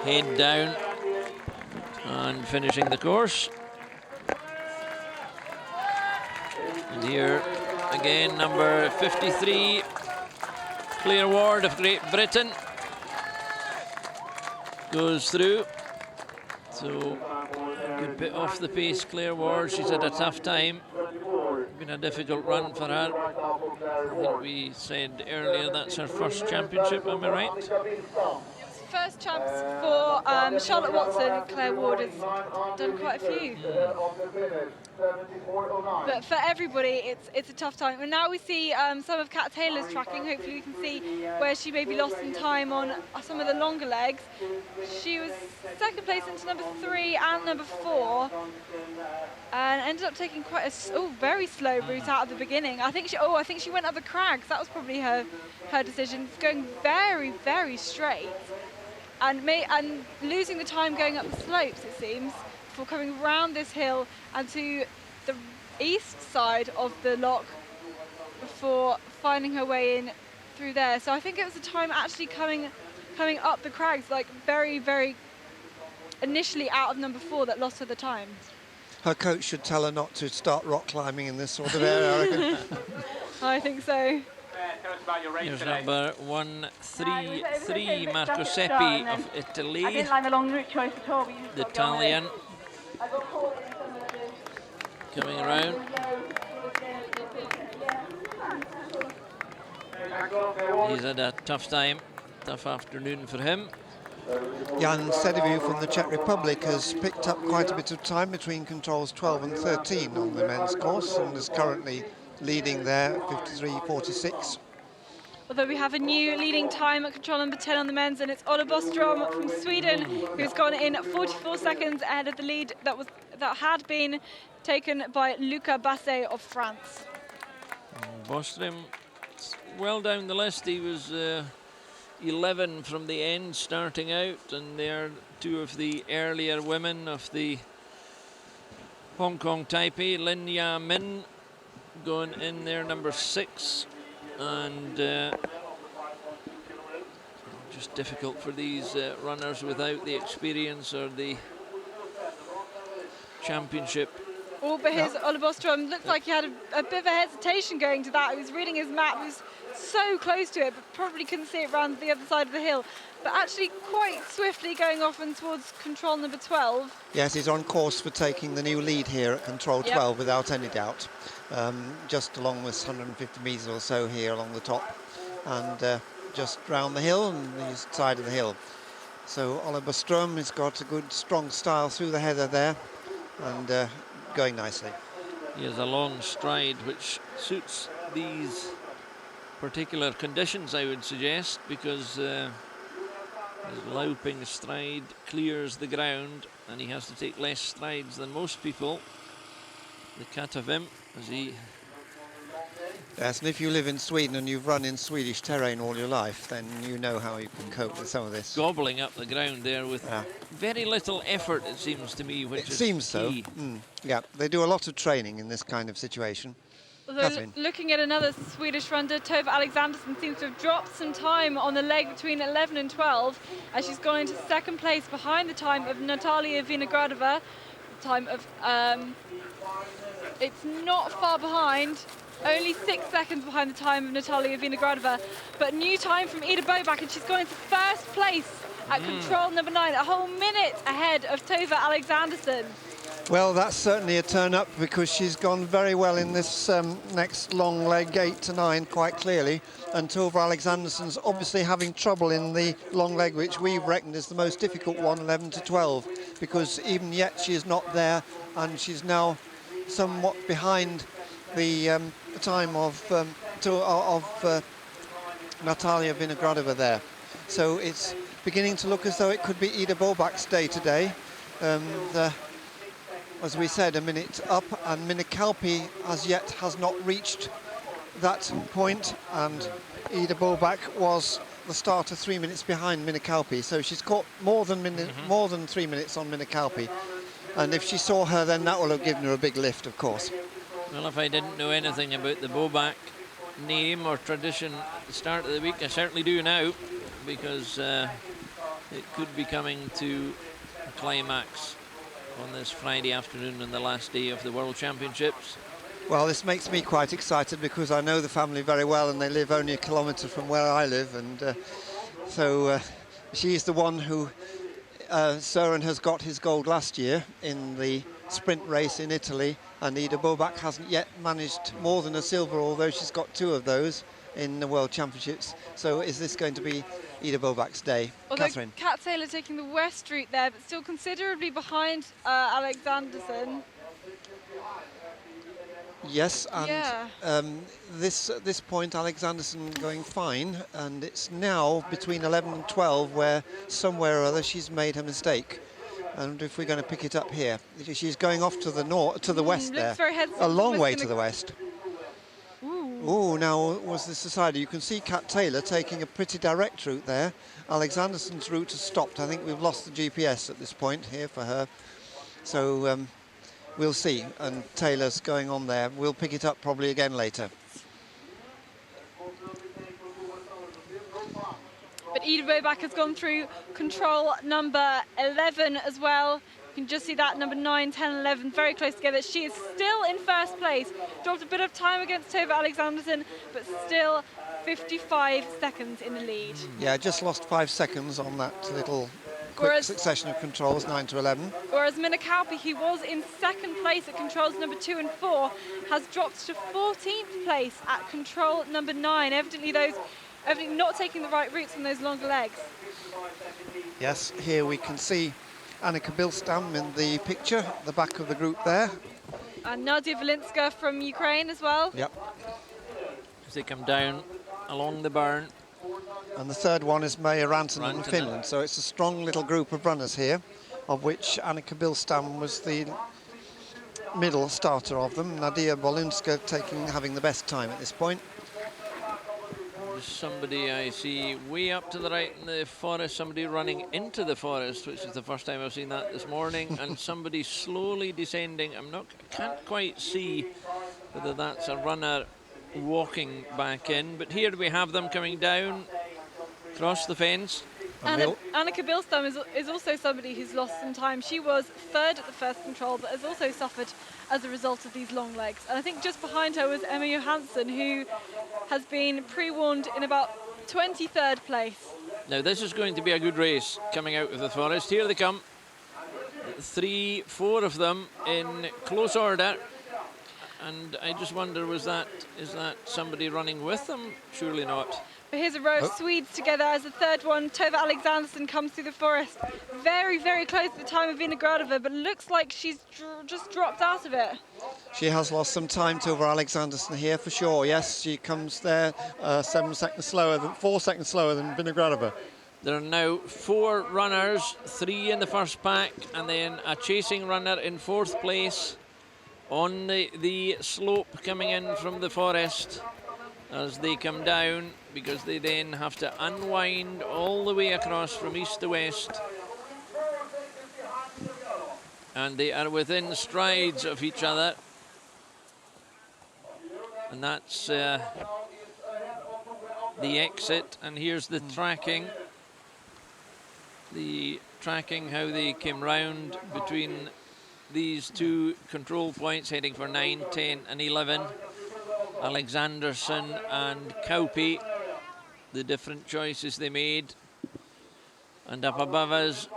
Head down and finishing the course. And here again, number 53, Claire Ward of Great Britain, goes through. So a good bit off the pace, Claire Ward. She's had a tough time. Been a difficult run for her. I think we said earlier that's her first championship, am I right? First champs for Charlotte Watson. Claire Ward has done quite a few. But for everybody, it's a tough time. And now we see some of Kat Taylor's tracking. Hopefully we can see where she maybe lost some time on some of the longer legs. She was second place into number 3 and number 4. And ended up taking quite a very slow route out of the beginning. I think she went up the crags. That was probably her decision. Going very, very straight. And losing the time going up the slopes, it seems, before coming round this hill and to the east side of the lock before finding her way in through there. So I think it was the time actually coming up the crags, like very, very initially out of number 4, that lost her the time. Her coach should tell her not to start rock climbing in this sort of area, I reckon. I think so. Here's number 133, Marco Seppi of Italy. I didn't like the long route choice at all. The Italian coming around. He's had a tough time, tough afternoon for him. Jan Sedevu from the Czech Republic has picked up quite a bit of time between controls 12 and 13 on the men's course and is currently leading there at 53.46. Although we have a new leading time at control number 10 on the men's, and it's Ola Bostrom from Sweden who's gone in 44 seconds ahead of the lead that had been taken by Luca Bassey of France. Bostrom, well down the list. He was 11 from the end starting out, and they're 2 of the earlier women of the Hong Kong Taipei. Lin Ya Min going in there, number 6, and just difficult for these runners without the experience or the championship. Oh, but his Ola Bostrom looked like he had a bit of a hesitation going to that. He was reading his map, he was so close to it, but probably couldn't see it around the other side of the hill. But actually quite swiftly going off and towards control number 12. Yes, he's on course for taking the new lead here at control 12 without any doubt. Just along this 150 metres or so here along the top, and just round the hill and the side of the hill. So Oliver Strom has got a good strong style through the heather there, and going nicely. He has a long stride which suits these particular conditions, I would suggest, because his louping stride clears the ground and he has to take less strides than most people. The cut of him as he... Yes, and if you live in Sweden and you've run in Swedish terrain all your life, then you know how you can cope with some of this. Gobbling up the ground there with very little effort, it seems to me, which is key. So. Yeah, they do a lot of training in this kind of situation. Although looking at another Swedish runner, Tove Alexandersson seems to have dropped some time on the leg between 11 and 12 as she's gone into second place behind the time of Natalia Vinogradova. The time of, it's not far behind, only 6 seconds behind the time of Natalia Vinogradova, but new time from Ida Bobak, and she's gone into first place at control number 9, a whole minute ahead of Tove Alexandersson. Well, that's certainly a turn up because she's gone very well in this next long leg, 8 to 9, quite clearly. And Tove Alexandersson's obviously having trouble in the long leg, which we've reckoned is the most difficult one, 11 to 12, because even yet she is not there, and she's now somewhat behind the time of Natalia Vinogradova there. So it's beginning to look as though it could be Ida Bobak's day today. As we said, a minute up, and Minikalpi as yet has not reached that point, and Ida Bobak was the starter 3 minutes behind Minikalpi, so she's caught more than 3 minutes on Minikalpi, and if she saw her, then that will have given her a big lift, of course. Well, if I didn't know anything about the Bobak name or tradition at the start of the week, I certainly do now, because it could be coming to a climax on this Friday afternoon and the last day of the World Championships. Well, this makes me quite excited because I know the family very well, and they live only a kilometre from where I live, and so she's the one who Søren has got his gold last year in the sprint race in Italy, and Ida Bobak hasn't yet managed more than a silver, although she's got 2 of those in the World Championships. So is this going to be Ida Bobak's day? Although Catherine. Kat Taylor taking the west route there, but still considerably behind Alexandersson. Yes, and this point Alexandersson going fine, and it's now between 11 and 12 where somewhere or other she's made a mistake. And if we're going to pick it up here, she's going off to the north, to the west there, a long way to the west. Oh, now was this decided? You can see Kat Taylor taking a pretty direct route there. Alexandersson's route has stopped. I think we've lost the GPS at this point here for her. So we'll see. And Taylor's going on there. We'll pick it up probably again later. But Ida Bobak has gone through control number 11 as well. You can just see that number 9, 10, 11 very close together. She is still in first place. Dropped a bit of time against Tove Alexandersson, but still 55 seconds in the lead. Yeah, just lost 5 seconds on that little quick succession of controls, 9 to 11. Whereas Minikalpi, who was in second place at controls number 2 and 4, has dropped to 14th place at control number 9. Evidently not taking the right routes on those longer legs. Yes, here we can see Annika Bilstam in the picture, the back of the group there. And Nadia Volinska from Ukraine as well. Yep. As they come down along the burn. And the third one is Maija Rantanen from Finland. So it's a strong little group of runners here, of which Annika Bilstam was the middle starter of them. Nadia Volinska having the best time at this point. Somebody I see way up to the right in the forest, somebody running into the forest, which is the first time I've seen that this morning, and somebody slowly descending. I can't quite see whether that's a runner walking back in, but here we have them coming down across the fence. Annika Bilstam is also somebody who's lost some time. She was third at the first control, but has also suffered as a result of these long legs. And I think just behind her was Emma Johansson, who has been pre-warned in about 23rd place. Now this is going to be a good race coming out of the forest. Here they come. 3, 4 of them in close order. And I just wonder, is that somebody running with them? Surely not. But here's a row of Swedes together as the third one. Tove Alexandersson comes through the forest. Very, very close to the time of Vinogradova, but looks like she's just dropped out of it. She has lost some time to over Alexandersson here for sure. Yes, she comes there 4 seconds slower than Vinogradova. There are now 4 runners, 3 in the first pack, and then a chasing runner in 4th place on the slope coming in from the forest as they come down, because they then have to unwind all the way across from east to west. And they are within strides of each other. And that's the exit, and here's the tracking. The tracking, how they came round between these 2 control points, heading for 9, 10 and 11. Alexandersson and Kauppi, the different choices they made. And up above us,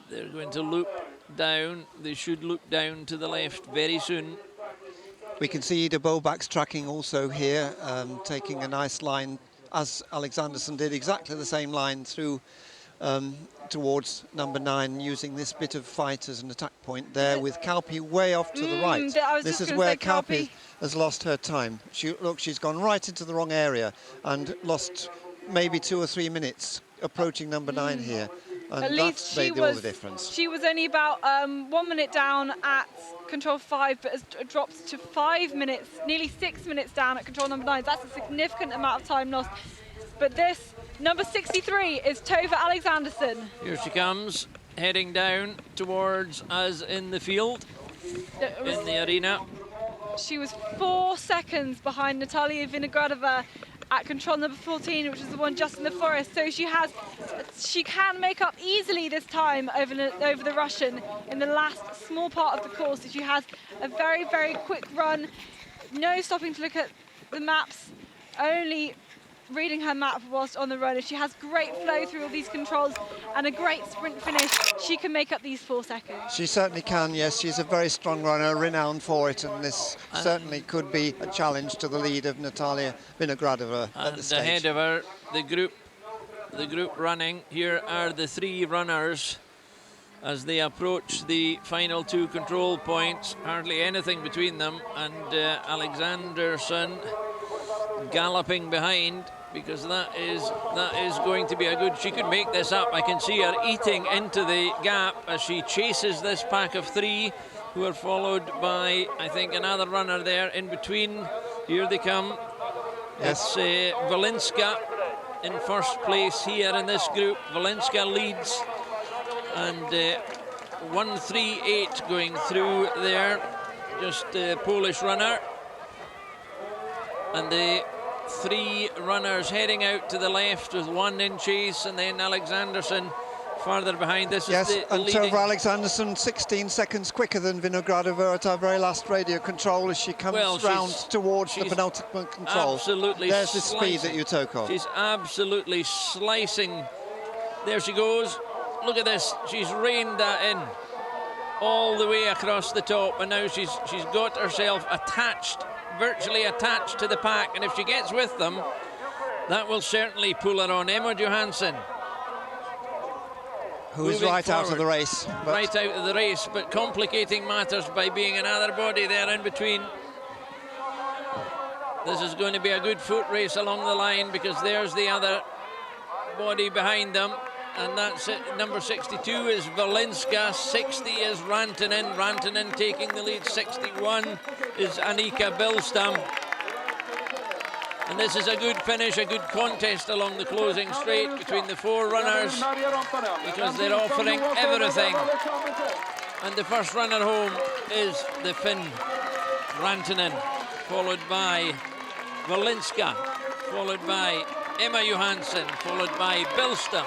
they're going to loop down. They should loop down to the left very soon. We can see De Bobak's tracking also here, taking a nice line, as Alexandersson did, exactly the same line through towards number 9, using this bit of fight as an attack point there, with Kauppi way off to the right. This is where Kauppi has lost her time. She's gone right into the wrong area and lost maybe 2 or 3 minutes approaching number 9 here. And at least that's made all the difference. She was only about 1 minute down at control 5, but has dropped to 5 minutes, nearly 6 minutes down at control number 9. That's a significant amount of time lost. But this, number 63, is Tove Alexandersson. Here she comes, heading down towards us in the field, in the arena. She was 4 seconds behind Natalia Vinogradova at control number 14, which is the one just in the forest. So she can make up easily this time over the Russian in the last small part of the course. She has a very, very quick run, no stopping to look at the maps, only reading her map whilst on the run. If she has great flow through all these controls and a great sprint finish, she can make up these 4 seconds. She certainly can, yes. She's a very strong runner, renowned for it, and this certainly could be a challenge to the lead of Natalia Vinogradova at this stage. And ahead of her, the group running. Here are the 3 runners as they approach the final 2 control points. Hardly anything between them, and Alexandersson galloping behind, because that is going to be a good, she could make this up. I can see her eating into the gap as she chases this pack of 3 who are followed by, I think, another runner there in between. Here they come. Yes. It's Walinska in first place here in this group. Walinska leads, and 1:38 going through there, just a Polish runner. And the 3 runners heading out to the left with 1 in chase, and then Alexandersson farther behind. This is the leading. Tove Alexandersson 16 seconds quicker than Vinogradova at our very last radio control as she comes round towards the penultimate control. Absolutely. There's the speed that you took off. She's absolutely slicing. There she goes. Look at this. She's reined that in all the way across the top, and now she's got herself attached, virtually attached to the pack, and if she gets with them, that will certainly pull her on. Emma Johansson, who's right out of the race. Right out of the race, but complicating matters by being another body there in between. This is going to be a good foot race along the line, because there's the other body behind them, and that's it. Number 62 is Walinska, 60 is Rantanen taking the lead, 61 is Annika Billstam. And this is a good finish, a good contest along the closing straight between the 4 runners, because they're offering everything. And the first runner home is the Finn, Rantanen, followed by Walinska, followed by Emma Johansson, followed by Billstam.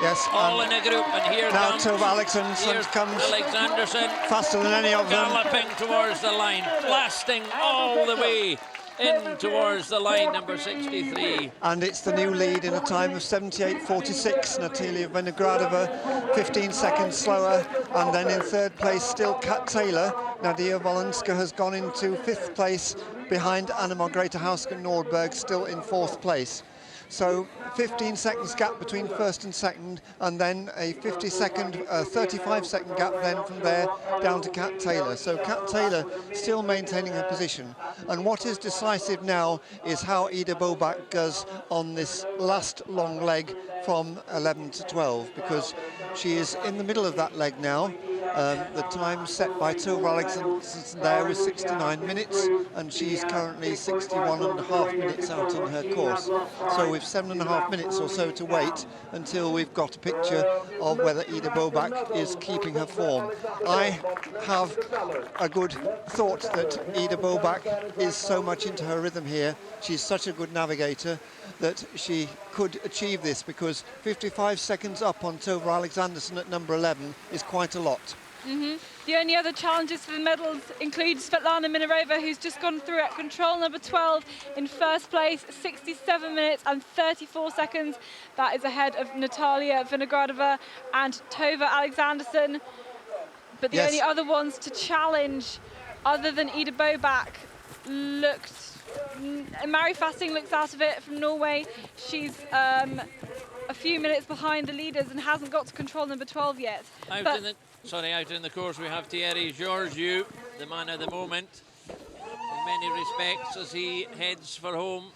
Yes, all in a group, and here now comes Tove Alexandersson Alexandersson faster than any of them, galloping towards the line, blasting all the way in towards the line, number 63. And it's the new lead in a time of 78.46. Natalia Vinogradova, 15 seconds slower. And then in third place, still Kat Taylor. Nadia Volenska has gone into fifth place behind Anna Margrethe Hausken-Nordberg, still in fourth place. So 15 seconds gap between first and second, and then a 35-second gap then from there down to Kat Taylor. So Kat Taylor still maintaining her position. And what is decisive now is how Ida Bobak does on this last long leg from 11 to 12, because she is in the middle of that leg now. The time set by Tove Alexanderson there was 69 minutes, and she's currently 61.5 minutes out on her course. So we've 7.5 minutes or so to wait until we've got a picture of whether Ida Bobak is keeping her form. I have a good thought that Ida Bobak is so much into her rhythm here. She's such a good navigator that she could achieve this, because 55 seconds up on Tove Alexanderson at number 11 is quite a lot. The only other challenges for the medals include Svetlana Minarova, who's just gone through at control number 12 in first place, 67 minutes and 34 seconds. That is ahead of Natalia Vinogradova and Tove Alexanderson. But the only other ones to challenge, other than Ida Bobak, looked... Mary Fasting looks out of it from Norway. She's a few minutes behind the leaders and hasn't got to control number 12 yet. Out in the course we have Thierry Georgiou, the man of the moment, in many respects, as he heads for home.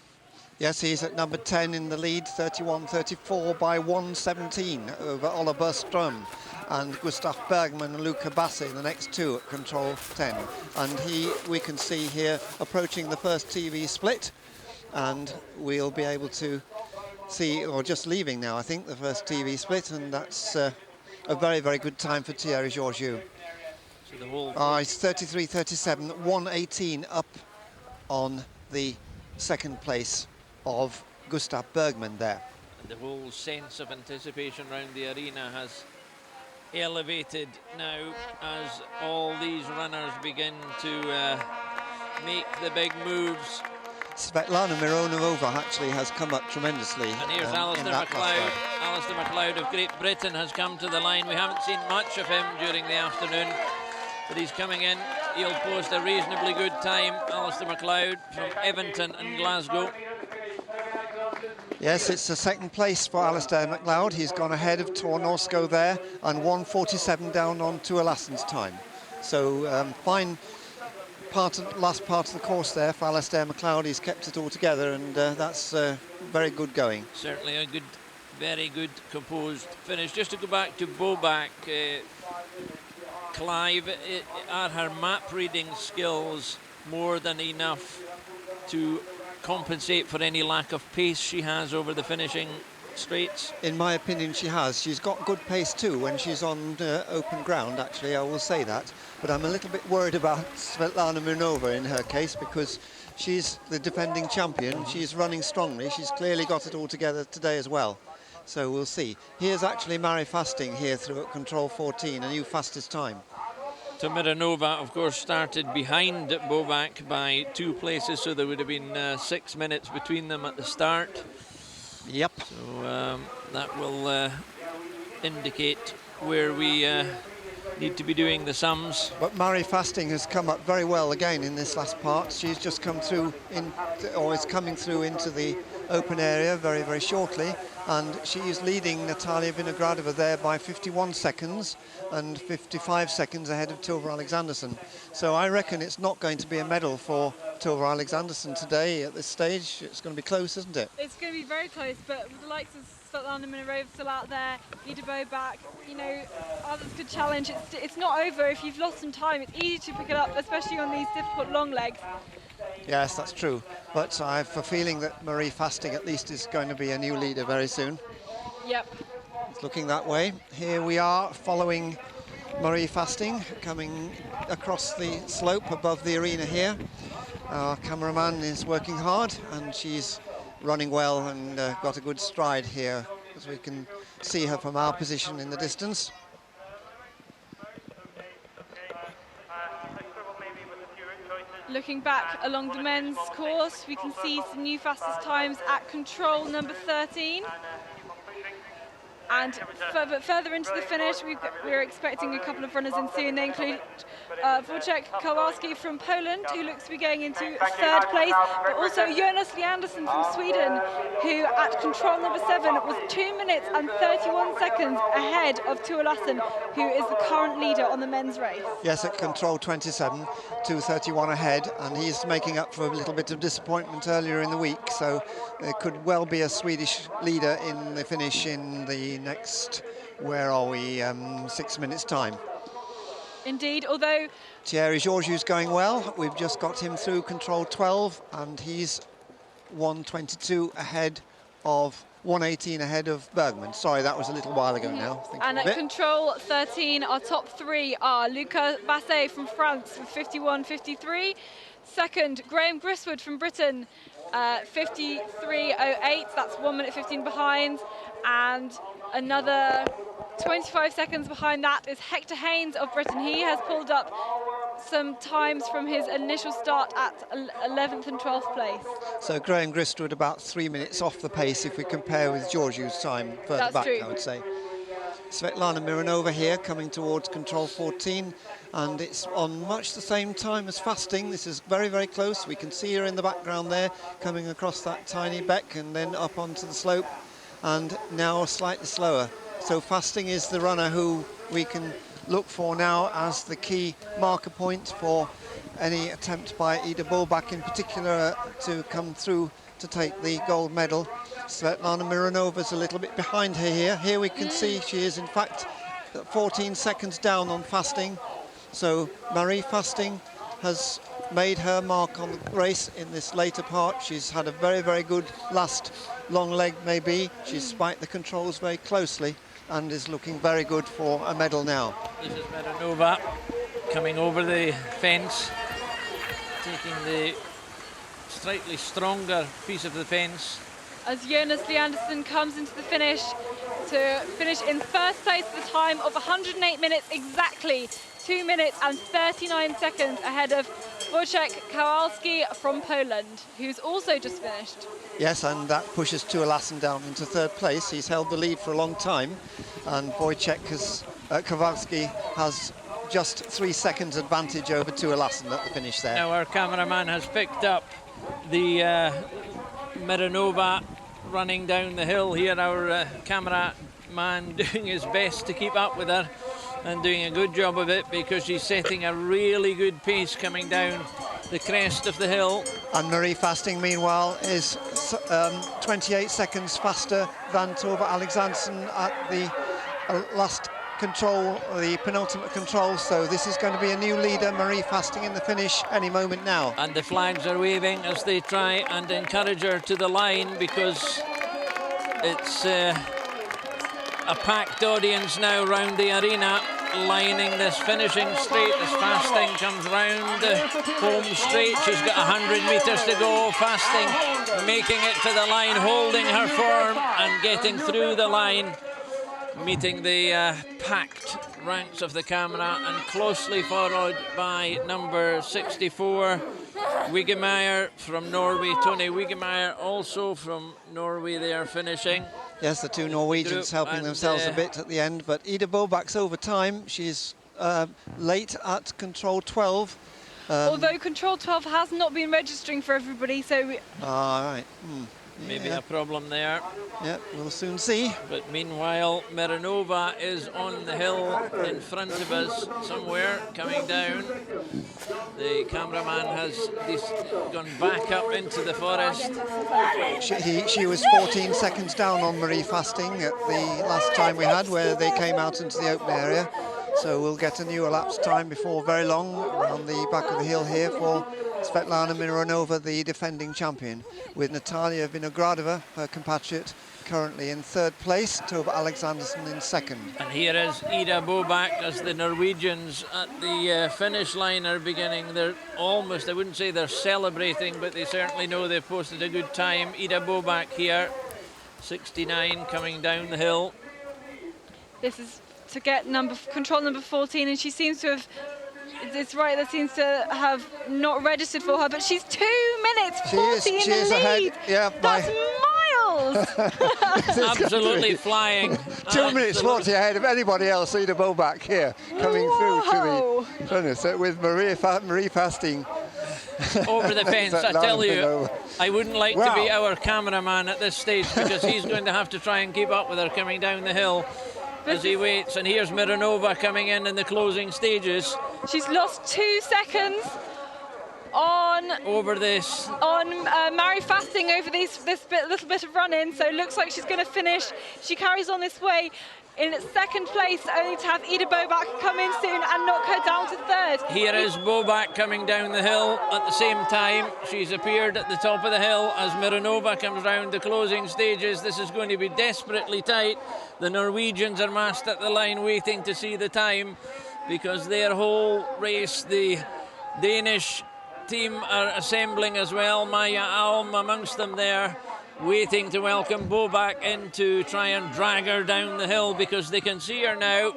Yes, he's at number 10 in the lead, 31-34 by 1:17 over Oliver Ström and Gustav Bergman and Luca Bassi, the next two at control 10. And we can see here approaching the first TV split, and we'll be able to see, or just leaving now, I think, the first TV split, and that's a very, very good time for Thierry Georgiou. So the whole... It's 33-37, 1:18 up on the second place of Gustav Bergman there. And the whole sense of anticipation around the arena has elevated now as all these runners begin to make the big moves. Svetlana Mironova actually has come up tremendously. And here's Alistair MacLeod. Alistair MacLeod of Great Britain has come to the line. We haven't seen much of him during the afternoon, but he's coming in. He'll post a reasonably good time. Alistair MacLeod from Everton and Glasgow. Yes, it's the second place for Alistair MacLeod. He's gone ahead of Tornorsko there, and 1:47 down on Tua Lassen's time. So fine last part of the course there for Alistair MacLeod. He's kept it all together, and that's very good going. Certainly a good, very good composed finish. Just to go back to Bobak, Clive, are her map reading skills more than enough to compensate for any lack of pace she has over the finishing straights? In my opinion, she has. She's got good pace too when she's on open ground, actually, I will say that. But I'm a little bit worried about Svetlana Mironova in her case, because she's the defending champion. She's running strongly. She's clearly got it all together today as well. So we'll see. Here's actually Mary Fasting here through at control 14, a new fastest time. So Mironova, of course, started behind Bobak by 2 places, so there would have been 6 minutes between them at the start. Yep. So that will indicate where we need to be doing the sums. But Mary Fasting has come up very well again in this last part. She's just come through, or is coming through into the open area very, very shortly. And she is leading Natalia Vinogradova there by 51 seconds and 55 seconds ahead of Tove Alexanderson. So I reckon it's not going to be a medal for Tove Alexanderson today at this stage. It's going to be close, isn't it? It's going to be very close, but with the likes of Svetlana Mironova still out there, Ida Bobak, you know, others could challenge. It's not over. If you've lost some time, it's easy to pick it up, especially on these difficult long legs. Yes, that's true. But I have a feeling that Marie Fasting at least is going to be a new leader very soon. Yep. It's looking that way. Here we are following Marie Fasting coming across the slope above the arena here. Our cameraman is working hard, and she's running well and got a good stride here, as we can see her from our position in the distance. Looking back along the men's course, we can see some new fastest times at control number 13. And further into the finish, we're expecting a couple of runners in soon. They include Wojciech Kowalski from Poland, who looks to be going into 3rd place, but also Jonas Leandersson from Sweden, who at control number 7 was 2 minutes and 31 seconds ahead of Tuolassen, who is the current leader on the men's race. Yes, at control 27, 2:31 ahead, and he's making up for a little bit of disappointment earlier in the week, so there could well be a Swedish leader in the finish in the next, 6 minutes time. Indeed, although Thierry Georgiou's going well. We've just got him through control 12, and he's 1:22 ahead of 1:18 ahead of Bergman. Sorry, that was a little while ago now. And at control 13, our top 3 are Luca Basset from France with 51.53. Second, Graham Griswood from Britain, 53.08. That's 1 minute 15 behind. And another 25 seconds behind that is Hector Haynes of Britain. He has pulled up some times from his initial start at 11th and 12th place. So Graham Griswood about 3 minutes off the pace if we compare with Georgiou's time further That's back, true. I would say. Svetlana Mironova here coming towards control 14, and it's on much the same time as Fasting. This is very, very close. We can see her in the background there coming across that tiny beck and then up onto the slope, and now slightly slower. So Fasting is the runner who we can look for now as the key marker point for any attempt by Ida Bolbak in particular to come through to take the gold medal. Svetlana Mironova's a little bit behind her here. Here we can see she is in fact 14 seconds down on Fasting. So Marie Fasting has made her mark on the race in this later part. She's had a very, very good last long leg maybe. She's spiked the controls very closely and is looking very good for a medal now. This is Mironova coming over the fence, taking the slightly stronger piece of the fence. As Jonas Leandersson comes into the finish to finish in 1st place at the time of 108 minutes exactly, 2 minutes and 39 seconds ahead of Wojciech Kowalski from Poland, who's also just finished. Yes, and that pushes Tuolassen down into 3rd place. He's held the lead for a long time, and Wojciech Kowalski has just 3 seconds advantage over Tuolassen at the finish there. Now our cameraman has picked up the Mironova running down the hill here. Our cameraman doing his best to keep up with her and doing a good job of it, because she's setting a really good pace coming down the crest of the hill. And Marie Fasting, meanwhile, is 28 seconds faster than Tove Alexandersen at the last control, the penultimate control. So this is going to be a new leader, Marie Fasting, in the finish any moment now. And the flags are waving as they try and encourage her to the line, because it's a packed audience now round the arena lining this finishing straight as Fasting comes round the home straight. She's got 100 metres to go. Fasting making it to the line, holding her form and getting through the line, meeting the packed ranks of the camera, and closely followed by number 64, Wigemeyer from Norway. Tony Wigemeyer also from Norway there finishing. Yes, the 2 Norwegians helping themselves a bit at the end, but Ida Bolbak's over time. She's late at control 12. Although control 12 has not been registering for everybody, so... Right. Maybe a problem there. Yeah, we'll soon see. But meanwhile, Mironova is on the hill in front of us somewhere, coming down. The cameraman has gone back up into the forest. She was 14 seconds down on Marie Fasting at the last time we had, where they came out into the open area. So we'll get a new elapsed time before very long around the back of the hill here for Svetlana Mironova, the defending champion, with Natalia Vinogradova, her compatriot, currently in 3rd place, Tove Alexandersen in 2nd. And here is Ida Bolbak as the Norwegians at the finish line are beginning. They're almost, I wouldn't say they're celebrating, but they certainly know they've posted a good time. Ida Bolbak here, 69, coming down the hill. This is to get control number 14, and she seems to have it's right, that seems to have not registered for her, but she's 2 minutes 40 in the lead. Yeah, that's miles. Absolutely flying. 2 minutes 40 ahead of anybody else. Ida Bobak here coming through to the finish with Marie Fasting. Over the fence, I tell you, I wouldn't like to be our cameraman at this stage, because he's going to have to try and keep up with her coming down the hill as he waits. And here's Mironova coming in the closing stages. She's lost 2 seconds on Marie Fasting over this little bit of run-in, so it looks like she's going to finish. She carries on this way in second place, only to have Ida Bobak come in soon and knock her down to third. Here is Bobak coming down the hill at the same time. She's appeared at the top of the hill as Mironova comes round the closing stages. This is going to be desperately tight. The Norwegians are massed at the line waiting to see the time, because their whole race, the Danish team are assembling as well. Maja Alm amongst them there, waiting to welcome Bobak in to try and drag her down the hill, because they can see her now.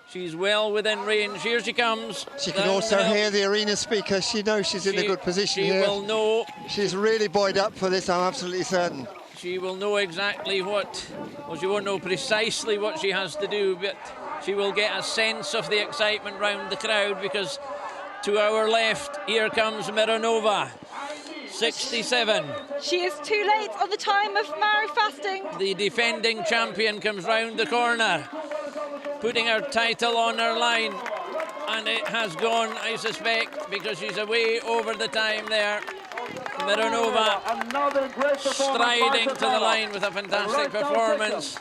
She's well within range. Here she comes. She can also hear the arena speaker. She knows she's in a good position here. She will know. She's really buoyed up for this, I'm absolutely certain. She will know exactly what, well, she won't know precisely what she has to do, but she will get a sense of the excitement round the crowd, because to our left, here comes Mironova. 67. She is too late on the time of Marie Fasting. The defending champion comes round the corner, putting her title on her line, and it has gone, I suspect, because she's away over the time there. Mironova striding to the line with a fantastic performance.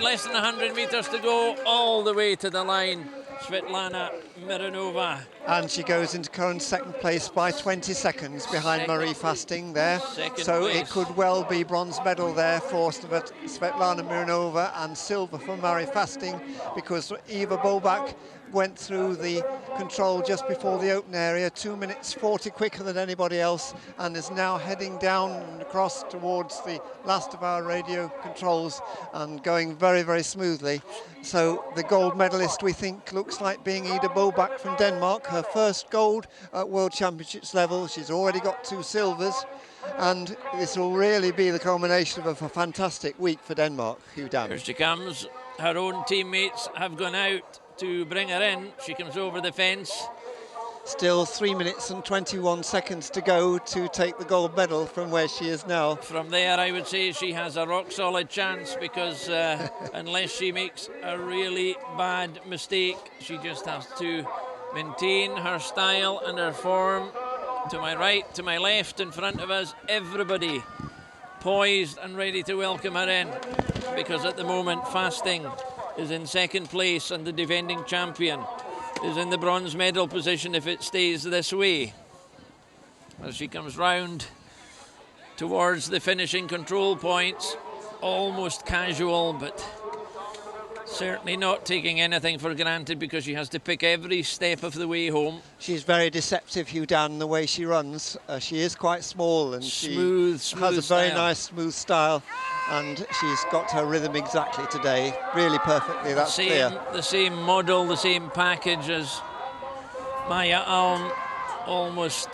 Less than 100 metres to go, all the way to the line. Svetlana Mironova. And she goes into current second place by 20 seconds behind Marie Fasting there. So it could well be bronze medal there for Svetlana Mironova and silver for Marie Fasting, because Eva Bobak went through the control just before the open area, 2 minutes 40 quicker than anybody else, and is now heading down and across towards the last of our radio controls and going very, very smoothly. So the gold medalist, we think, looks like being Ida Bobak from Denmark, her first gold at World Championships level. She's already got 2 silvers, and this will really be the culmination of a fantastic week for Denmark. Hugh Dan. Here she comes. Her own teammates have gone out to bring her in. She comes over the fence. Still 3 minutes and 21 seconds to go to take the gold medal from where she is now. From there, I would say she has a rock solid chance, because unless she makes a really bad mistake, she just has to maintain her style and her form. To my right, to my left, in front of us, everybody poised and ready to welcome her in, because at the moment Fasting is in second place and the defending champion is in the bronze medal position if it stays this way. As she comes round towards the finishing control points, almost casual, but certainly not taking anything for granted, because she has to pick every step of the way home. She's very deceptive, Hugh Dan, the way she runs. She is quite small, and smooth she has a very nice smooth style, and she's got her rhythm exactly today, really perfectly, that's clear. The same model, the same package as Maja Alm, almost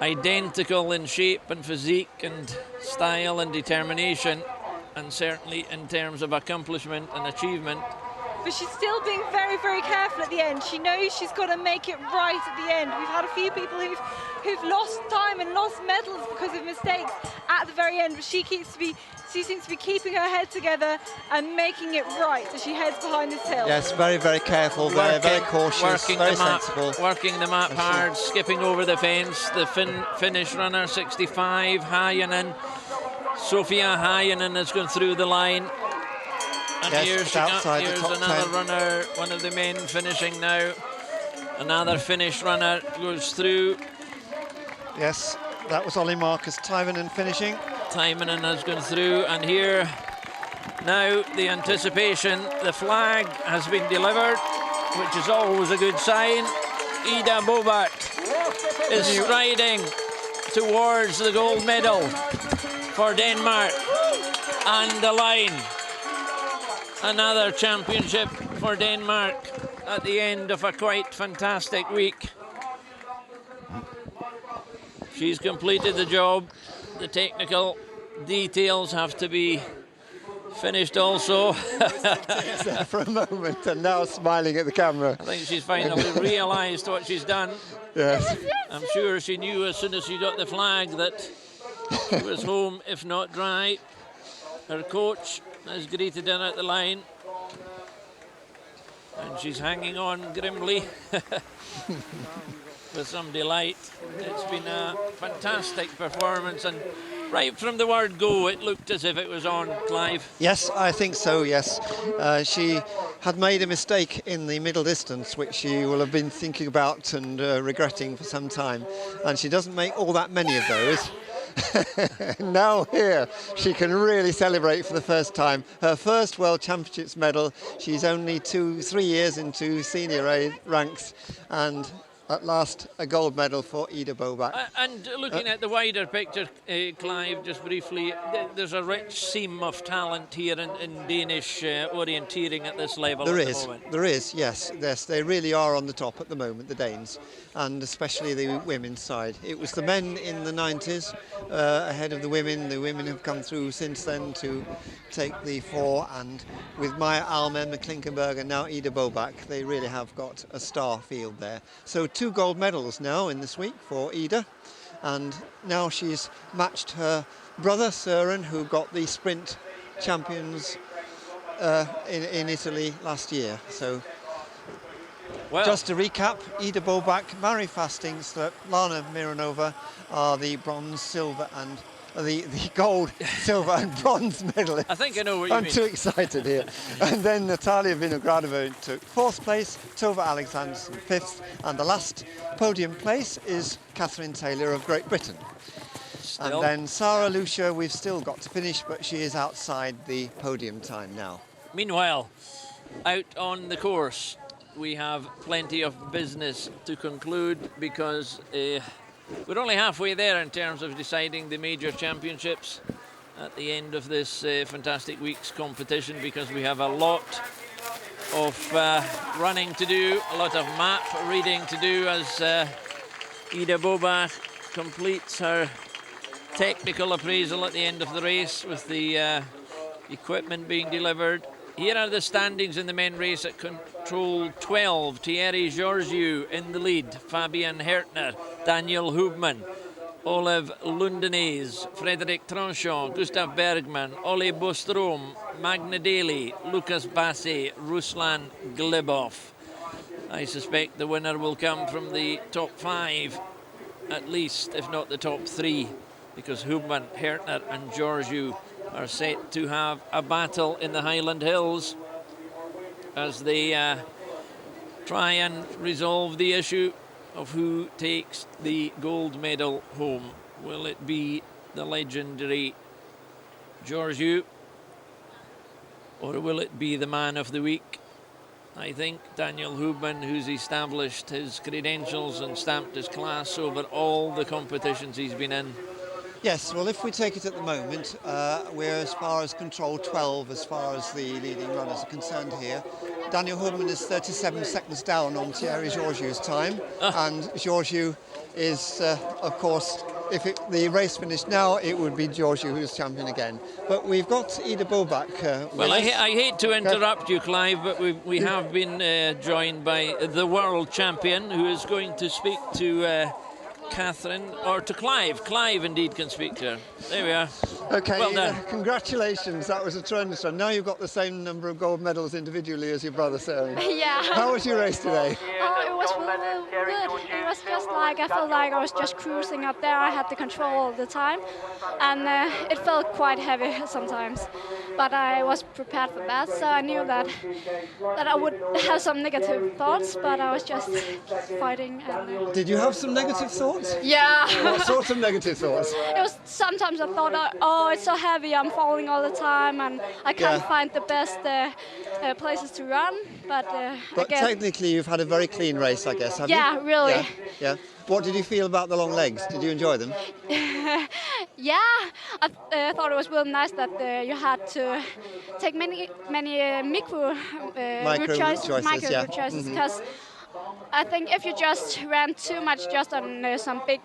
identical in shape and physique and style and determination, and certainly in terms of accomplishment and achievement. But she's still being very, very careful at the end. She knows she's got to make it right at the end. We've had a few people who've lost time and lost medals because of mistakes at the very end, but she seems to be keeping her head together and making it right as she heads behind this hill. Yes, very, very careful there, very cautious, very sensible. Working the map hard, skipping over the fence. The Finnish runner, 65, Hayanen. Sofia Hayanen has gone through the line. And yes, here's another runner, one of the men finishing now. Another Finnish runner goes through. Yes, that was Olli Marcus Taivanen finishing. Taivanen has gone through, and here now the anticipation. The flag has been delivered, which is always a good sign. Ida Bobak is striding towards the gold medal for Denmark, and the line. Another championship for Denmark, at the end of a quite fantastic week. She's completed the job. The technical details have to be finished also. For a moment, and now smiling at the camera. I think she's finally realised what she's done. Yes. I'm sure she knew as soon as she got the flag that she was home, if not dry. Her coach has greeted her at the line, and she's hanging on grimly with some delight. It's been a fantastic performance, and right from the word go, it looked as if it was on, Clive. Yes, I think so, yes. She had made a mistake in the middle distance, which she will have been thinking about and regretting for some time. And she doesn't make all that many of those. Now here, she can really celebrate for the first time. Her first World Championships medal. She's only 3 years into senior ranks, and at last, a gold medal for Ida Bobak. And looking at the wider picture, Clive, just briefly, there's a rich seam of talent here in Danish orienteering at this level at the moment. There is, yes. They really are on the top at the moment, the Danes, and especially the women's side. It was the men in the 90s ahead of the women. The women have come through since then to take the 4, and with Maya Almen, McClinkenberg, and now Ida Bobak, they really have got a star field there. So 2 gold medals now in this week for Ida, and now she's matched her brother Søren, who got the sprint champions in Italy last year. So well, just to recap, Ida Bobak, Mary Fastings, Lana Mironova are the bronze, silver and the gold, silver and bronze medalists. I think I know what you mean. I'm too excited here. And then Natalia Vinogradova took 4th place, Tova Alexanderson 5th, and the last podium place is Catherine Taylor of Great Britain. Still. And then Sarah Lucia, we've still got to finish, but she is outside the podium time now. Meanwhile, out on the course, we have plenty of business to conclude, because we're only halfway there in terms of deciding the major championships at the end of this fantastic week's competition, because we have a lot of running to do, a lot of map reading to do as Ida Bobak completes her technical appraisal at the end of the race, with the equipment being delivered. Here are the standings in the men race at control 12. Thierry Georgiou in the lead. Fabian Hertner, Daniel Hubman, Olive Lundenese, Frederic Tranchon, Gustav Bergman, Ole Bostrom, Magne Daly, Lucas Basset, Ruslan Glebov. I suspect the winner will come from the top 5, at least, if not the top 3, because Hubman, Hertner and Georgiou are set to have a battle in the Highland Hills as they try and resolve the issue of who takes the gold medal home. Will it be the legendary Georgiou, or will it be the man of the week? I think Daniel Hubman, who's established his credentials and stamped his class over all the competitions he's been in. Yes, well, if we take it at the moment, we're as far as control 12 as far as the leading runners are concerned here. Daniel Hubman is 37 seconds down on Thierry Georgiou's time, and Georgiou is, of course, if the race finished now, it would be Georgiou who's champion again. But we've got Ida Bobak. Well, I hate to interrupt you, Clive, but we have been joined by the world champion, who is going to speak to Catherine, or to Clive. Clive indeed can speak to her. There we are. Okay, well done. Congratulations, that was a tremendous run. Now you've got the same number of gold medals individually as your brother, Søren. Yeah. How was your race today? Oh, it was really good. It was just like, I felt like I was just cruising up there. I had the control all the time, and it felt quite heavy sometimes. But I was prepared for that, so I knew that I would have some negative thoughts, but I was just fighting. And, Did you have some negative thoughts? Yeah. What sort of negative thoughts? It was sometimes I thought, oh, it's so heavy, I'm falling all the time, and I can't find the best places to run. But technically, you've had a very clean race, I guess, have you? Yeah, really. Yeah. What did you feel about the long legs? Did you enjoy them? Yeah, I thought it was really nice that you had to take many micro route choices, because I think if you just ran too much just on some big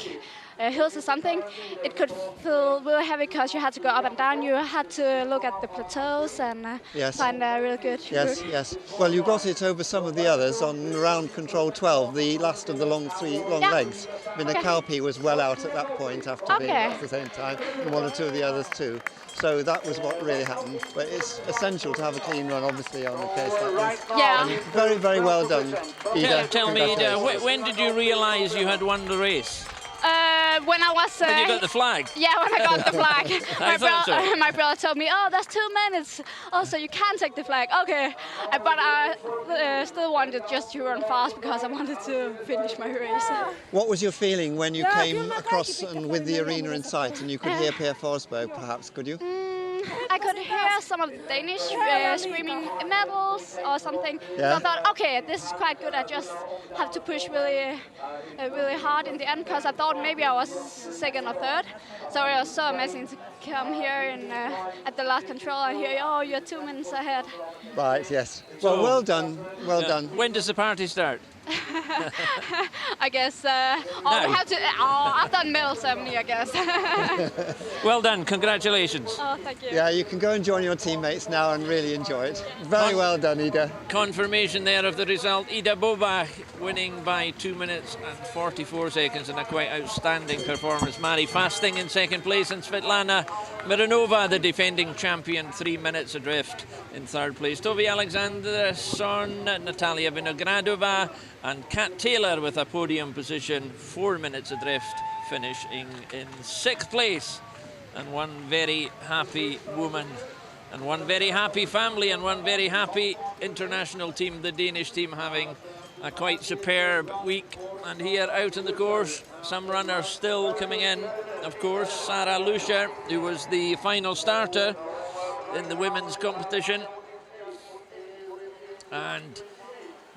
hills or something, it could feel really heavy because you had to go up and down. You had to look at the plateaus and find a really good route. Yes. Well, you got it over some of the others on round control 12, the last of the long legs. I mean, the Kalpi was well out at that point after being at the same time, and one or two of the others too. So that was what really happened. But it's essential to have a clean run, obviously, on a case like this. Yeah. And very, very well done, Ida. Tell me, Ida, when did you realise you had won the race? When I was... when you got the flag? Yeah, when I got the flag. so. My brother told me, oh, that's 2 minutes. Oh, so you can take the flag. Okay. But I still wanted just to run fast because I wanted to finish my race. What was your feeling when you came across and with the arena in sight and you could hear Per Forsberg, perhaps, could you? I could hear some of the Danish screaming medals or something. Yeah. So I thought, okay, this is quite good. I just have to push really hard in the end because I thought maybe I was second or third. So it was so amazing to come here at the last control and hear, oh, you're 2 minutes ahead. Right, yes. Well, well done. When does the party start? I guess we have to after medal ceremony, I guess. Well done, congratulations. Oh, thank you. Yeah, you can go and join your teammates now and really enjoy it. Very well done, Ida. Confirmation there of the result. Ida Bobach winning by 2 minutes and 44 seconds in a quite outstanding performance. Mari Fasting in second place and Svetlana Mironova, the defending champion, 3 minutes adrift in third place. Tovi Alexanderson, Natalia Vinogradova and Kat Taylor with a podium position, 4 minutes adrift, finishing in sixth place. And one very happy woman and one very happy family and one very happy international team, the Danish team, having a quite superb week. And here out in the course, some runners still coming in. Of course, Sarah Lucia, who was the final starter in the women's competition. And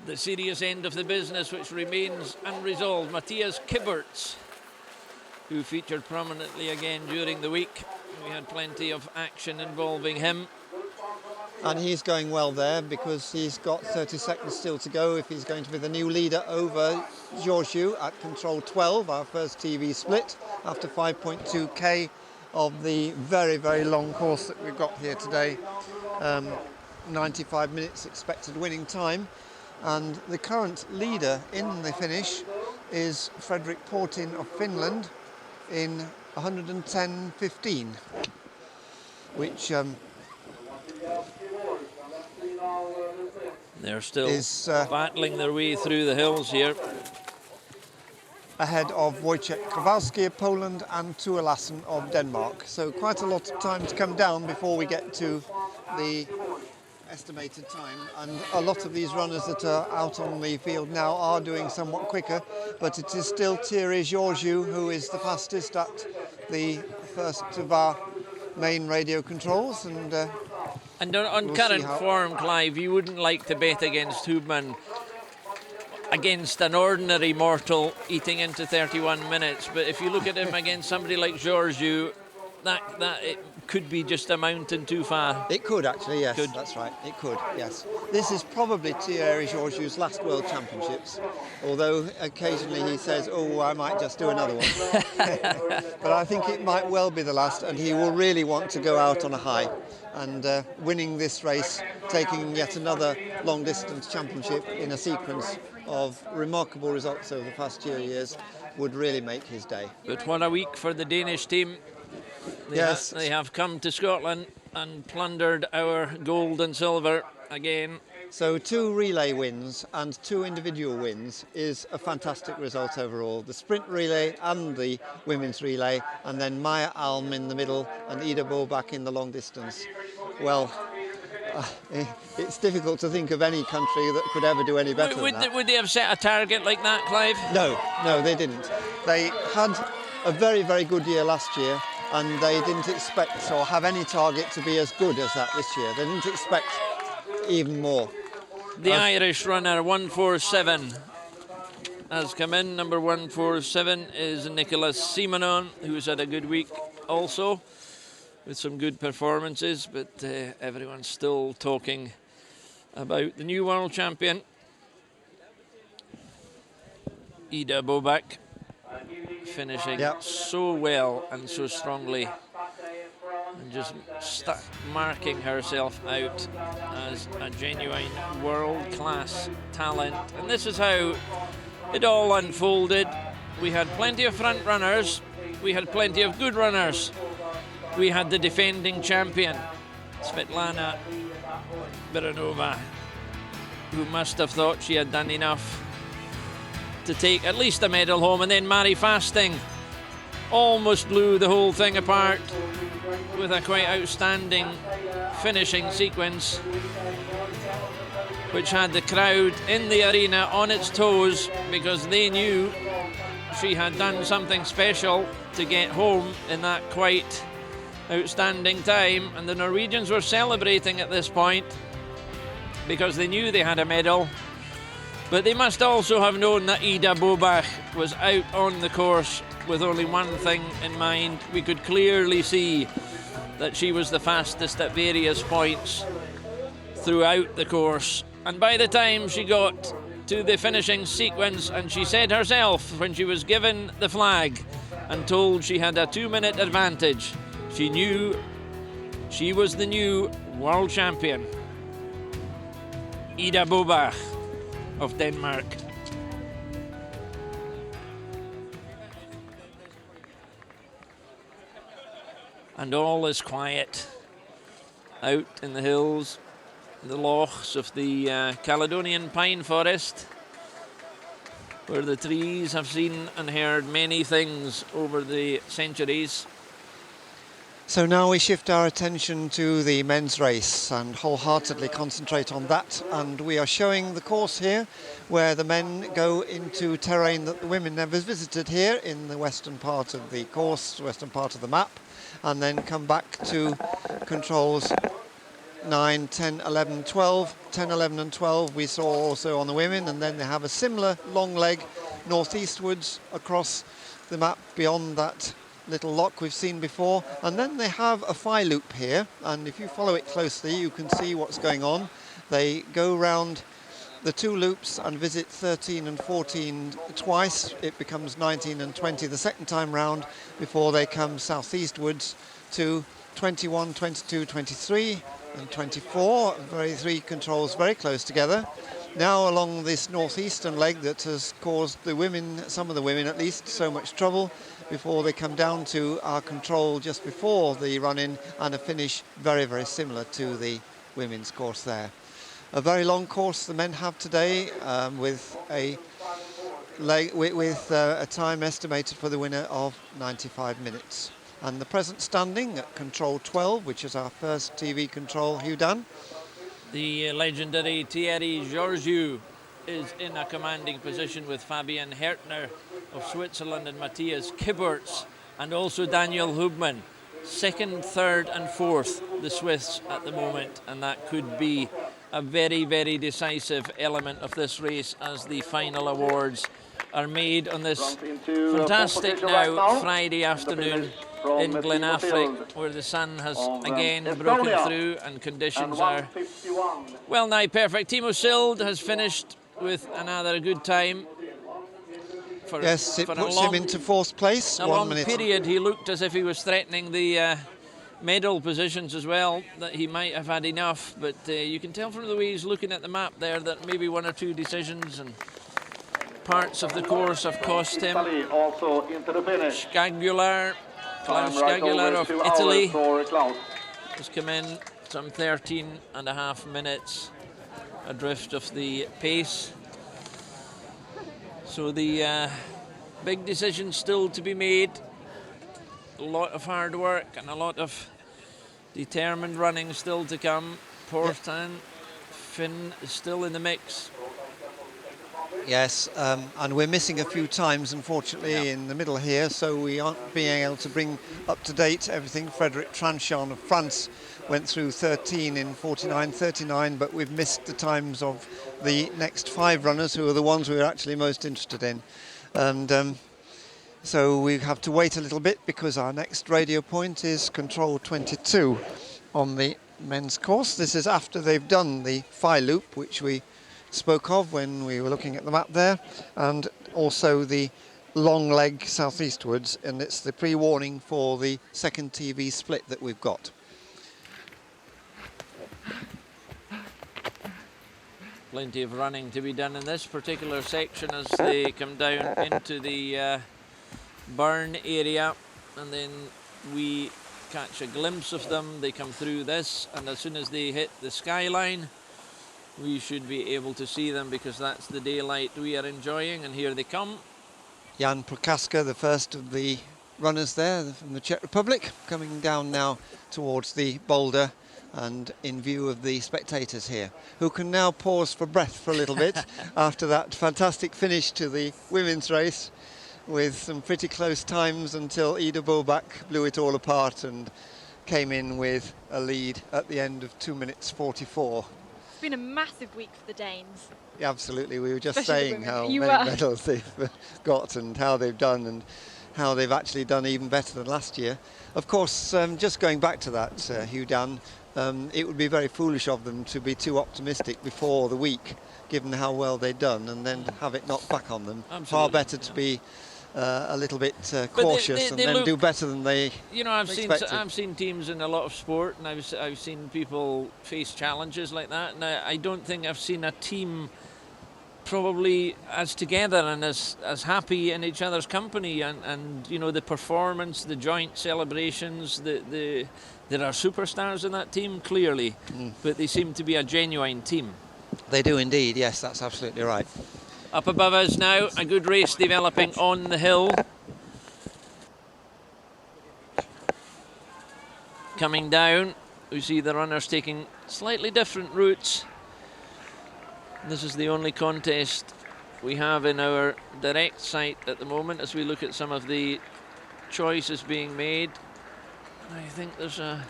the serious end of the business, which remains unresolved. Matthias Kibberts, who featured prominently again during the week. We had plenty of action involving him. And he's going well there because he's got 30 seconds still to go if he's going to be the new leader over Georgiou at control 12, our first TV split, after 5.2k of the very, very long course that we've got here today. 95 minutes expected winning time. And the current leader in the finish is Fredrik Portin of Finland in 110.15, which they're still battling their way through the hills here. Ahead of Wojciech Kowalski of Poland and Tua Lassen of Denmark. So quite a lot of time to come down before we get to the estimated time, and a lot of these runners that are out on the field now are doing somewhat quicker, but it is still Thierry Georgiou who is the fastest at the first of our main radio controls. And on we'll current form, Clive, you wouldn't like to bet against Hubman against an ordinary mortal eating into 31 minutes, but if you look at him against somebody like Georgiou, that it could be just a mountain too far. It could actually, yes, that's right, it could, yes. This is probably Thierry Georgiou's last World Championships, although occasionally he says, oh, I might just do another one. But I think it might well be the last, and he will really want to go out on a high. And winning this race, taking yet another long distance championship in a sequence of remarkable results over the past 2 years would really make his day. But what a week for the Danish team. They have come to Scotland and plundered our gold and silver again. So 2 relay wins and 2 individual wins is a fantastic result overall. The sprint relay and the women's relay, and then Maya Alm in the middle and Ida Bobach in the long distance. Well, it's difficult to think of any country that could ever do any better than that. Would they have set a target like that, Clive? No, they didn't. They had a very, very good year last year, and they didn't expect or have any target to be as good as that this year. They didn't expect even more. The Irish runner 147 has come in. Number 147 is Nicholas Simonon, who's had a good week also, with some good performances, but everyone's still talking about the new world champion, Ida Bobak, finishing so well and so strongly, and just marking herself out as a genuine world-class talent. And this is how it all unfolded. We had plenty of front runners, we had plenty of good runners. We had the defending champion, Svetlana Baranova, who must have thought she had done enough to take at least a medal home, and then Mary Fasting almost blew the whole thing apart with a quite outstanding finishing sequence, which had the crowd in the arena on its toes, because they knew she had done something special to get home in that quite outstanding time. And the Norwegians were celebrating at this point because they knew they had a medal, but they must also have known that Ida Bobach was out on the course with only one thing in mind. We could clearly see that she was the fastest at various points throughout the course, and by the time she got to the finishing sequence, and she said herself when she was given the flag and told she had a 2-minute advantage, she knew she was the new world champion, Ida Bobach of Denmark. And all is quiet out in the hills, the lochs of the Caledonian pine forest, where the trees have seen and heard many things over the centuries. So now we shift our attention to the men's race and wholeheartedly concentrate on that. And we are showing the course here, where the men go into terrain that the women never visited here in the western part of the course, western part of the map, and then come back to controls 9, 10, 11, 12. 10, 11 and 12 we saw also on the women, and then they have a similar long leg northeastwards across the map beyond that little lock we've seen before, and then they have a phi loop here, and if you follow it closely you can see what's going on. They go round the 2 loops and visit 13 and 14 twice. It becomes 19 and 20 the second time round before they come southeastwards to 21, 22, 23 and 24. 3 controls very close together. Now along this northeastern leg that has caused the women, some of the women at least, so much trouble, before they come down to our control just before the run-in, and a finish very, very similar to the women's course there. A very long course the men have today, with a time estimated for the winner of 95 minutes. And the present standing at control 12, which is our first TV control, Hugh Dunn. The legendary Thierry Georgiou is in a commanding position with Fabian Hertner of Switzerland and Matthias Kibberts, and also Daniel Hubmann. 2nd, 3rd and 4th, the Swiss at the moment, and that could be a very, very decisive element of this race as the final awards are made on this fantastic now Friday afternoon in Glen Affric, where the sun has again broken through and conditions are well nigh perfect. Timo Sild has finished with another good time. Yes, it puts him into 4th place. A long period he looked as if he was threatening the medal positions as well, that he might have had enough, but you can tell from the way he's looking at the map there that maybe 1 or 2 decisions and parts of the course have cost him. Skagular, Klaus Skagular of Italy has come in some 13.5 minutes adrift of the pace. So the big decision still to be made. A lot of hard work and a lot of determined running still to come. Portan, Finn is still in the mix. Yes, and we're missing a few times, unfortunately, in the middle here, so we aren't being able to bring up to date everything. Frédéric Tranchon of France went through 13 in 49.39, but we've missed the times of the next 5 runners, who are the ones we're actually most interested in. And so we have to wait a little bit, because our next radio point is control 22 on the men's course. This is after they've done the Phi Loop, which we spoke of when we were looking at the map there, and also the long leg southeastwards, and it's the pre-warning for the second TV split that we've got. Plenty of running to be done in this particular section as they come down into the burn area, and then we catch a glimpse of them. They come through this, and as soon as they hit the skyline, we should be able to see them, because that's the daylight we are enjoying, and here they come. Jan Prokaska, the first of the runners there from the Czech Republic, coming down now towards the boulder and in view of the spectators here, who can now pause for breath for a little bit after that fantastic finish to the women's race, with some pretty close times until Ida Bobak blew it all apart and came in with a lead at the end of 2 minutes 44. It's been a massive week for the Danes. Yeah, absolutely. We were just Especially saying how you many medals they've got and how they've done, and how they've actually done even better than last year. Of course, just going back to that, Hugh Dan, it would be very foolish of them to be too optimistic before the week, given how well they've done, and then have it knocked back on them. Absolutely. Far better to be a little bit cautious and then do better than they expected. I've seen teams in a lot of sport, and I've seen people face challenges like that, and I don't think I've seen a team probably as together and as happy in each other's company, and you know, the performance, the joint celebrations, there are superstars in that team, clearly, but they seem to be a genuine team. They do indeed, yes, that's absolutely right. Up above us now, a good race developing on the hill. Coming down, we see the runners taking slightly different routes. This is the only contest we have in our direct sight at the moment, as we look at some of the choices being made. I think there's a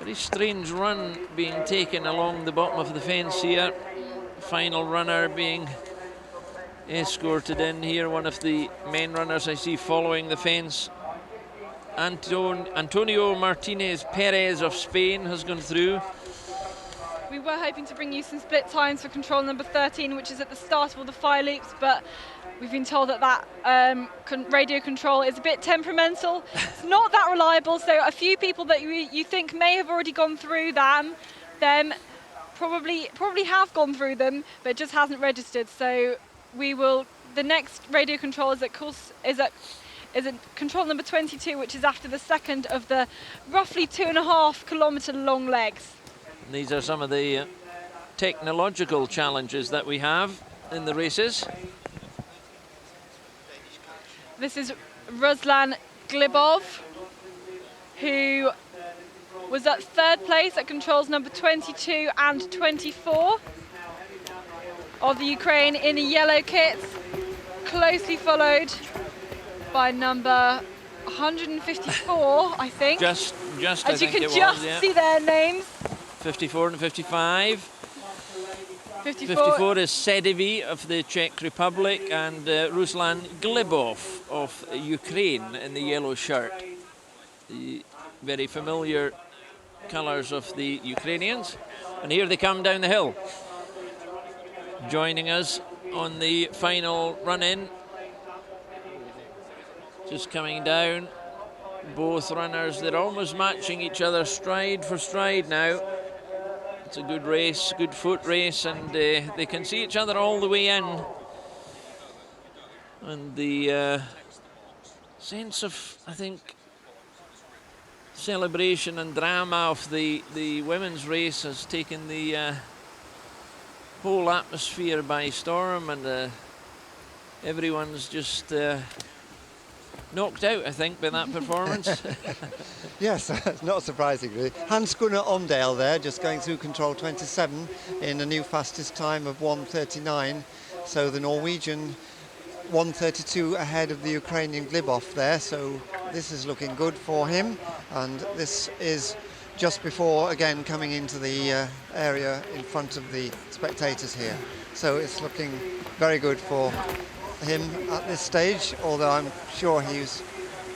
very strange run being taken along the bottom of the fence here. Final runner being escorted in here. One of the men runners I see following the fence, Antonio Martinez Perez of Spain, has gone through. We were hoping to bring you some split times for control number 13, which is at the start of all the fire loops, but we've been told that radio control is a bit temperamental. It's not that reliable, so a few people that you think may have already gone through them probably have gone through them, but it just hasn't registered. So the next radio control is at control number 22, which is after the second of the roughly 2.5 kilometre long legs. These are some of the technological challenges that we have in the races. This is Ruslan Glebov, who was at third place at controls number 22 and 24 of the Ukraine in a yellow kit, closely followed by number 154, I think. Just as you can just see their names. 54 and 55. 54 is Sedivi of the Czech Republic, and Ruslan Glebov of Ukraine in the yellow shirt. The very familiar colours of the Ukrainians. And here they come down the hill. Joining us on the final run-in. Just coming down. Both runners, they're almost matching each other stride for stride now. It's a good race, good foot race, and they can see each other all the way in. And the sense of, I think, celebration and drama of the women's race has taken the whole atmosphere by storm, and everyone's just knocked out, I think, by that performance. Yes, not surprising really. Hans Gunnar Omdale there, just going through control 27 in a new fastest time of 1:39. So the Norwegian 1:32 ahead of the Ukrainian Glebov there, so this is looking good for him, and this is just before again coming into the area in front of the spectators here. So it's looking very good for him at this stage, although I'm sure he's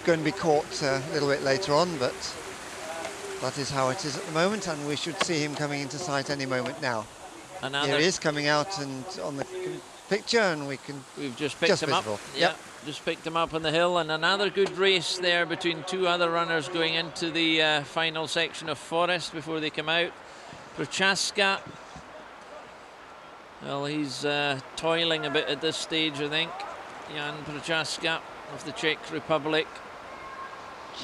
going to be caught a little bit later on, but that is how it is at the moment, and we should see him coming into sight any moment now. Here he is coming out and on the picture, and we've just picked him visible. up. Yeah, just picked him up on the hill, and another good race there between two other runners going into the final section of Forest before they come out. Prochaska, well, he's toiling a bit at this stage, I think. Jan Prochaska of the Czech Republic.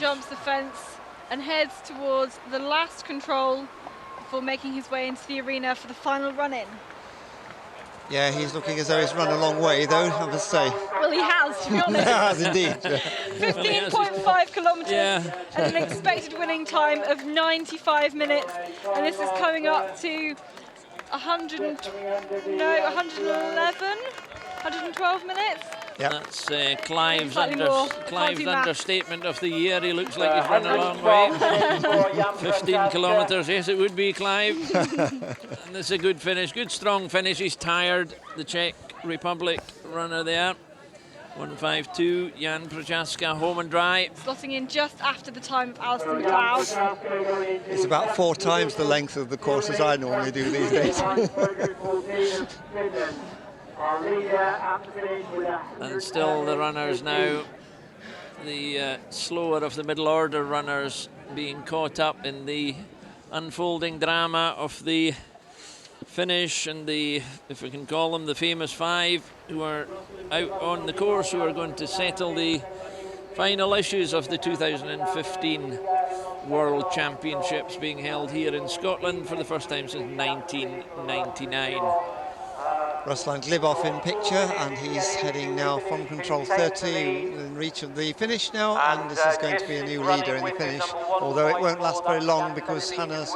Jumps the fence and heads towards the last control before making his way into the arena for the final run-in. Yeah, he's looking as though he's run a long way, though, I must say. Well, he has, to be honest. He has, indeed. 15.5 kilometres and an expected winning time of 95 minutes. And this is coming up to 112 minutes. Yep. That's Clive's understatement of the year. He looks like he's run a long way. 15 kilometres, yes, it would be, Clive. And this is a good finish, good strong finish. He's tired, the Czech Republic runner there. 1:52, Jan Prochaska, home and dry. Slotting in just after the time of Alistair McLeod. It's about 4 times the length of the courses I normally do these days. And still the runners now, the slower of the middle order runners, being caught up in the unfolding drama of the finish and the, if we can call them, the famous 5 who are out on the course, who are going to settle the final issues of the 2015 World Championships being held here in Scotland for the first time since 1999. Ruslan Glebov in picture, and he's heading now from control 30 in reach of the finish now, and this is going to be a new leader in the finish, although it won't last very long because Hans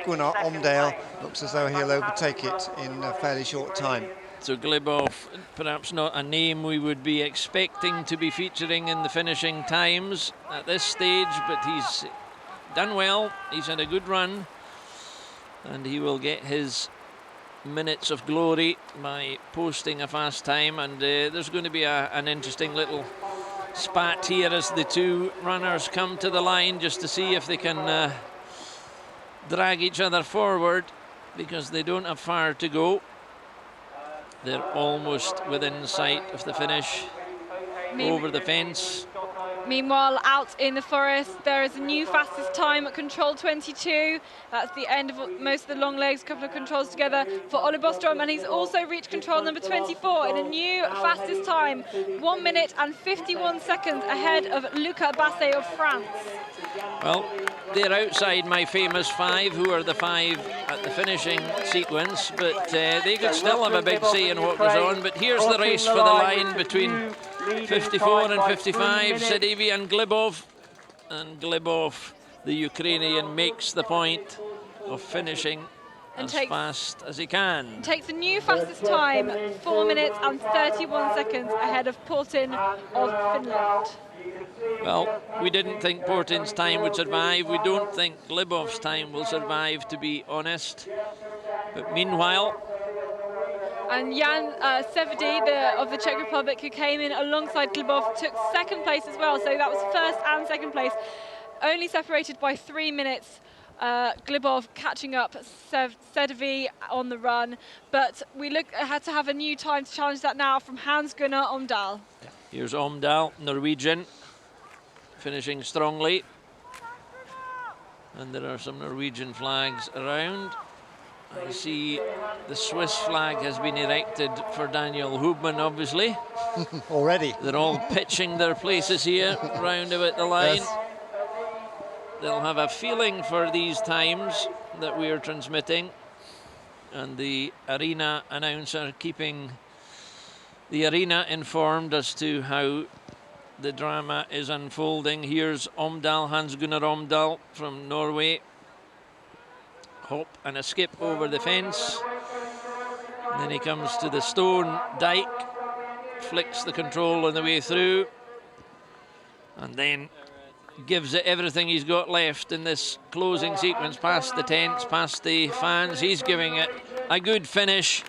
Gunnar Omdale looks as though he'll overtake it in a fairly short time. So Glebov, perhaps not a name we would be expecting to be featuring in the finishing times at this stage, but he's done well, he's had a good run, and he will get his minutes of glory by posting a fast time. And there's going to be an interesting little spat here as the two runners come to the line, just to see if they can drag each other forward, because they don't have far to go. They're almost within sight of the finish over the fence. Meanwhile, out in the forest, there is a new fastest time at control 22. That's the end of most of the long legs, a couple of controls together for Ole Bostrom, and he's also reached control number 24 in a new fastest time, 1 minute and 51 seconds ahead of Luca Basset of France. Well, they're outside my famous 5, who are the 5 at the finishing sequence, but they could still have a big say in what goes on. But here's the race for the line between 54 and 55, Sedivi and Glebov. And Glebov, the Ukrainian, makes the point of finishing as fast as he can. Takes a new fastest time, 4 minutes and 31 seconds ahead of Portin of Finland. Well, we didn't think Portin's time would survive. We don't think Glebov's time will survive, to be honest. But meanwhile... And Jan Sevedy of the Czech Republic, who came in alongside Glebov, took second place as well. So that was first and second place, only separated by 3 minutes. Glebov catching up Sedevy on the run. But we had to have a new time to challenge that now from Hans Gunnar Omdal. Here's Omdal, Norwegian, finishing strongly. And there are some Norwegian flags around. I see the Swiss flag has been erected for Daniel Hubman, obviously. Already. They're all pitching their places here, round about the line. Yes. They'll have a feeling for these times that we are transmitting. And the arena announcer keeping the arena informed as to how the drama is unfolding. Here's Omdal, Hans Gunnar Omdal from Norway. Hop and a skip over the fence. Then he comes to the stone dike, flicks the control on the way through, and then gives it everything he's got left in this closing sequence, past the tents, past the fans. He's giving it a good finish.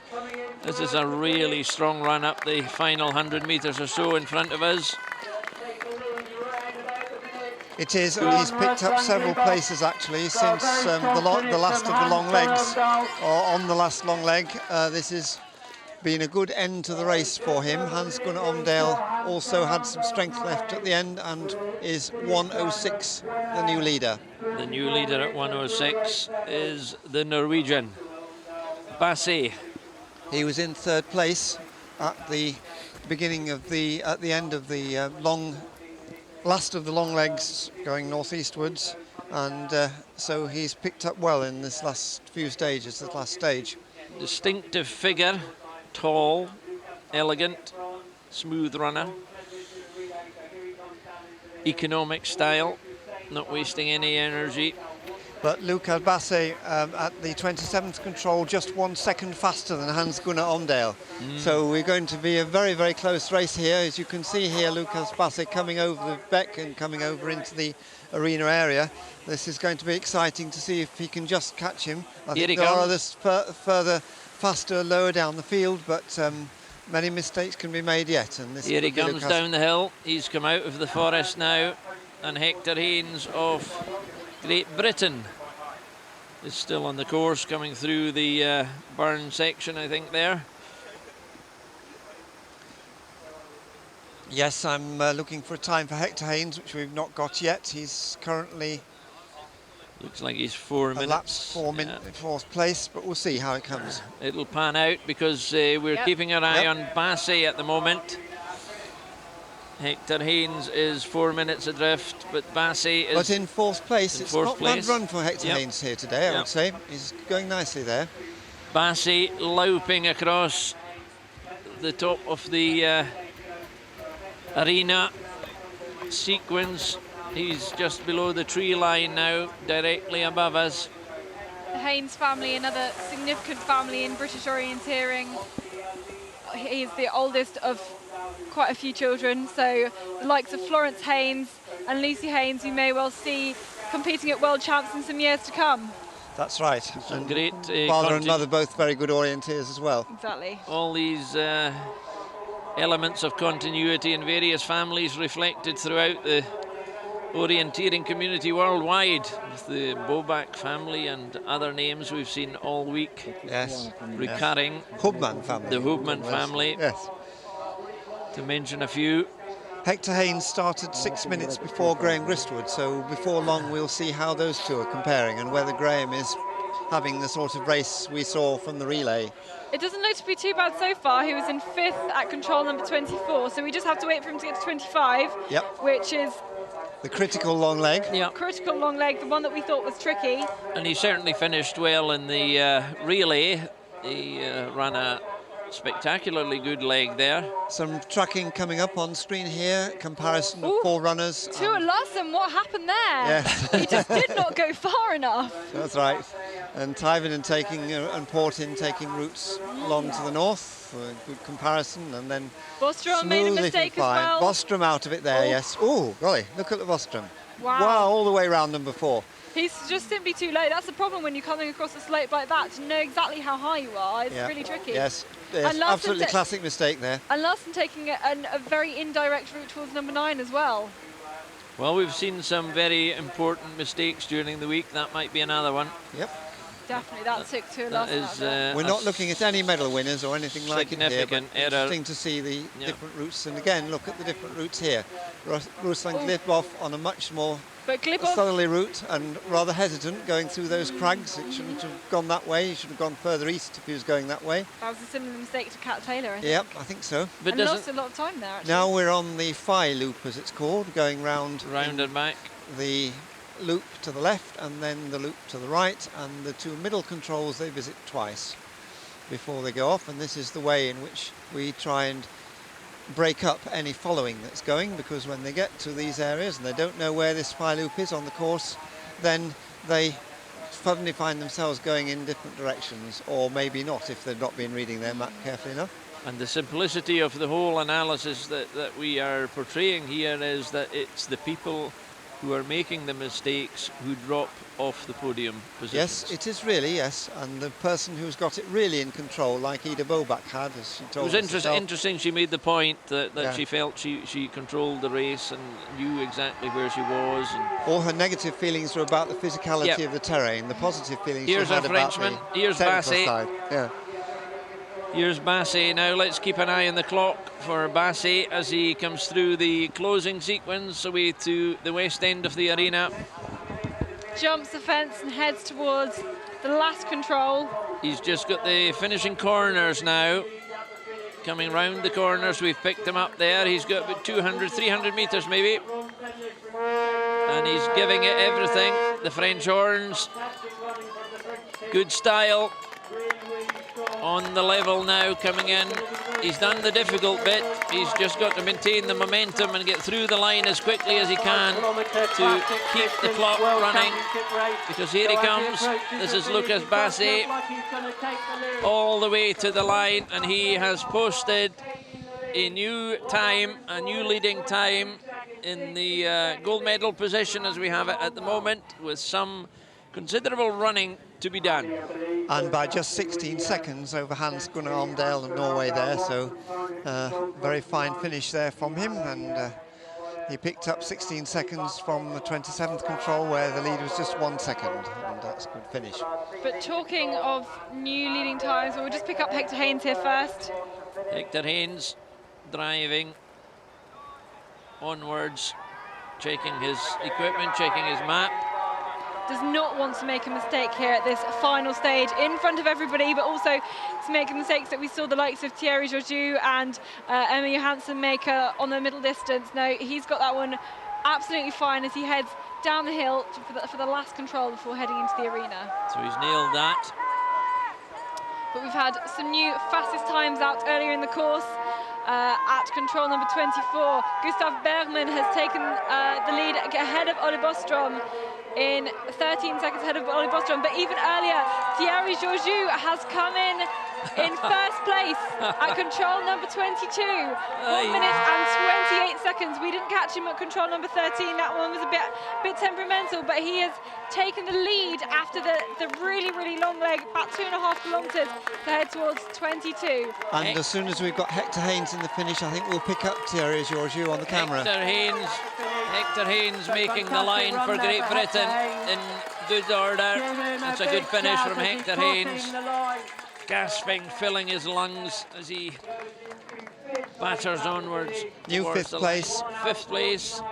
This is a really strong run up the final 100 metres or so in front of us. It is, and he's picked up several places actually since the last of the long legs, or on the last long leg. This has been a good end to the race for him. Hans Gunnar Omdale also had some strength left at the end and is 1:06, the new leader. The new leader at 1:06 is the Norwegian, Basse. He was in third place at the beginning of at the end of the last of the long legs going northeastwards, and so he's picked up well in this last few stages, this last stage. Distinctive figure, tall, elegant, smooth runner. Economic style, not wasting any energy. But Luca Basse at the 27th control, just 1 second faster than Hans Gunnar Omdale. So we're going to be a very, very close race here. As you can see here, Lucas Basse coming over the beck and coming over into the arena area. This is going to be exciting to see if he can just catch him. I think there are others further, faster, lower down the field, but many mistakes can be made yet. And this here he comes down the hill. He's come out of the forest now, and Hector Haynes of Great Britain is still on the course, coming through the burn section, I think, there. Yes, I'm looking for a time for Hector Haynes, which we've not got yet. He's currently... looks like he's 4 minutes. Elapsed 4 minutes, fourth place, but we'll see how it comes. It'll pan out because we're keeping our eye on Basse at the moment. Hector Haynes is 4 minutes adrift, but Basse is... But in fourth place. It's not a bad run for Hector Haynes here today, I would say. He's going nicely there. Basse louping across the top of the arena sequence. He's just below the tree line now, directly above us. The Haynes family, another significant family in British orienteering. He's the oldest of quite a few children, so the likes of Florence Haynes and Lucy Haynes you may well see competing at World Champs in some years to come. That's right. Some great father and mother both very good orienteers as well. Exactly. All these elements of continuity in various families reflected throughout the orienteering community worldwide, with the Bobak family and other names we've seen all week. Yes. Recurring. Hubman family. The Hubman family. Yes. To mention a few. Hector Haynes started 6 minutes before Graham Gristwood, so before long we'll see how those two are comparing and whether Graham is having the sort of race we saw from the relay. It doesn't look to be too bad so far. He was in 5th at control number 24, so we just have to wait for him to get to 25, which is the critical long leg. Critical long leg, the one that we thought was tricky. And he certainly finished well in the relay. He ran a spectacularly good leg there. Some tracking coming up on screen here, comparison of 4 runners. Tuur Larsson, what happened there? Yes. He just did not go far enough. That's right. And Tywinen and Portin taking routes along to the north for a good comparison, and then Bostrom made a mistake as well. Bostrom out of it there, yes. Oh, golly, look at the Bostrom. Wow, all the way around number 4. He's just simply too low. That's the problem when you're coming across a slope like that, to know exactly how high you are. It's really tricky. Yes, absolutely classic mistake there. And Larsson taking a very indirect route towards number 9 as well. Well, we've seen some very important mistakes during the week. That might be another one. Yep. Definitely, that took Tuur Larsson. We're not looking at any medal winners or anything like it here, but interesting to see the different routes. And again, look at the different routes here. Ruslan Glipov on a much more southerly route and rather hesitant going through those crags. It shouldn't have gone that way. He should have gone further east if he was going that way. That was a similar mistake to Kat Taylor, I think. Yep, I think so. But and lost a lot of time there, actually. Now we're on the Phi loop, as it's called, going round and back. The loop to the left and then the loop to the right, and the 2 middle controls they visit twice before they go off, and this is the way in which we try and break up any following that's going, because when they get to these areas and they don't know where this Phi loop is on the course, then they suddenly find themselves going in different directions, or maybe not if they've not been reading their map carefully enough. And the simplicity of the whole analysis that we are portraying here is that it's the people who are making the mistakes who drop off the podium positions. Yes, it is really, yes. And the person who's got it really in control, like Ida Bobak had, as she told us. It was interesting she made the point that Yeah. she felt she controlled the race and knew exactly where she was. And all her negative feelings were about the physicality Yep. of the terrain. The positive feelings Here's she had our about Frenchman. the Here's technical Bassi. side. Yeah. Here's Bassi. Now let's keep an eye on the clock for Bassi as he comes through the closing sequence away to the west end of the arena. Jumps the fence and heads towards the last control. He's just got the finishing corners now. Coming round the corners, we've picked him up there. He's got about 200, 300 metres maybe. And he's giving it everything. The French horns. Good style. On the level now, coming in. He's done the difficult bit. He's just got to maintain the momentum and get through the line as quickly as he can to keep the clock running. Because here he comes. This is Lucas Bassi all the way to the line, and he has posted a new time, a new leading time in the gold medal position as we have it at the moment, with some considerable running to be done. And by just 16 seconds over Hans Gunnar Omdale of Norway there, so very fine finish there from him, and he picked up 16 seconds from the 27th control where the lead was just 1 second, and that's a good finish. But talking of new leading times, we'll just pick up Hector Haynes here first. Hector Haynes driving onwards, checking his equipment, checking his map. Does not want to make a mistake here at this final stage in front of everybody, but also to make mistakes that we saw the likes of Thierry Georgiou and Emma Johansson make on the middle distance. No, he's got that one absolutely fine as he heads down the hill for the last control before heading into the arena. So he's nailed that. But we've had some new fastest times out earlier in the course. At control number 24, Gustav Bergman has taken the lead ahead of Ole Bostrom, in 13 seconds ahead of Ole Bostrom. But even earlier, Thierry Georgiou has come in first place at control number 22. 1 minute and 28 seconds. We didn't catch him at control number 13. That one was a bit temperamental, but he has taken the lead after the really, really long leg, about 2.5 kilometres to head towards 22. And as soon as we've got Hector Haynes in the finish, I think we'll pick up Thierry Georgiou on the camera. Hector Haynes making the line for Great Britain in good order. It's a good finish from Hector Haynes. Gasping, filling his lungs as he batters onwards. New fifth place. Fifth place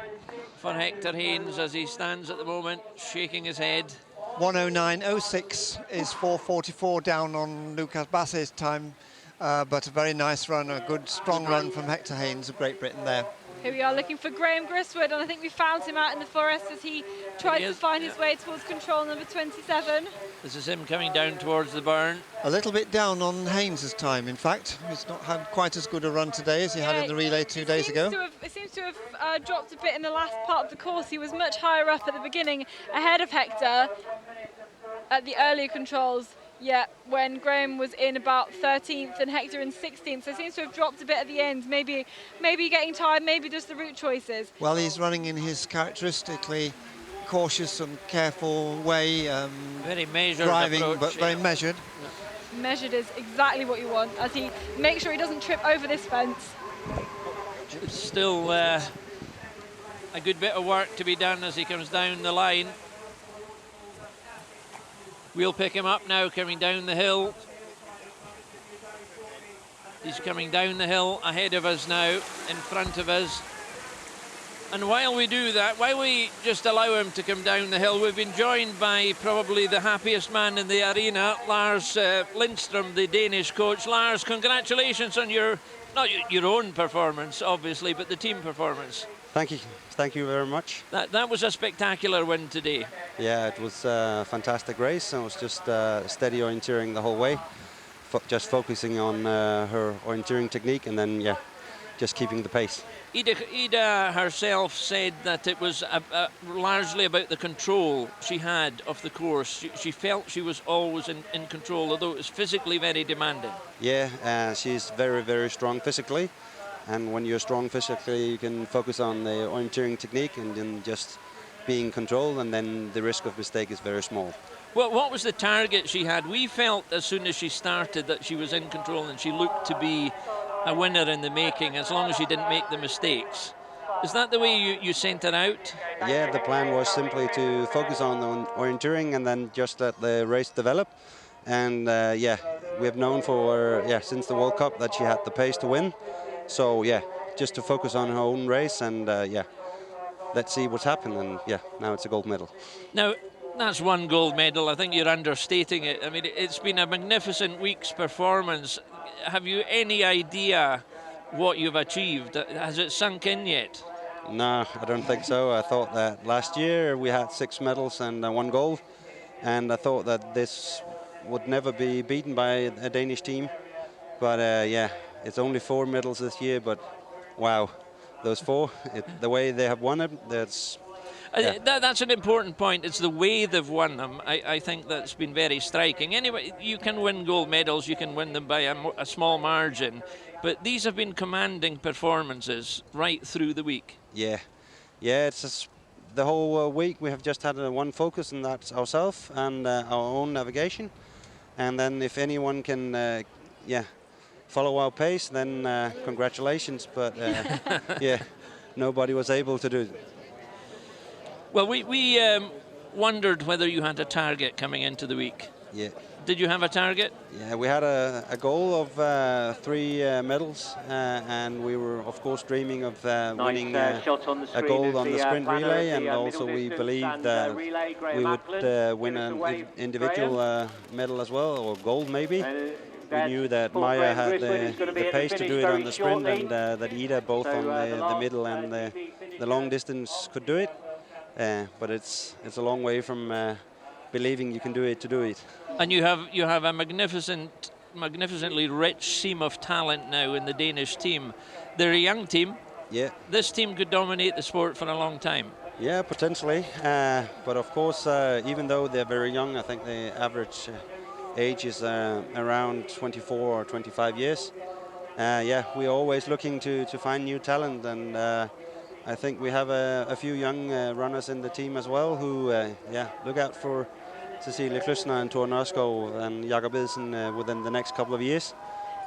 for Hector Haynes as he stands at the moment, shaking his head. 109.06 is 4:44 down on Lucas Bassi's time, but a very nice run, a good strong run from Hector Haynes of Great Britain there. Here we are looking for Graham Griswood, and I think we found him out in the forest as he tried to find his way towards control number 27. This is him coming down towards the burn. A little bit down on Haynes' time, in fact. He's not had quite as good a run today as he had in the relay 2 days ago. It seems to have dropped a bit in the last part of the course. He was much higher up at the beginning, ahead of Hector at the earlier controls. Yeah, when Graham was in about 13th and Hector in 16th, so it seems to have dropped a bit at the end. Maybe getting tired, maybe just the route choices. Well, he's running in his characteristically cautious and careful way. Very measured driving, approach, but very measured. Measured is exactly what you want, as he makes sure he doesn't trip over this fence. It's still a good bit of work to be done as he comes down the line. We'll pick him up now, coming down the hill. He's coming down the hill ahead of us now, in front of us. And while we do that, while we just allow him to come down the hill, we've been joined by probably the happiest man in the arena, Lars Lindström, the Danish coach. Lars, congratulations on not your own performance, obviously, but the team performance. Thank you very much. That was a spectacular win today. Yeah, it was a fantastic race. It was just steady orienteering the whole way, just focusing on her orienteering technique, and then just keeping the pace. Ida herself said that it was largely about the control she had of the course. She felt she was always in control, although it was physically very demanding. Yeah, she's very, very strong physically. And when you're strong physically, you can focus on the orienteering technique and then just be in control, and then the risk of mistake is very small. Well, what was the target she had? We felt as soon as she started that she was in control and she looked to be a winner in the making as long as she didn't make the mistakes. Is that the way you sent it out? Yeah, the plan was simply to focus on orienteering and then just let the race develop. And yeah, we have known for since the World Cup that she had the pace to win. So yeah, just to focus on her own race and yeah, let's see what's happened. And yeah, now it's a gold medal. Now, that's one gold medal. I think you're understating it. I mean, it's been a magnificent week's performance. Have you any idea what you've achieved? Has it sunk in yet? No, I don't think so. I thought that last year we had 6 medals and 1 gold, and I thought that this would never be beaten by a Danish team. But yeah, it's only 4 medals this year, but wow, those 4, the way they have won it, that's... Yeah. That's an important point. It's the way they've won them. I think that's been very striking. Anyway, you can win gold medals, you can win them by a small margin, but these have been commanding performances right through the week. Yeah, it's just the whole week we have just had one focus, and that's ourselves and our own navigation. And then if anyone can, follow our pace, then congratulations. But yeah, nobody was able to do it. Well, we wondered whether you had a target coming into the week. Yeah. Did you have a target? Yeah, we had a goal of 3 medals, and we were, of course, dreaming of winning a gold on the sprint relay, and also we believed that we would win an individual medal as well, or gold maybe. We knew that Maya had the pace to do it on the sprint, and that Ida, both on the middle and the long distance, could do it. But it's a long way from believing you can do it to do it. And you have a magnificently rich seam of talent now in the Danish team. They're a young team. Yeah. This team could dominate the sport for a long time. Yeah, potentially. But of course, even though they're very young, I think the average age is around 24 or 25 years. Yeah, we're always looking to find new talent, and I think we have a few young runners in the team as well who, look out for Cecilie Klusner and Tor Nørskov and Jakob Edsen within the next couple of years.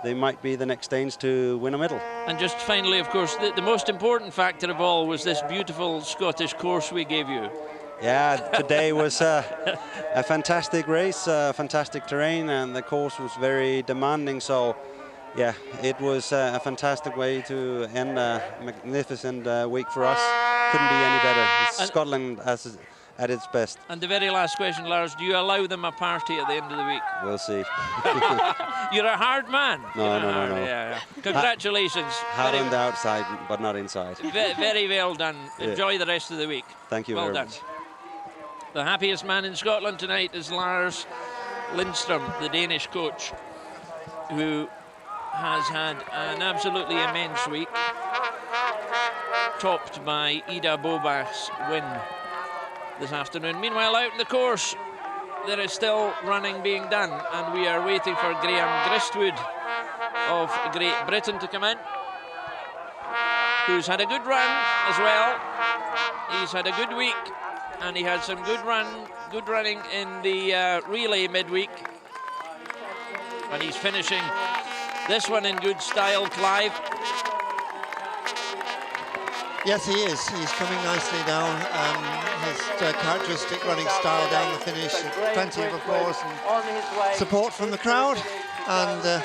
They might be the next Danes to win a medal. And just finally, of course, the most important factor of all was this beautiful Scottish course we gave you. Yeah, today was a fantastic race, fantastic terrain, and the course was very demanding. So, yeah, it was a fantastic way to end a magnificent week for us. Couldn't be any better. It's Scotland at its best. And the very last question, Lars, do you allow them a party at the end of the week? We'll see. You're a hard man. No. Yeah. Congratulations. Hard on the outside, but not inside. Very well done. Enjoy the rest of the week. Thank you very much. Well done. The happiest man in Scotland tonight is Lars Lindstrøm, the Danish coach, who has had an absolutely immense week, topped by Ida Bobach's win this afternoon. Meanwhile, out in the course, there is still running being done, and we are waiting for Graham Gristwood of Great Britain to come in, who's had a good run as well. He's had a good week, and he had some good running in the relay midweek, and he's finishing this one in good style, Clive. Yes, he is. He's coming nicely down. His characteristic running style down the finish. Plenty of applause and support from the crowd. And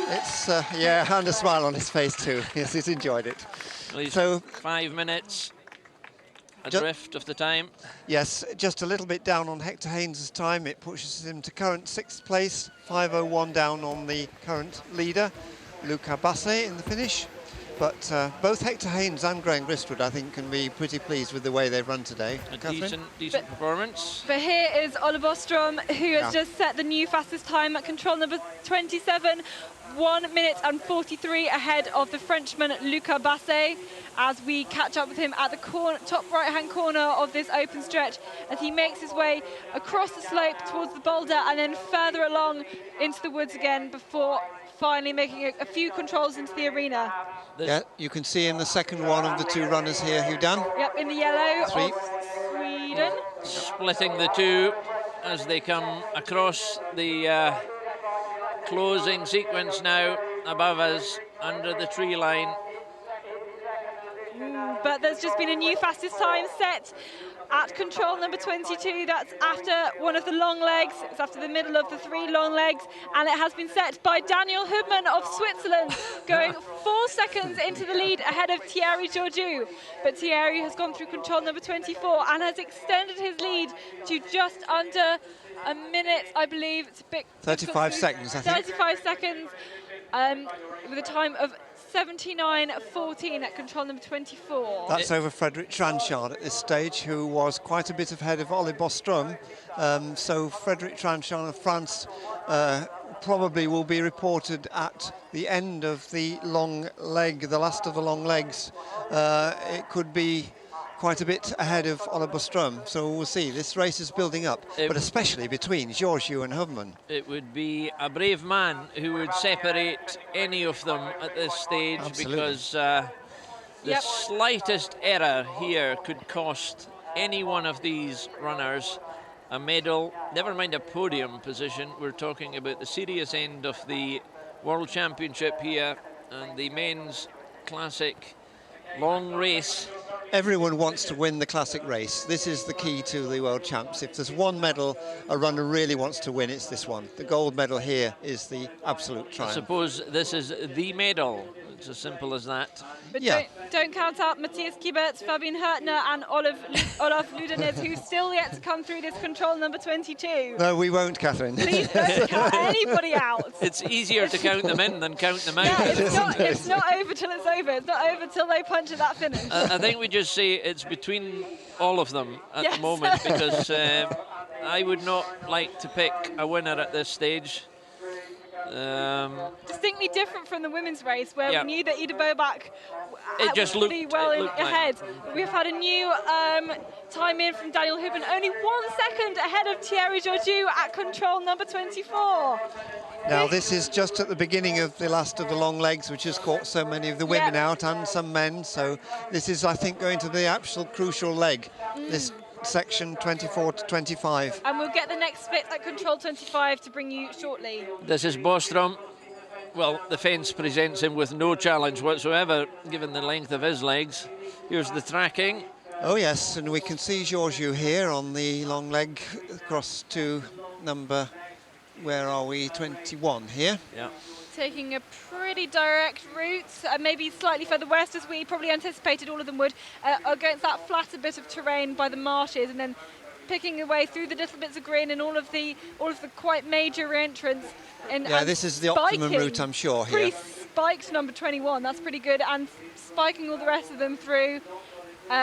it's, and a smile on his face too. Yes, he's enjoyed it. Well, so 5 minutes adrift of the time. Yes, just a little bit down on Hector Haynes' time. It pushes him to current 6th place. 5:01 down on the current leader, Luca Basse, in the finish. But both Hector Haynes and Graham Gristwood, I think, can be pretty pleased with the way they've run today. A decent performance. But here is Ola Bostrom, who has just set the new fastest time at control number 27, 1 minute and 43 ahead of the Frenchman Luca Basset, as we catch up with him at the top right-hand corner of this open stretch as he makes his way across the slope towards the boulder and then further along into the woods again before finally making a few controls into the arena. Yeah, you can see in the second one of the two runners here who've done. Yep, in the yellow of Sweden. Splitting the two as they come across the closing sequence now above us under the tree line. But there's just been a new fastest time set at control number 22. That's after one of the long legs. It's after the middle of the 3 long legs, and it has been set by Daniel Hubman of Switzerland, going 4 seconds into the lead ahead of Thierry Georgiou. But Thierry has gone through control number 24 and has extended his lead to just under a minute, I believe. It's a bit 35 seconds, I think. 35 seconds, with a time of 79.14 at control number 24. That's over Frederic Tranchard at this stage, who was quite a bit ahead of Ole Bostrom. So Frederic Tranchard of France probably will be reported at the end of the long leg, the last of the long legs. It could be quite a bit ahead of Ole Bostrom, so we'll see. This race is building up, but especially between Georgiou and Hubman. It would be a brave man who would separate any of them at this stage. Absolutely. Because the slightest error here could cost any one of these runners a medal, never mind a podium position. We're talking about the serious end of the World Championship here and the men's classic long race. Everyone wants to win the classic race. This is the key to the World Champs. If there's one medal a runner really wants to win, it's this one. The gold medal here is the absolute triumph. I suppose this is the medal. It's as simple as that. But don't count out Matthias Kibert, Fabian Hurtner and Olaf Ludenitz, who's still yet to come through this control number 22. No, we won't, Catherine. Please don't count anybody out. It's easier to count them in than count them out. Yeah, it's not over till it's over. It's not over till they punch at that finish. I think we just say it's between all of them at the moment, because I would not like to pick a winner at this stage. Distinctly different from the women's race, where we knew that Ida Bobak would be ahead. We've had a new time in from Daniel Hubman, only 1 second ahead of Thierry Georgiou at control number 24. Now this is just at the beginning of the last of the long legs, which has caught so many of the women out and some men. So this is, I think, going to be the actual crucial leg. This section 24 to 25. And we'll get the next split at control 25 to bring you shortly. This is Bostrom. Well, the fence presents him with no challenge whatsoever, given the length of his legs. Here's the tracking. Oh yes, and we can see Georgiou here on the long leg across to number, where are we, 21 here. Yeah. Taking a pretty direct route, maybe slightly further west, as we probably anticipated all of them would, against that flatter bit of terrain by the marshes, and then picking away through the little bits of green and all of the quite major entrants. And this is the optimum route, I'm sure, here. Pretty spiked number 21, that's pretty good, and spiking all the rest of them through,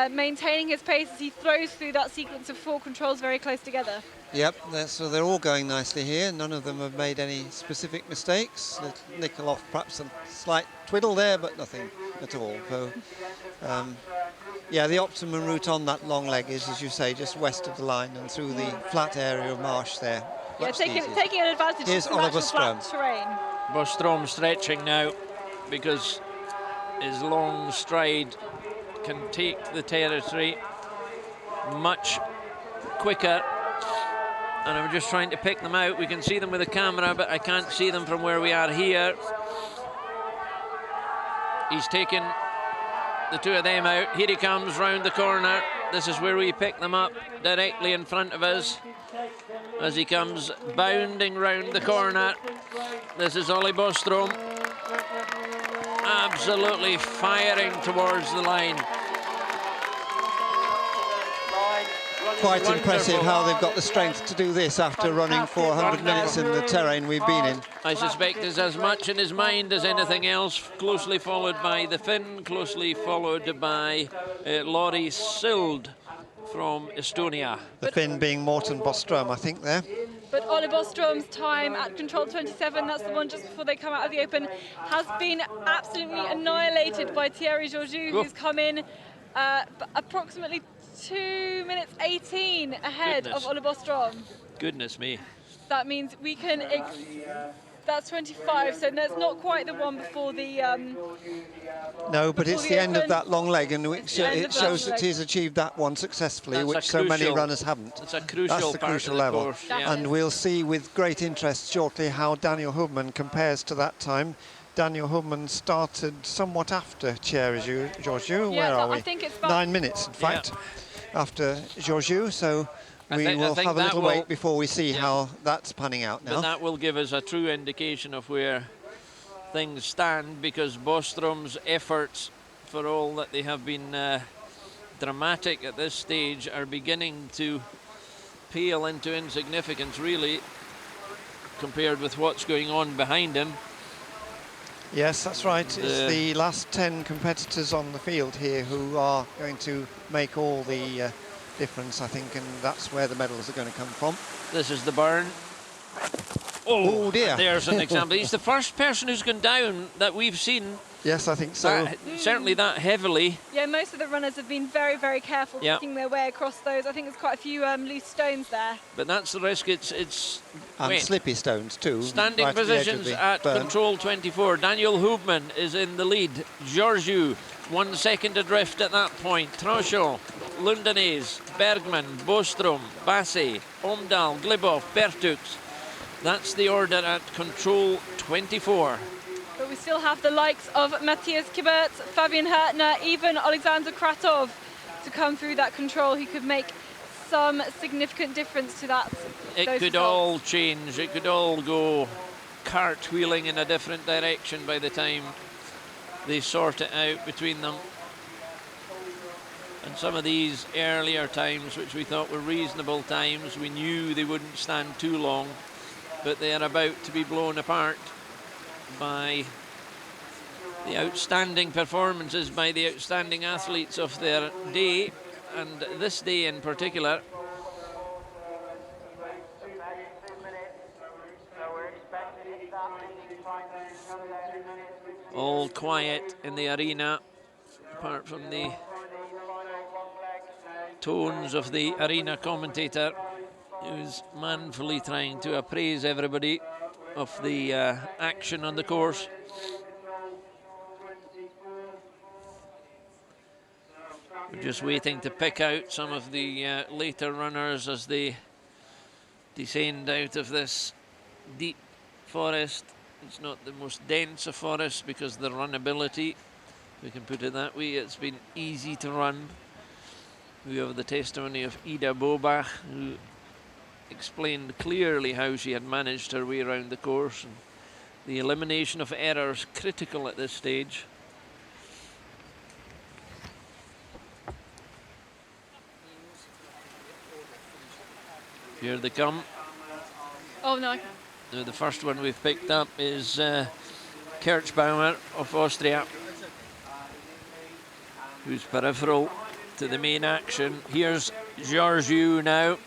maintaining his pace as he throws through that sequence of 4 controls very close together. Yep, so they're all going nicely here. None of them have made any specific mistakes. Nickel off perhaps a slight twiddle there, but nothing at all. So, the optimum route on that long leg is, as you say, just west of the line and through the flat area of marsh there. Yeah, taking an advantage of some actual flat terrain. Bostrom stretching now, because his long stride can take the territory much quicker. And I'm just trying to pick them out. We can see them with a camera, but I can't see them from where we are here. He's taken the two of them out. Here he comes round the corner. This is where we pick them up, directly in front of us. As he comes bounding round the corner. This is Ole Bostrom. Absolutely firing towards the line. quite Wonderful. impressive how they've got the strength to do this after running 400 minutes in the terrain we've been in. I suspect there's as much in his mind as anything else, closely followed by the Finn, closely followed by Laurie Sild from Estonia. The Finn being Morten Boström, I think, there. But Ole Boström's time at control 27, that's the one just before they come out of the open, has been absolutely annihilated by Thierry Georgiou, who's come in approximately 2 minutes 18 ahead of Ole Boström. Goodness me. That means we can... That's 25, so that's not quite the one before the... no, but it's the end of that long leg, and it shows that he's achieved that one successfully, which so many runners haven't. It's a crucial That's the crucial level. Course, yeah. And we'll see with great interest shortly how Daniel Hubman compares to that time. Daniel Hubman started somewhat after Thierry Georgiou. Where are we? I think it's about 9 minutes, in fact, after Georgiou. So we will have a little wait before we see how that's panning out now. But that will give us a true indication of where things stand, because Boström's efforts, for all that they have been dramatic at this stage, are beginning to pale into insignificance, really, compared with what's going on behind him. Yes, that's right. It's the last 10 competitors on the field here who are going to make all the difference, I think, and that's where the medals are going to come from. This is the burn. Oh dear. There's an example. He's the first person who's gone down that we've seen. Yes, I think so. Certainly that heavily. Yeah, most of the runners have been very, very careful picking their way across those. I think there's quite a few loose stones there. But that's the risk. It's and wet. Slippy stones too. Standing right positions at control 24. Daniel Hubman is in the lead. Georgiou 1 second adrift at that point. Troschel, Lundanes, Bergman, Boström, Basse, Omdahl, Glibov, Bertux. That's the order at control 24. But we still have the likes of Matthias Kibert, Fabian Hürtner, even Alexander Kratov to come through that control, who could make some significant difference to that. It could all change. It could all go cartwheeling in a different direction by the time they sort it out between them. And some of these earlier times, which we thought were reasonable times, we knew they wouldn't stand too long, but they are about to be blown apart by the outstanding performances by the outstanding athletes of their day, and this day in particular. All quiet in the arena, apart from the tones of the arena commentator, who's manfully trying to appraise everybody of the action on the course. We're just waiting to pick out some of the later runners as they descend out of this deep forest. It's not the most dense of forests because of the runnability, we can put it that way. It's been easy to run. We have the testimony of Ida Bobach, who explained clearly how she had managed her way around the course, and the elimination of errors critical at this stage. Here they come. Oh no. Now the first one we've picked up is Kirchbaumer of Austria, who's peripheral to the main action. Here's Georgiou now.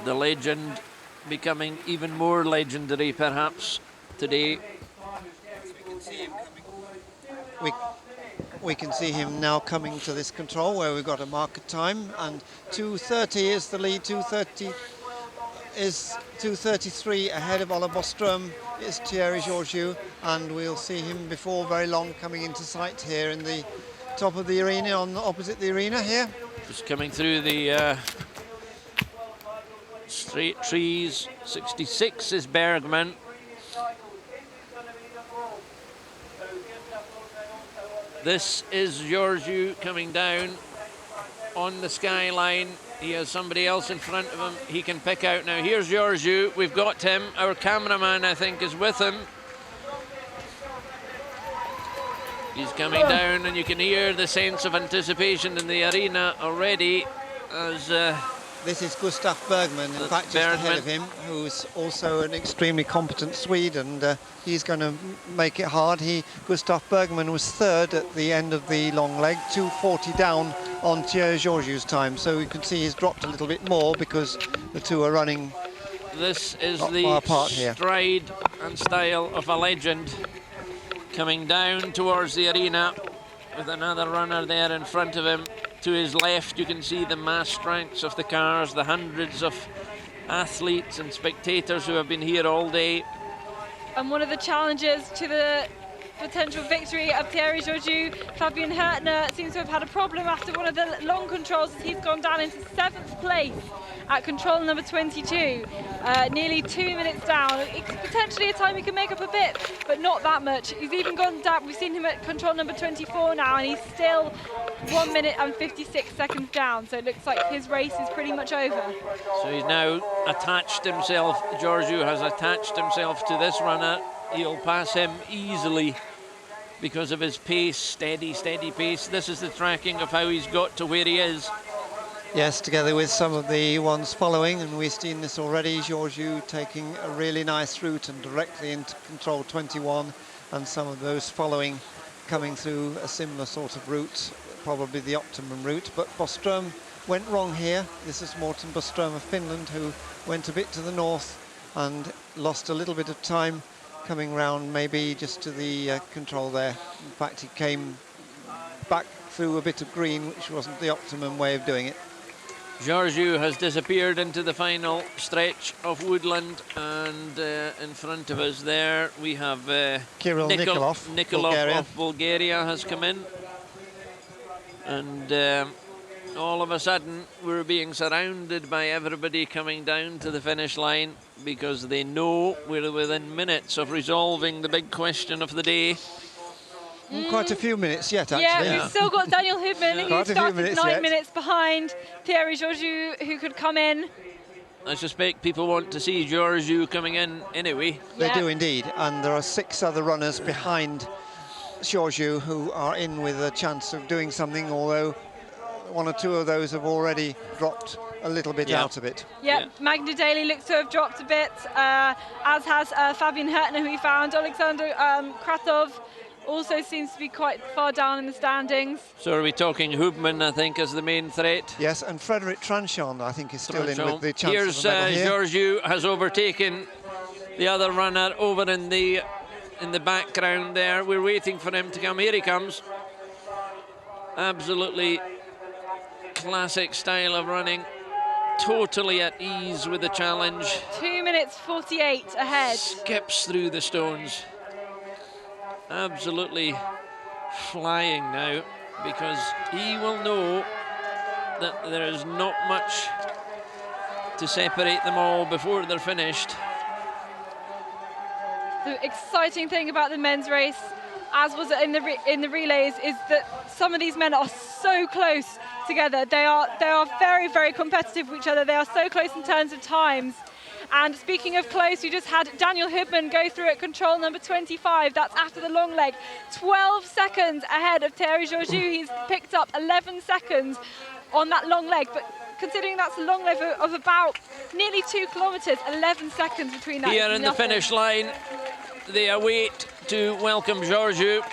The legend becoming even more legendary perhaps today. We can see him now coming to this control where we've got a market time, and 2:30 is the lead. 2:30 is 2:33 ahead of Ole Boström is Thierry Georgiou, and we'll see him before very long coming into sight here in the top of the arena, on opposite the arena here. Just coming through the straight trees. 66 is Bergman. This is Georgiou coming down on the skyline. He has somebody else in front of him he can pick out now. Here's Georgiou, we've got him. Our cameraman, I think, is with him. He's coming down, and you can hear the sense of anticipation in the arena already as... this is Gustav Bergman, in fact, just ahead of him, who's also an extremely competent Swede, and he's going to make it hard. Gustav Bergman was third at the end of the long leg, 2:40 down on Thierry Georgiou's time, so you can see he's dropped a little bit more because the two are running. This is the stride and style of a legend, coming down towards the arena with another runner there in front of him. To his left, you can see the mass ranks of the cars, the hundreds of athletes and spectators who have been here all day. And one of the challenges to the potential victory of Thierry Georgiou, Fabian Hertner, seems to have had a problem after one of the long controls as he's gone down into 7th place at control number 22, nearly 2 minutes down. It's potentially a time he can make up a bit, but not that much. He's even gone down, we've seen him at control number 24 now, and he's still 1 minute and 56 seconds down, so it looks like his race is pretty much over. So he's now attached himself, Georgiou has attached himself to this runner. He'll pass him easily because of his pace, steady pace. This is the tracking of how he's got to where he is. Yes, together with some of the ones following, and we've seen this already, Georgiou taking a really nice route and directly into control 21, and some of those following coming through a similar sort of route, probably the optimum route. But Boström went wrong here. This is Morten Boström of Finland, who went a bit to the north and lost a little bit of time coming round, maybe just to the control there. In fact, he came back through a bit of green, which wasn't the optimum way of doing it. Georgiou has disappeared into the final stretch of woodland, and in front of us there we have Kirill Nikolov of Bulgaria has come in, and all of a sudden we're being surrounded by everybody coming down to the finish line because they know we're within minutes of resolving the big question of the day. Quite a few minutes yet, actually. Yeah, we've still got Daniel Hubman, who started 9 minutes behind Thierry Georgiou, who could come in. I suspect people want to see Georgiou coming in anyway. They do indeed, and there are 6 other runners behind Georgiou who are in with a chance of doing something, although 1 or 2 of those have already dropped a little bit out of it. Magda Daly looks to have dropped a bit, as has Fabian Hertner, who we found. Alexander Kratov also seems to be quite far down in the standings. So are we talking Hubman, I think, as the main threat? Yes, and Frederic Tranchon, I think, is still in with the chance Here's of a medal here. Georgiou has overtaken the other runner over in the background there. We're waiting for him to come. Here he comes. Absolutely classic style of running. Totally at ease with the challenge. 2 minutes 48 ahead. Skips through the stones. Absolutely flying now, because he will know that there is not much to separate them all before they're finished. The exciting thing about the men's race, as was in the relays, is that some of these men are so close together. They are very, very competitive with each other. They are so close in terms of times. And speaking of close, we just had Daniel Hubman go through at control number 25. That's after the long leg. 12 seconds ahead of Thierry Georgiou. He's picked up 11 seconds on that long leg. But considering that's a long leg of about nearly 2 kilometres, 11 seconds between that. Here in the finish line, they await to welcome Georgiou,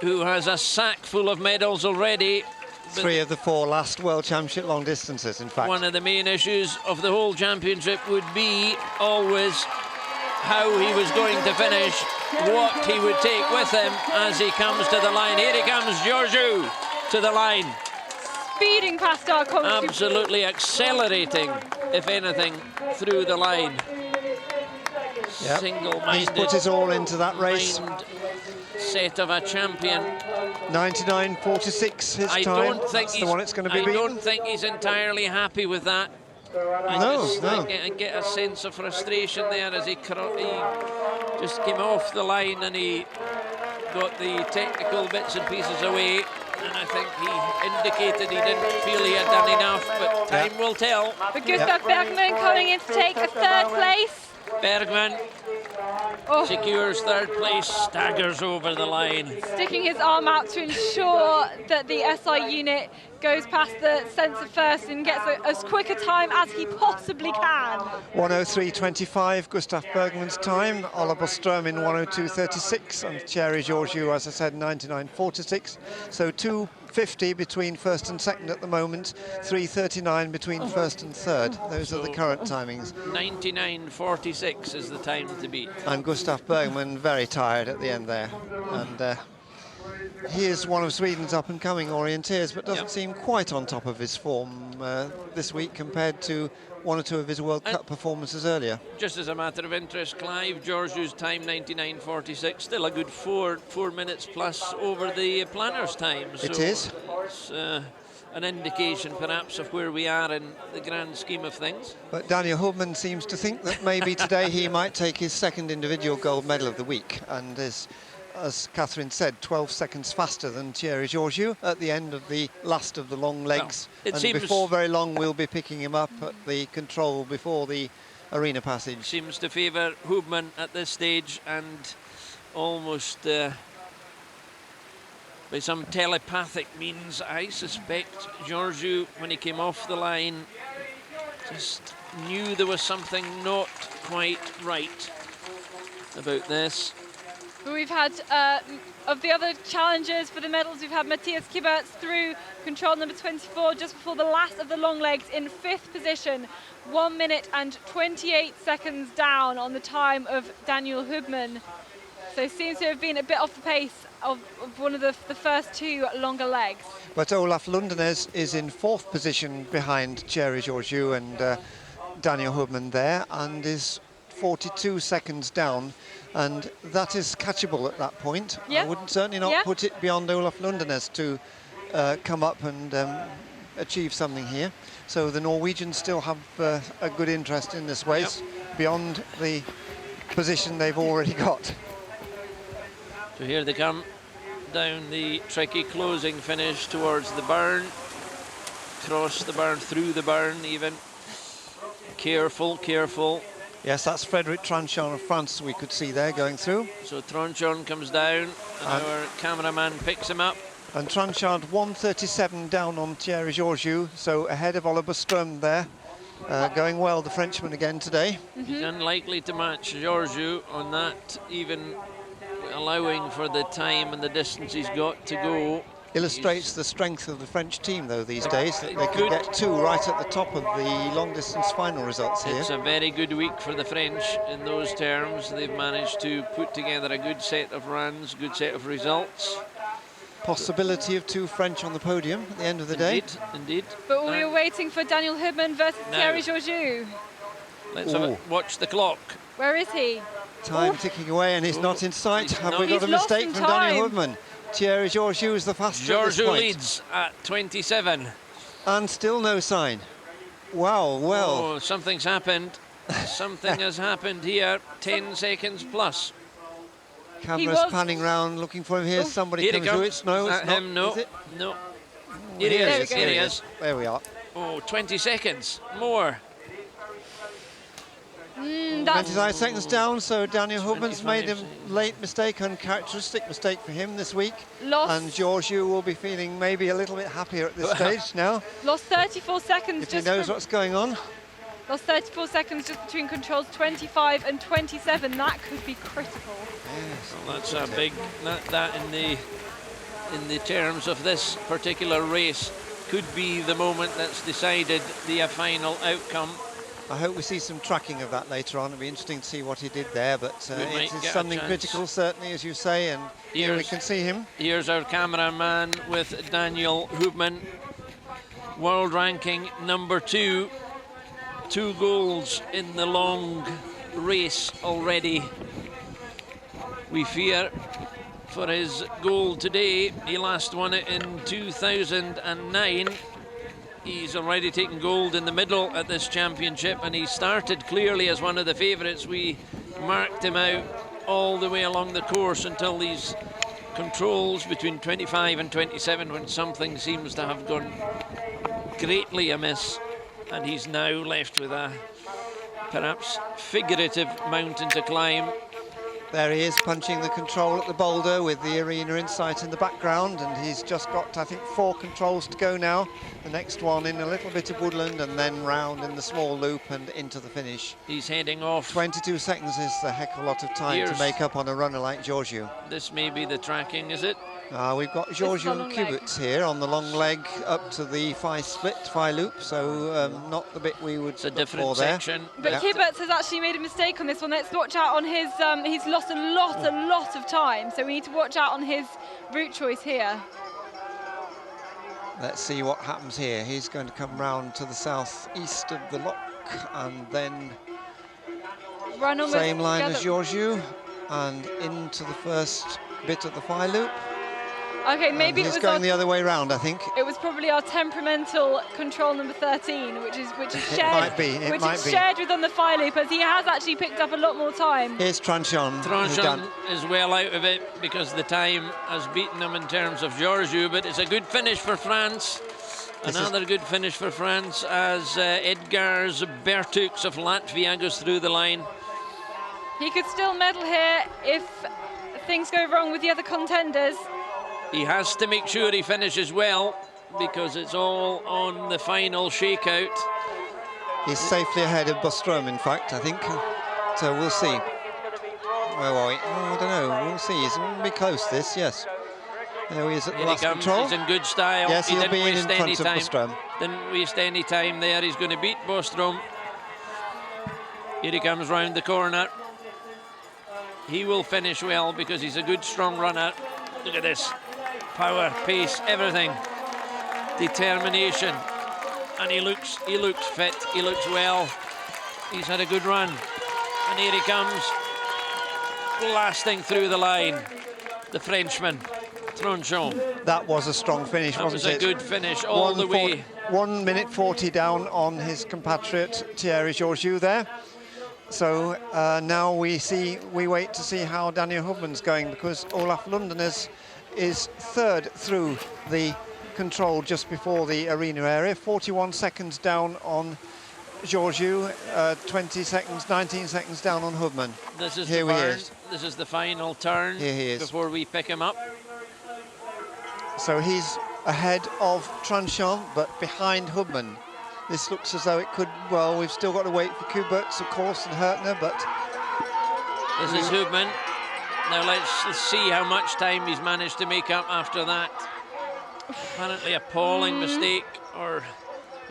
who has a sack full of medals already. 3 of the 4 last World Championship long distances, in fact. One of the main issues of the whole championship would be always how he was going to finish, what he would take with him as he comes to the line. Here he comes, Georgiou, to the line. Speeding past our commentary. Absolutely accelerating, if anything, through the line. Yep. Single-minded. He's put his all into that race. Set of a champion. 99.46 his I time. don't think That's the one it's going to be beaten. I don't think he's entirely happy with that. I get a sense of frustration there as he just came off the line and he got the technical bits and pieces away. And I think he indicated he didn't feel he had done enough, but time will tell. But Gustav Bergman coming in to take a 3rd place. Bergman secures third place, staggers over the line. Sticking his arm out to ensure that the SI unit goes past the sensor first and gets as quick a time as he possibly can. 1:03.25, Gustav Bergman's time. Oliver Ström in 1:02.36, and Thierry Georgiou, as I said, 99.46. So 2:50 between first and second at the moment, 3:39 between first and third. Those are the current timings. 99.46 is the time to beat. And Gustav Bergman very tired at the end there. And he is one of Sweden's up-and-coming orienteers, but doesn't seem quite on top of his form this week compared to one or two of his World Cup performances earlier. Just as a matter of interest, Clive, Georgiou's time 99.46, still a good four minutes plus over the planner's time. So it is. It's an indication perhaps of where we are in the grand scheme of things. But Daniel Hubman seems to think that maybe today he might take his second individual gold medal of the week, and as Catherine said, 12 seconds faster than Thierry Georgiou at the end of the last of the long legs. Well, and before very long, we'll be picking him up at the control before the arena passage. Seems to favour Hubman at this stage, and almost by some telepathic means, I suspect Georgiou, when he came off the line, just knew there was something not quite right about this. We've had, of the other challengers for the medals, we've had Matthias Kiberts through control number 24 just before the last of the long legs in 5th position, 1 minute and 28 seconds down on the time of Daniel Hubman. So seems to have been a bit off the pace of one of the first two longer legs. But Olaf Lundenes is in 4th position behind Thierry Georgiou and Daniel Hubman there, and is 42 seconds down, and that is catchable at that point. Yep. I wouldn't certainly not Yep. put it beyond Olaf Lundenes to come up and achieve something here. So the Norwegians still have a good interest in this race, beyond the position they've already got. So here they come down the tricky closing finish towards the burn, across the burn, through the burn even. Careful, careful. Yes, that's Frédéric Tranchon of France we could see there going through. So Tranchon comes down, and our cameraman picks him up. And Tranchon 1:37 down on Thierry Georgiou, so ahead of Oliver Ström there. Going well, the Frenchman again today. He's unlikely to match Georgiou on that, even allowing for the time and the distance he's got to go. Illustrates the strength of the French team, though, these days, that they could get two right at the top of the long-distance final results here. It's a very good week for the French in those terms. They've managed to put together a good set of runs, good set of results. Possibility of two French on the podium at the end of the day. Indeed. But we were waiting for Daniel Hubman versus Thierry Georgiou. Let's watch the clock. Where is he? Time ticking away, and he's not in sight. Have we got a mistake from Daniel Hubman? Thierry Georgiou is the fastest at this Georgiou point. leads at 27. And still no sign. Wow, well. Oh, something's happened. Something has happened here. 10 seconds plus. Camera's panning round, looking for him. Here's somebody coming through. It's no, it's not. Him, no. Is it? No. Here he is. Here he is. There we are. Oh, 20 seconds more. 29 seconds down, so Daniel Hubman's made a late mistake, uncharacteristic mistake for him this week. And Georgiou will be feeling maybe a little bit happier at this stage now. Lost 34 seconds. If he knows what's going on. Lost 34 seconds just between controls 25 and 27. That could be critical. Yes. Well, that's a big, that in the terms of this particular race could be the moment that's decided the final outcome. I hope we see some tracking of that later on. It'll be interesting to see what he did there, but it is something critical, certainly, as you say, and here we can see him. Here's our cameraman with Daniel Hubman, world ranking number 2. 2 goals in the long race already. We fear for his goal today. He last won it in 2009. He's already taken gold in the middle at this championship, and he started clearly as one of the favourites. We marked him out all the way along the course until these controls between 25 and 27, when something seems to have gone greatly amiss, and he's now left with a perhaps figurative mountain to climb. There he is, punching the control at the boulder with the arena in sight in the background, and he's just got, I think, 4 controls to go now. The next one in a little bit of woodland and then round in the small loop and into the finish. He's heading off. 22 seconds is a heck of a lot of time to make up on a runner like Georgiou. This may be the tracking, is it? We've got Georgiou and Kuberts here on the long leg up to the Phi split, Phi loop, so not the bit we would It's a different there. section. But Kuberts has actually made a mistake on this one. Let's watch out on his, he's lost a lot of time, so we need to watch out on his route choice here. Let's see what happens here. He's going to come round to the southeast of the lock and then Run almost same line together. as Georgiou and into the first bit of the Phi loop. Okay, maybe and it he's was going the other way round, I think. It was probably our temperamental control number 13, which is shared. It might be. Shared with on the Phi loop, as he has actually picked up a lot more time. Here's Tranchon. Tranchon is well out of it because the time has beaten him in terms of Georgiou, but it's a good finish for France. Another good finish for France as Edgars Bertux of Latvia goes through the line. He could still medal here if things go wrong with the other contenders. He has to make sure he finishes well because it's all on the final shakeout. He's safely ahead of Bostrom, in fact, I think. So we'll see. Where are we? Oh, I don't know. We'll see. He's going to be close, this, yes. There he is at the last control. He's in good style. Yes, he he'll didn't be waste in any front of time. Bostrom. Didn't waste any time there. He's going to beat Bostrom. Here he comes round the corner. He will finish well because he's a good, strong runner. Look at this. Power, pace, everything. Determination. And he looks fit. He looks well. He's had a good run. And here he comes. Blasting through the line. The Frenchman, Tranchon. That was a strong finish, wasn't it? That was a good finish all the way. 1 minute 40 down on his compatriot Thierry Georgiou there. So now we wait to see how Daniel Hubman's going, because Olaf Lundenes is 3rd through the control just before the arena area. 41 seconds down on Georgiou, 19 seconds down on Hubman. This is Here the he turn. is. This is the final turn. Here he is. Before we pick him up. So he's ahead of Tranchon, but behind Hubman. This looks as though it could, well, we've still got to wait for Kuberts, of course, and Hertner, but... This is Hubman. Now let's see how much time he's managed to make up after that. Apparently appalling mistake or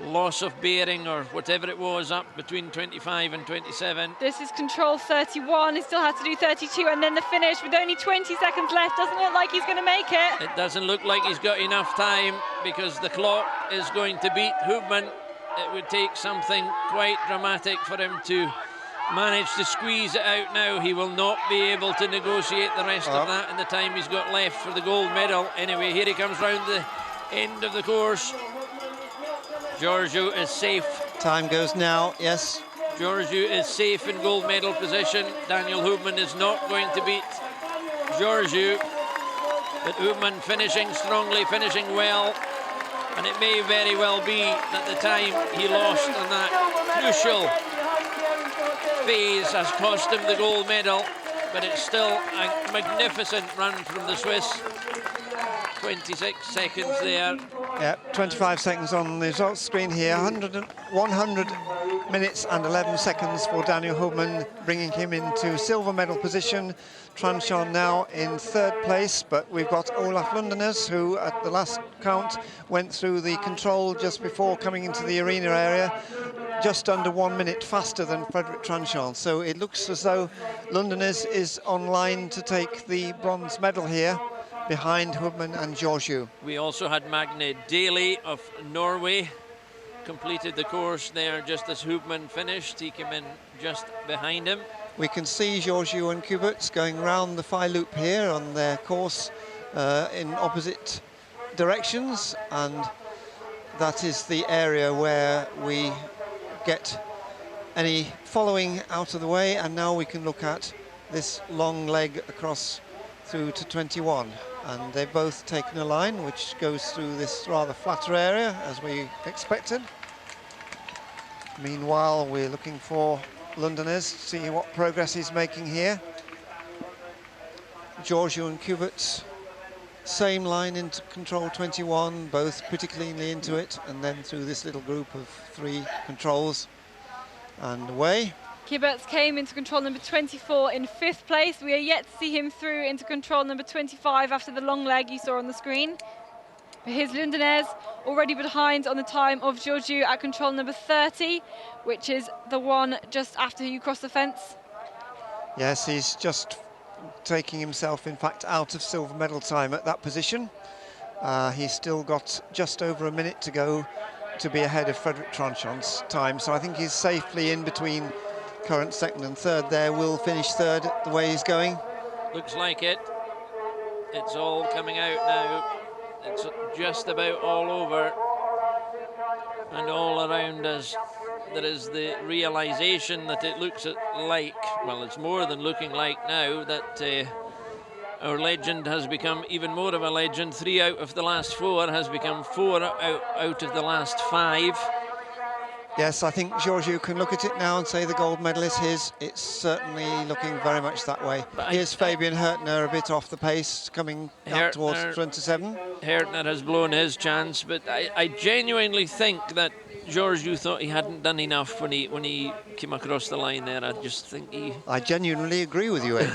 loss of bearing or whatever it was up between 25 and 27. This is control 31. He still has to do 32, and then the finish with only 20 seconds left. Doesn't look like he's going to make it. It doesn't look like he's got enough time because the clock is going to beat Hubman. It would take something quite dramatic for him to manage to squeeze it out now. He will not be able to negotiate the rest of that in the time he's got left for the gold medal. Anyway, here he comes round the end of the course. Georgiou is safe. Time goes now, yes. Georgiou is safe in gold medal position. Daniel Hubman is not going to beat Georgiou, but Hubman finishing strongly, finishing well. And it may very well be that the time he lost on that crucial phase has cost him the gold medal, but it's still a magnificent run from the Swiss. 26 seconds there. Yeah, 25 seconds on the results screen here. 100 minutes and 11 seconds for Daniel Hubman, bringing him into silver medal position. Tranchon now in 3rd place, but we've got Olaf Lundenes, who at the last count went through the control just before coming into the arena area, just under 1 minute faster than Frederic Tranchon. So it looks as though Lundenes is on line to take the bronze medal here, behind Hubman and Georgiou. We also had Magne Daly of Norway completed the course there just as Hubman finished. He came in just behind him. We can see Georgiou and Kuberts going round the Phi loop here on their course in opposite directions, and that is the area where we get any following out of the way, and now we can look at this long leg across through to 21, and they've both taken a line which goes through this rather flatter area as we expected. Meanwhile, we're looking for Lundenes to see what progress he's making here. Georgiou and Kuberts, same line into control 21, both pretty cleanly into it, and then through this little group of 3 controls and away. Kuberts came into control number 24 in 5th place. We are yet to see him through into control number 25 after the long leg you saw on the screen. Here's Lundenez already behind on the time of Georgiou at control number 30, which is the one just after you cross the fence. Yes, he's just taking himself, in fact, out of silver medal time at that position. He's still got just over a minute to go to be ahead of Frederic Tranchon's time, so I think he's safely in between current 2nd and 3rd there. Will finish 3rd the way he's going. Looks like it. It's all coming out now. It's just about all over, and all around us there is the realization that it looks like, well, it's more than looking like now, that our legend has become even more of a legend. 3 out of the last 4 has become 4 out of the last 5. Yes, I think Georgiou can look at it now and say the gold medal is his. It's certainly looking very much that way. But here's Fabian Hertner a bit off the pace, coming up towards 27. Hertner has blown his chance, but I genuinely think that Georgiou thought he hadn't done enough when he came across the line there. I just think I genuinely agree with you, Ed.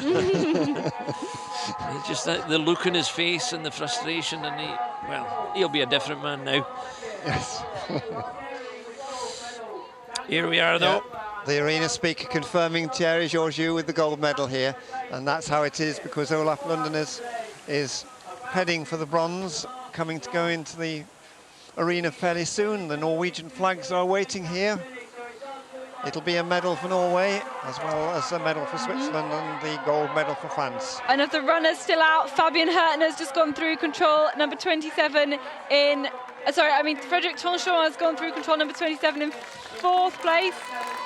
It's just the look in his face and the frustration, and he'll be a different man now. Yes. Here we are, though. Yeah. The arena speaker confirming Thierry Georgiou with the gold medal here, and that's how it is, because Olaf Lundenez is heading for the bronze, coming to go into the arena fairly soon. The Norwegian flags are waiting here. It'll be a medal for Norway, as well as a medal for Switzerland and the gold medal for France. And of the runners still out, Fabian Hertner has just gone through control number 27 in... Frederic Tranchon has gone through control number 27 in 4th place.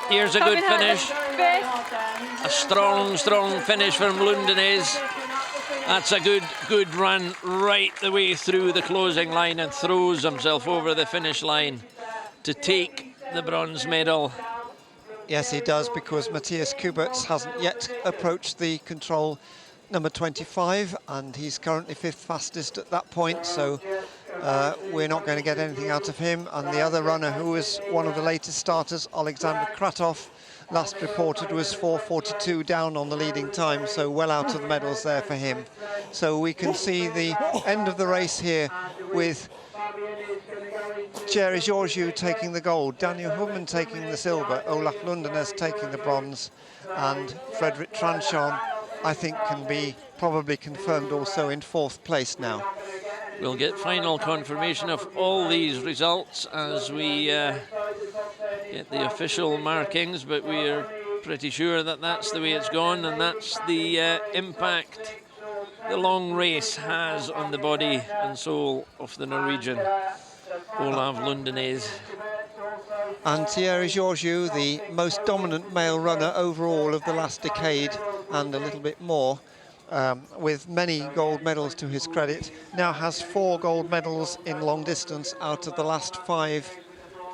Here's a Fabian good finish. Hertner's 5th. A strong finish from Lundenez. That's a good run right the way through the closing line, and throws himself over the finish line to take the bronze medal. Yes, he does, because Matthias Kuberts hasn't yet approached the control number 25, and he's currently 5th fastest at that point, so we're not going to get anything out of him. And the other runner, who was one of the latest starters, Alexander Kratov, last reported was 4:42 down on the leading time, so well out of the medals there for him. So we can see the end of the race here with Thierry Georgiou taking the gold, Daniel Hubman taking the silver, Olaf Lundenez taking the bronze, and Frederic Tranchon, I think, can be probably confirmed also in 4th place now. We'll get final confirmation of all these results as we get the official markings, but we're pretty sure that that's the way it's gone, and that's the impact the long race has on the body and soul of the Norwegian Olav Lundenez. And Thierry Georgiou, the most dominant male runner overall of the last decade and a little bit more, with many gold medals to his credit, now has 4 gold medals in long distance out of the last 5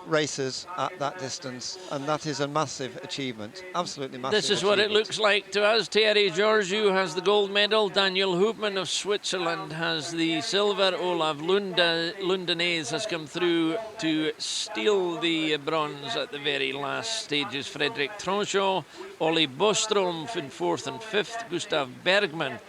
races at that distance, and that is a massive achievement, absolutely massive. This is what it looks like to us. Thierry Georgiou has the gold medal, Daniel Hubman of Switzerland has the silver, Olav Lundenez has come through to steal the bronze at the very last stages. Frederic Tranchon, Ollie Bostrom in 4th and 5th, Gustav Bergman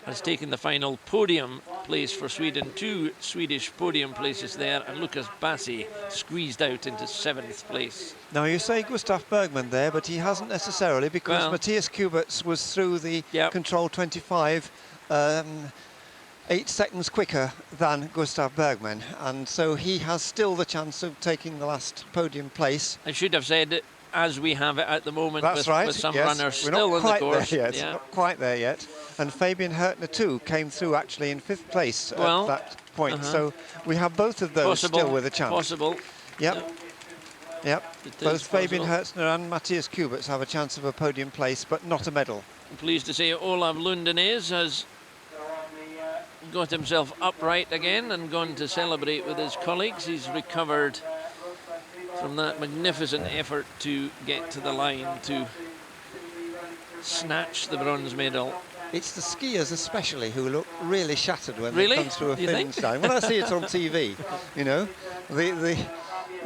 has taken the final podium place for Sweden, 2 Swedish podium places there, and Lucas Bassi squeezed out into 7th place. Now you say Gustav Bergman there, but he hasn't necessarily, because Matthias Kuberts was through the control 25 8 seconds quicker than Gustav Bergman, and so he has still the chance of taking the last podium place. I should have said, as we have it at the moment. That's with some runners still in the course. Not quite there yet. And Fabian Hertner too came through actually in 5th place at that point. So we have both of those still with a chance. Possible. Yep. Both Fabian Hertner and Matthias Kuberts have a chance of a podium place, but not a medal. I'm pleased to say Olav Lundenez has got himself upright again and gone to celebrate with his colleagues. He's recovered from that magnificent effort to get to the line to snatch the bronze medal It's the skiers especially who look really shattered when Really? they come through a You finish think? line. When I see it on TV, you know, the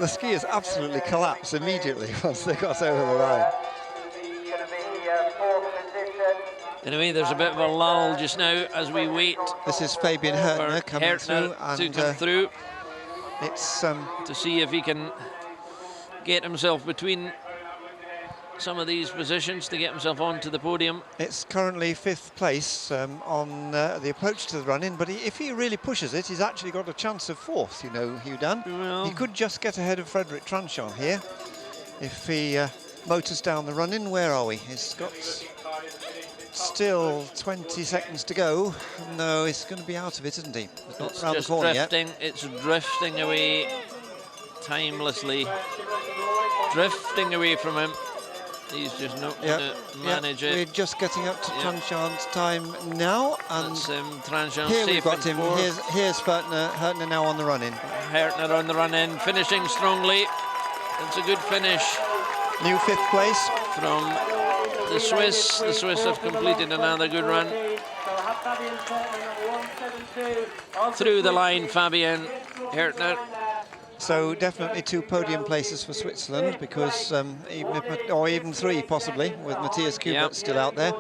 skiers absolutely collapse immediately once they got over the line. Anyway, there's a bit of a lull just now as we wait. This is Fabian Hertner coming through, to come through. It's to see if he can get himself between some of these positions to get himself onto the podium. It's currently 5th place on the approach to the run-in, but if he really pushes it, he's actually got a chance of 4th, you know, Hugh Dunn. Well, he could just get ahead of Frederick Tranchon here if he motors down the run-in. Where are we? He's got still 20 seconds to go. No, he's going to be out of it, isn't he? He's not round the corner drifting. It's drifting away timelessly. Drifting away from him. He's just not going to manage it. We're just getting up to Tranchon's time now, and Tranchon here safe we've got him. Here's Hertner now on the run-in. Hertner on the run-in, finishing strongly. It's a good finish. New 5th place from the Swiss. The Swiss have completed another good run. Through the line, Fabian Hertner. So definitely 2 podium places for Switzerland, because even 3 possibly, with Matthias Kubert still out there.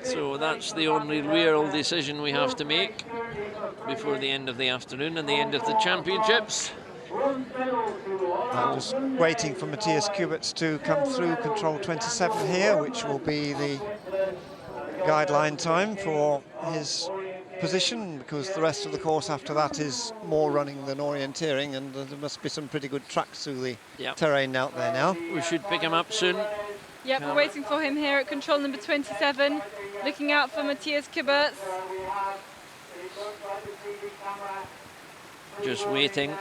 So that's the only real decision we have to make before the end of the afternoon and the end of the championships. I'm just waiting for Matthias Kubert to come through control 27 here, which will be the guideline time for his position, because the rest of the course after that is more running than orienteering, and there must be some pretty good tracks through the terrain out there now. We should pick him up soon. Yep, we're waiting for him here at control number 27, looking out for Matthias Kubert. Just waiting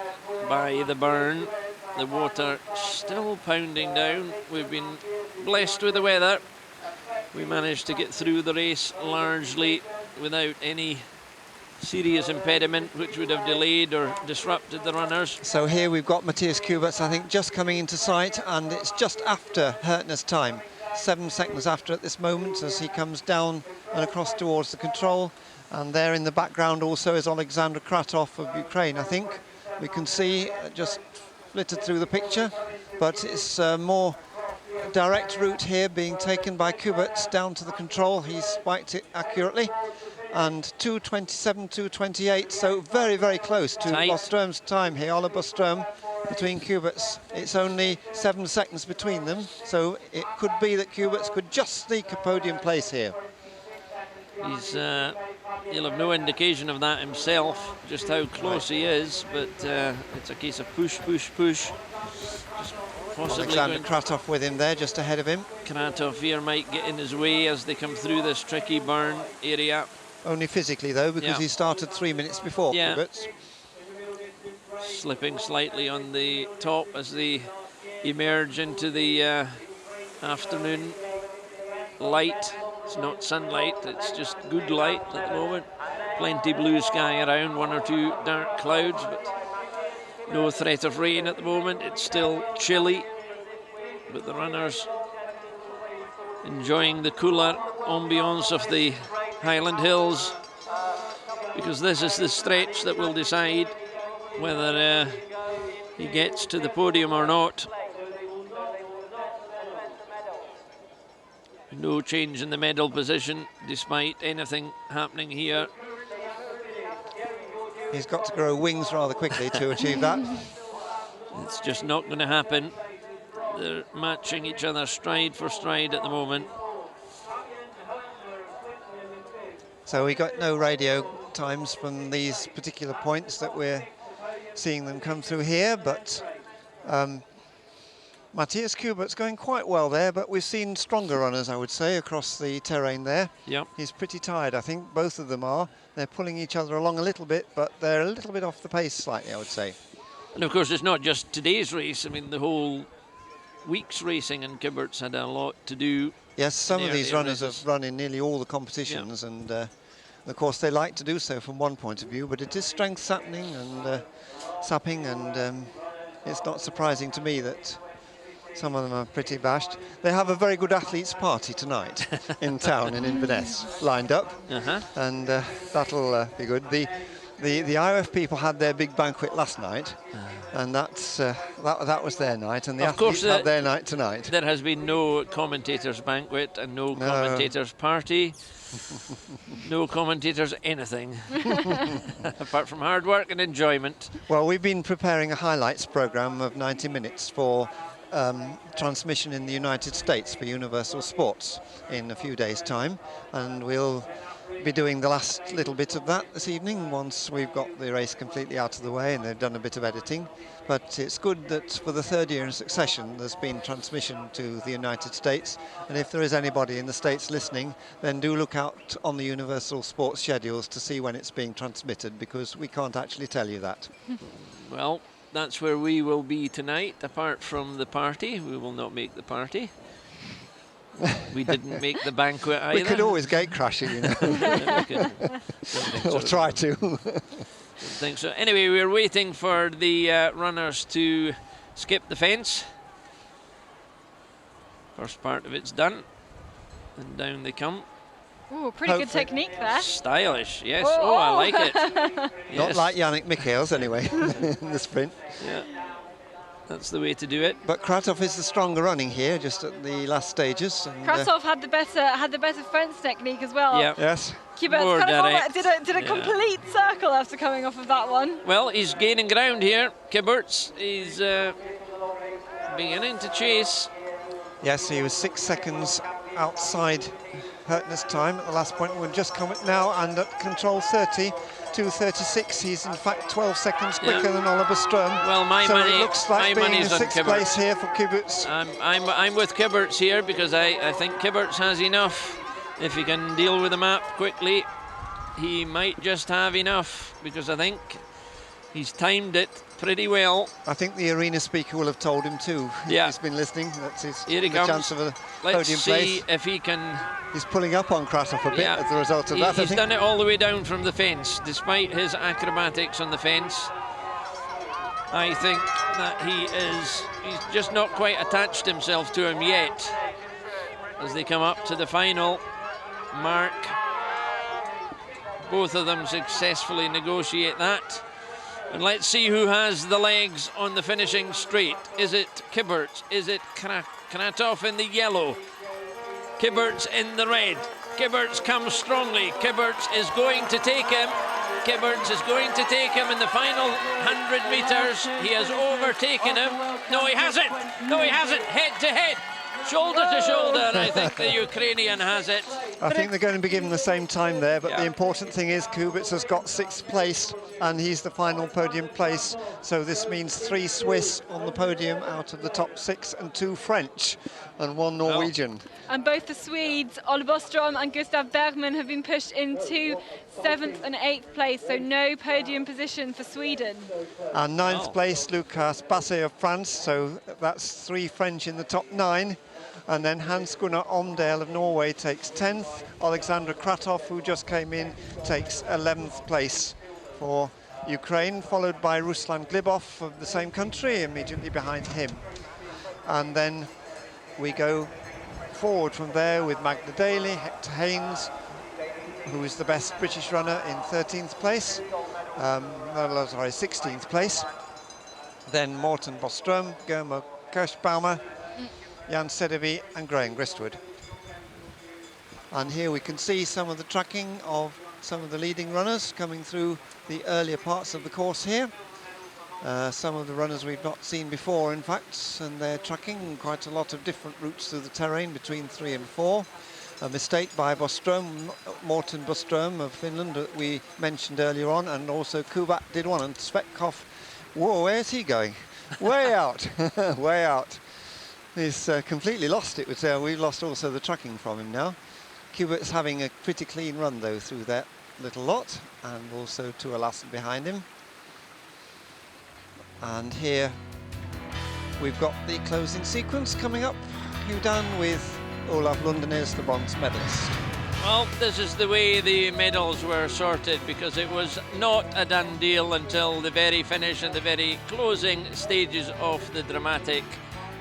by the burn. The water still pounding down. We've been blessed with the weather. We managed to get through the race largely without any serious impediment which would have delayed or disrupted the runners. So here we've got Matthias Kubert, I think, just coming into sight, and it's just after Hertner's time. 7 seconds after at this moment as he comes down and across towards the control. And there in the background also is Alexander Kratov of Ukraine, I think. We can see just flitted through the picture, but it's a more direct route here being taken by Kubert down to the control. He's spiked it accurately. And 2:27, 2:28, so very, very close to Boström's time here. Ola Boström between Kubert's. It's only 7 seconds between them, so it could be that Kubert's could just sneak a podium place here. He'll have no indication of that himself, just how close he is, but it's a case of push, push, push. Just possibly Alexander Kratov with him there, just ahead of him. Kratov here might get in his way as they come through this tricky burn area. Only physically though, because he started 3 minutes before Kubert's. Slipping slightly on the top as they emerge into the afternoon light. It's not sunlight, it's just good light at the moment. Plenty blue sky around, 1 or 2 dark clouds, but no threat of rain at the moment. It's still chilly, but the runners enjoying the cooler ambience of the Highland Hills, because this is the stretch that will decide whether he gets to the podium or not. No change in the medal position despite anything happening here. He's got to grow wings rather quickly to achieve that. It's just not going to happen. They're matching each other stride for stride at the moment. So we got no radio times from these particular points that we're seeing them come through here, but Matthias Kubert's going quite well there, but we've seen stronger runners, I would say, across the terrain there. Yep. He's pretty tired, I think, both of them are. They're pulling each other along a little bit, but they're a little bit off the pace slightly, I would say. And of course, it's not just today's race. I mean, the whole week's racing, and Kubert's had a lot to do. Yes, some of these runners have run in nearly all the competitions, and of course they like to do so from one point of view, but it is strength sapping, and it's not surprising to me that Some of them are pretty bashed. They have a very good athletes' party tonight in town in Inverness lined up, and that'll be good. The IOF people had their big banquet last night, and that was their night, and the athletes had their night tonight. There has been no commentators' banquet and no commentators' party. No commentators anything apart from hard work and enjoyment. Well, we've been preparing a highlights program of 90 minutes for transmission in the United States for Universal Sports in a few days' time, and we'll be doing the last little bit of that this evening once we've got the race completely out of the way and they've done a bit of editing. But it's good that for the third year in succession there's been transmission to the United States, and if there is anybody in the States listening, then do look out on the Universal Sports schedules to see when it's being transmitted, because we can't actually tell you that. Well, that's where we will be tonight. Apart from the party, we will not make the party. We didn't make the banquet either. We could always gate crash it, you know. Or try to. Don't think so. Anyway, we're waiting for the runners to skip the fence. First part of it's done, and down they come. Ooh, pretty good technique there. Stylish, yes. Oh, I like it. Yes. Not like Yannick Michaels, anyway, in the sprint. Yeah, that's the way to do it. But Kratov is the stronger running here, just at the last stages. And, Kratov had the better fence technique as well. Yeah. Yes. Kibert's kind of did a complete circle after coming off of that one. Well, he's gaining ground here. Kibert's, he's beginning to chase. Yes, he was 6 seconds outside Hurtner's time at the last point. We'll just come now, and at control 30, 2:36. He's in fact 12 seconds quicker than Oliver Ström. Well, it looks like being in 6th place here for Kibert's. I'm with Kibert's here, because I think Kibert's has enough. If he can deal with the map quickly, he might just have enough, because I think he's timed it pretty well. I think the arena speaker will have told him too. Yeah. He's been listening. That's his Chance of a Let's podium see place. If he can. He's pulling up on Kratov a bit as a result of that. He's done it all the way down from the fence, despite his acrobatics on the fence. I think that he's just not quite attached himself to him yet. As they come up to the final mark, both of them successfully negotiate that. And let's see who has the legs on the finishing straight. Is it Kibert? Is it Kratov in the yellow? Kibert's in the red. Kibert's comes strongly. Kibert's is going to take him. Kibert's is going to take him in the final 100 metres. He has overtaken him. No, he hasn't. No, he hasn't. Head to head. Shoulder to shoulder, I think the Ukrainian has it. I think they're going to be given the same time there, but the important thing is Kubitz has got 6th place, and he's the final podium place. So this means 3 Swiss on the podium out of the top 6, and 2 French and 1 Norwegian. And both the Swedes, Oliver Ström and Gustav Bergman, have been pushed into 7th and 8th place, so no podium position for Sweden. And 9th place, Lucas Basset of France, so that's 3 French in the top 9. And then Hans Gunnar Omdale of Norway takes 10th. Alexander Kratov, who just came in, takes 11th place for Ukraine, followed by Ruslan Glibov of the same country, immediately behind him. And then we go forward from there with Magda Daly, Hector Haynes, who is the best British runner, in 13th place. 16th place. Then Morten Boström, Guillermo Kirschbaumer, Jan Sedevy and Graham Gristwood. And here we can see some of the tracking of some of the leading runners coming through the earlier parts of the course here. Some of the runners we've not seen before, in fact, and they're tracking quite a lot of different routes through the terrain between 3 and 4. A mistake by Boström, Morten Boström of Finland, that we mentioned earlier on, and also Kubat did one, and Svetkov, whoa, where's he going? Way out, way out. He's completely lost it. We've lost also the tracking from him now. Kubert's having a pretty clean run though through that little lot, and also Tua Lassen behind him. And here we've got the closing sequence coming up. You done with Olaf Lundenes, the bronze medalist. Well, this is the way the medals were sorted, because it was not a done deal until the very finish and the very closing stages of the dramatic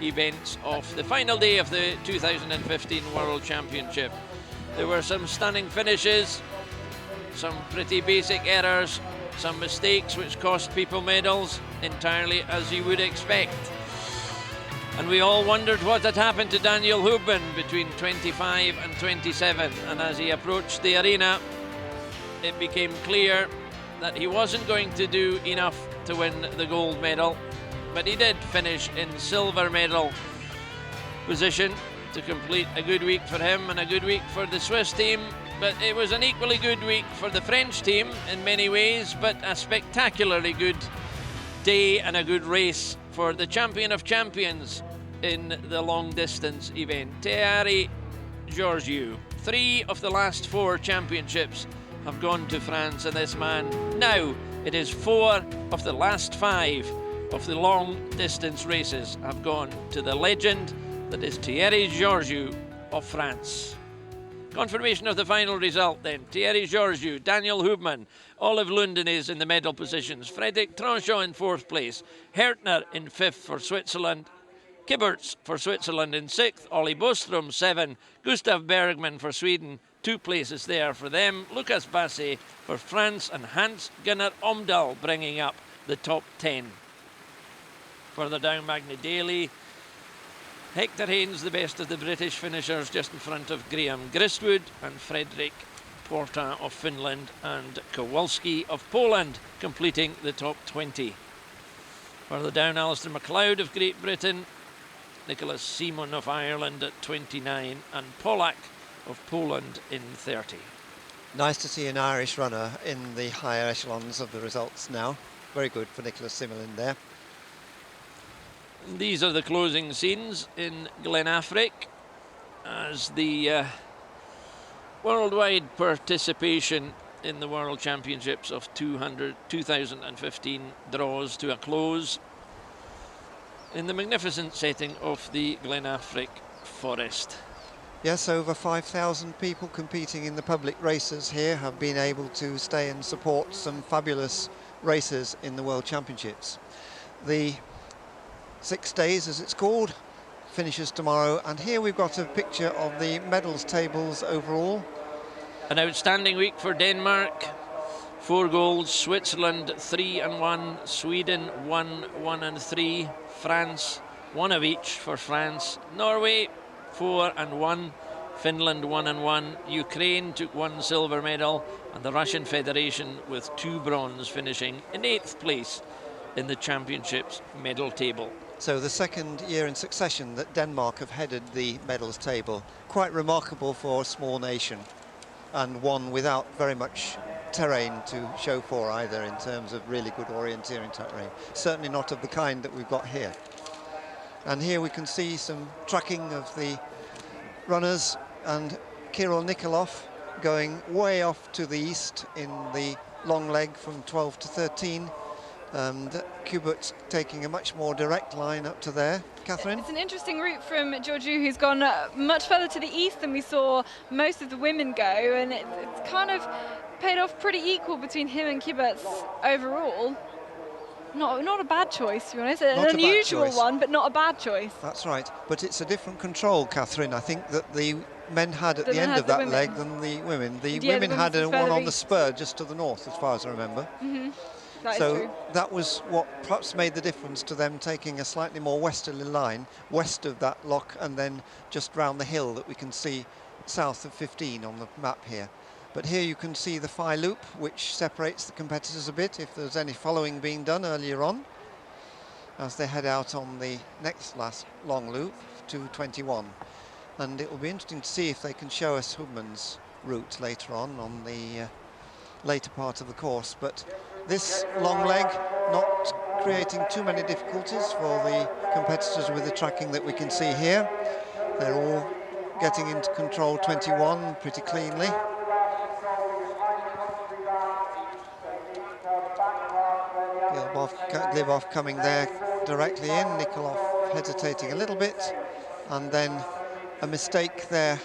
events of the final day of the 2015 World Championship. There were some stunning finishes, some pretty basic errors, some mistakes which cost people medals, entirely as you would expect. And we all wondered what had happened to Daniel Hubman between 25 and 27. And as he approached the arena, it became clear that he wasn't going to do enough to win the gold medal. But he did finish in silver medal position to complete a good week for him and a good week for the Swiss team. But it was an equally good week for the French team in many ways, but a spectacularly good day and a good race for the champion of champions in the long distance event, Thierry Georgiou. 3 of the last 4 championships have gone to France, and this man, now it is 4 of the last 5 of the long distance races have gone to the legend that is Thierry Georgiou of France. Confirmation of the final result then. Thierry Georgiou, Daniel Hubman, Olive Lunden is in the medal positions, Frédéric Tranchon in 4th place, Hertner in 5th for Switzerland, Kibberts for Switzerland in 6th, Ollie Bostrom 7, Gustav Bergman for Sweden, 2 places there for them, Lucas Basset for France, and Hans-Gunnar Omdahl bringing up the top 10. Further down, Magni Daly, Hector Haynes, the best of the British finishers, just in front of Graham Gristwood and Fredrik Porta of Finland and Kowalski of Poland, completing the top 20. Further down, Alistair MacLeod of Great Britain, Nicholas Simon of Ireland at 29, and Polak of Poland in 30. Nice to see an Irish runner in the higher echelons of the results now. Very good for Nicholas Simon there. These are the closing scenes in Glen Affric as the worldwide participation in the World Championships of 2015 draws to a close in the magnificent setting of the Glen Affric Forest. Yes, over 5,000 people competing in the public races here have been able to stay and support some fabulous races in the World Championships. The 6 days, as it's called, finishes tomorrow, and here we've got a picture of the medals tables overall. An outstanding week for Denmark, 4 golds, Switzerland 3 and 1, Sweden 1, 1 and 3, France 1 of each for France, Norway 4 and 1, Finland 1 and 1, Ukraine took 1 silver medal, and the Russian Federation with 2 bronze, finishing in 8th place in the championships medal table. So the 2nd year in succession that Denmark have headed the medals table. Quite remarkable for a small nation, and one without very much terrain to show for either in terms of really good orienteering terrain. Certainly not of the kind that we've got here. And here we can see some tracking of the runners, and Kirill Nikolov going way off to the east in the long leg from 12 to 13. And Kubert taking a much more direct line up to there. Catherine? It's an interesting route from Georgiou, who's gone much further to the east than we saw most of the women go, and it's kind of paid off pretty equal between him and Kubert overall. Not a bad choice, to be honest. An unusual one, but not a bad choice. That's right. But it's a different control, Catherine, I think, that the men had at the end of that leg than the women. The women had a one on the spur just to the north, as far as I remember. Mm-hmm. So that was what perhaps made the difference to them, taking a slightly more westerly line west of that lock and then just round the hill that we can see south of 15 on the map here. But here you can see the Phi loop, which separates the competitors a bit if there's any following being done earlier on, as they head out on the last long loop to 21. And it will be interesting to see if they can show us Hubman's route later on the later part of the course. But this long leg not creating too many difficulties for the competitors with the tracking that we can see here. They're all getting into control 21 pretty cleanly. Glebov coming there directly in, Nikolov hesitating a little bit, and then a mistake there,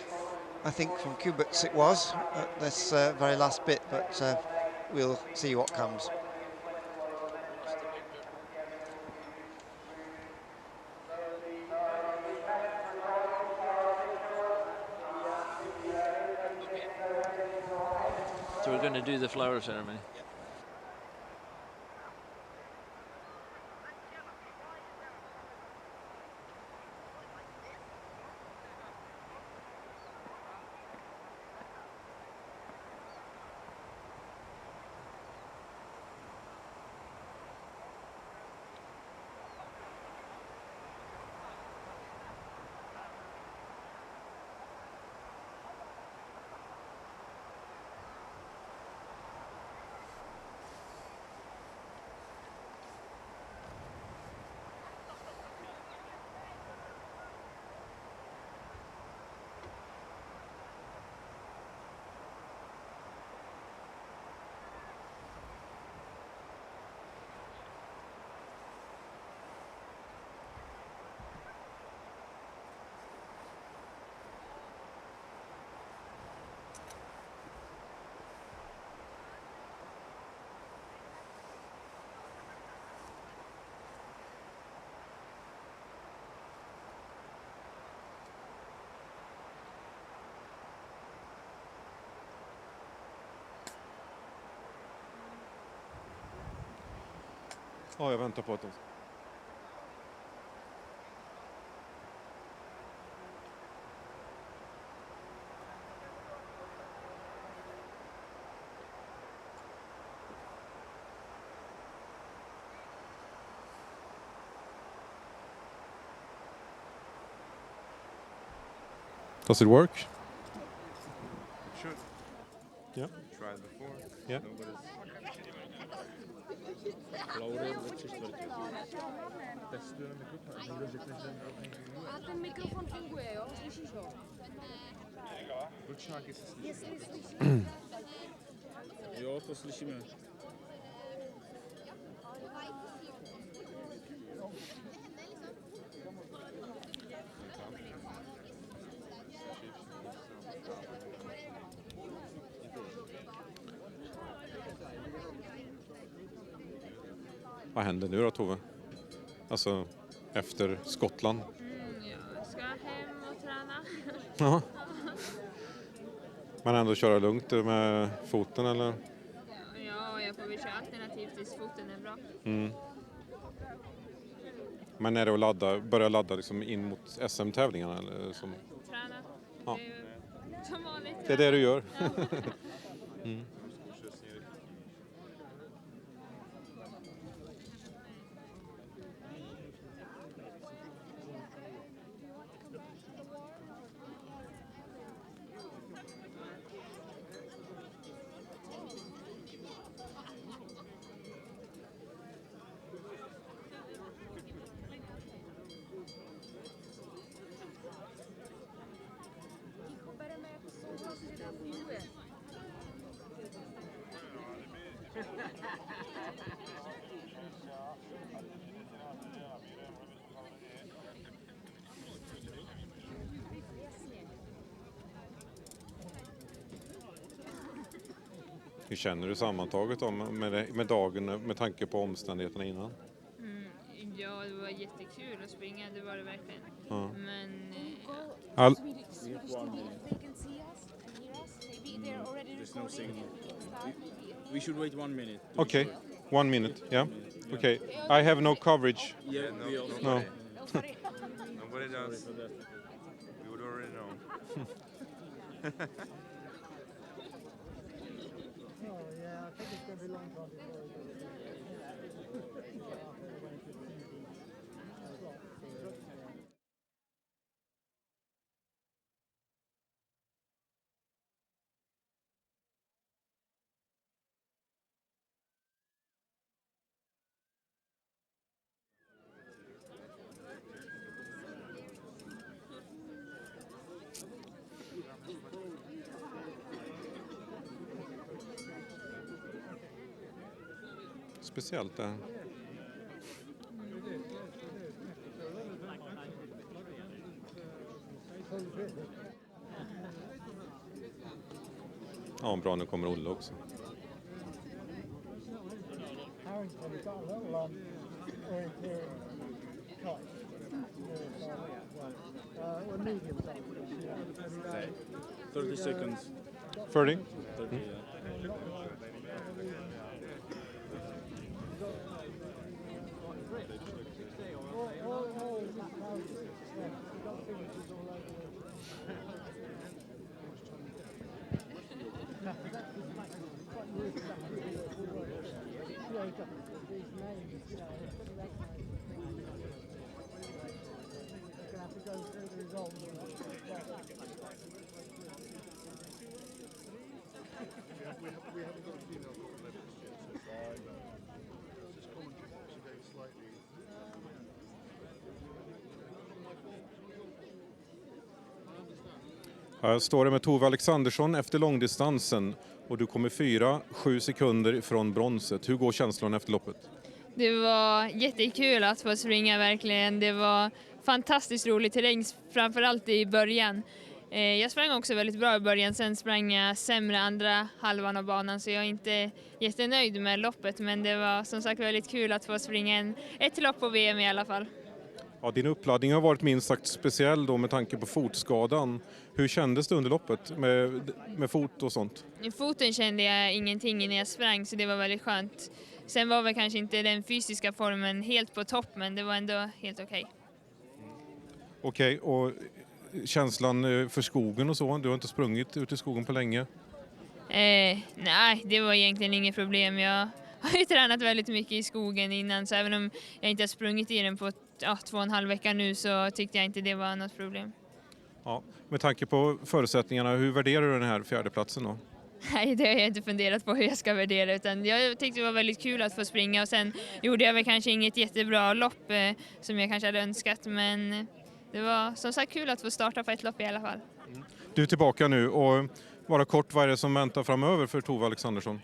I think from Kuberts it was, at this very last bit, but we'll see what comes. we're going to do the flower ceremony. Ja, jag väntar på att de... Does it work? Should. Yeah. Tried before. Yeah. A ten mikrofon funguje, jo? Slyšíš ho? Jestli slyšíš. Jo, to slyšíme. Vad händer nu då, Tove? Alltså efter Skottland? Jag ska hem och träna. Ja. Men ändå köra lugnt med foten eller? Ja, jag får väl köra alternativt tills foten är bra. Mm. Men är det att börja ladda liksom in mot SM-tävlingarna eller som? Träna. Ja. Det är ju som vanligt. Det är det du gör. Ja. Mm. Hur känner du sammantaget om med dagen med tanke på omständigheterna innan? Ja, det var jättekul att springa, det var det verkligen. Ja. Men... There's no signal. We should wait 1 minute. Okay, 1 minute, yeah. Okay, I have no coverage. Yeah, No. Nobody does. You would already know. Speciellt det. Ja, bra, nu kommer Olle också. Harrington has got a little orienteering kite. Medium size. 30 seconds. 30? 30, yeah. Här står det med Tove Alexandersson efter långdistansen och du kommer 4-7 sekunder ifrån bronset. Hur går känslan efter loppet? Det var jättekul att få springa verkligen. Det var fantastiskt rolig terräng, framförallt i början. Jag sprang också väldigt bra i början, sen sprang jag sämre andra halvan av banan så jag är inte jättenöjd med loppet, men det var som sagt väldigt kul att få springa ett lopp på VM i alla fall. Ja, din uppladdning har varit minst sagt speciell då med tanke på fotskadan. Hur kändes det under loppet med fot och sånt? I foten kände jag ingenting när jag sprang så det var väldigt skönt. Sen var väl kanske inte den fysiska formen helt på topp, men det var ändå helt okej. Okej, och känslan för skogen och så? Du har inte sprungit ut i skogen på länge? Nej, det var egentligen inget problem. Jag har ju tränat väldigt mycket i skogen innan, så även om jag inte har sprungit i den på 2,5 veckor nu så tyckte jag inte det var något problem. Ja, med tanke på förutsättningarna, hur värderar du den här fjärdeplatsen då? Nej, det har jag inte funderat på hur jag ska värdera, utan jag tyckte det var väldigt kul att få springa och sen gjorde jag väl kanske inget jättebra lopp som jag kanske hade önskat, men det var som sagt kul att få starta på ett lopp i alla fall. Du är tillbaka nu och bara kort, vad är det som väntar framöver för Tove Alexandersson?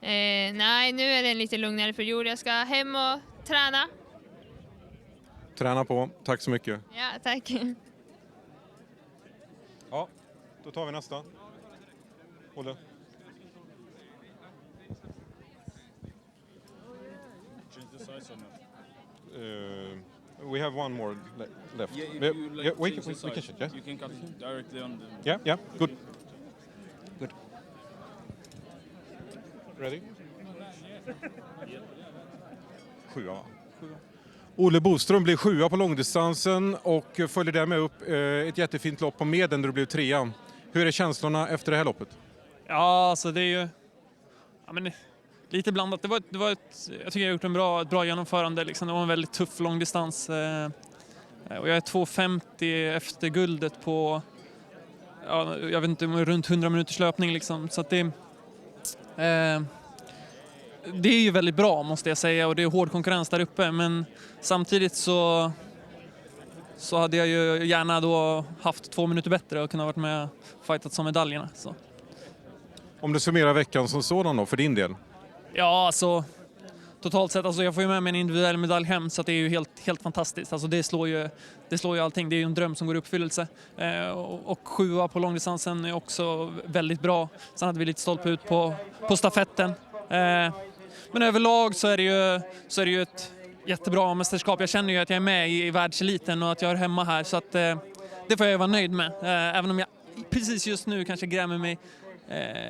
Nej, nu är det en lite lugnare period. Jag ska hem och träna. Träna på. Tack så mycket. Ja, tack. Ja, då tar vi nästa. Olle. We have one more left. Yeah, we can check, yeah? You can cut directly on the... Yeah, good. Good. Ready? Sjua. Olle Boström blir 7 på långdistansen och följer därmed upp ett jättefint lopp på medel där du blev 3. Hur är känslorna efter det här loppet? Ja, alltså det är ju lite blandat. Jag tycker jag har gjort ett bra genomförande. Liksom. Det var en väldigt tuff långdistans. Och jag är 2.50 efter guldet på jag vet inte, runt 100 minuters löpning. Liksom. Så att det är ju väldigt bra måste jag säga, och det är hård konkurrens där uppe, men samtidigt så hade jag ju gärna då haft 2 minuter bättre och kunnat varit med och fightat som medaljerna. Så. Om du summerar veckan som sådan då, för din del? Ja, alltså totalt sett, alltså jag får ju med mig en individuell medalj hem, så att det är ju helt fantastiskt. Alltså det slår ju allting, det är ju en dröm som går i uppfyllelse. Och 7 på långdistansen är också väldigt bra. Sen hade vi lite stolpe ut på stafetten. Men överlag så är det ju ett jättebra mästerskap. Jag känner ju att jag är med i världseliten och att jag är hemma här, så att det får jag vara nöjd med. Även om jag precis just nu kanske grämer mig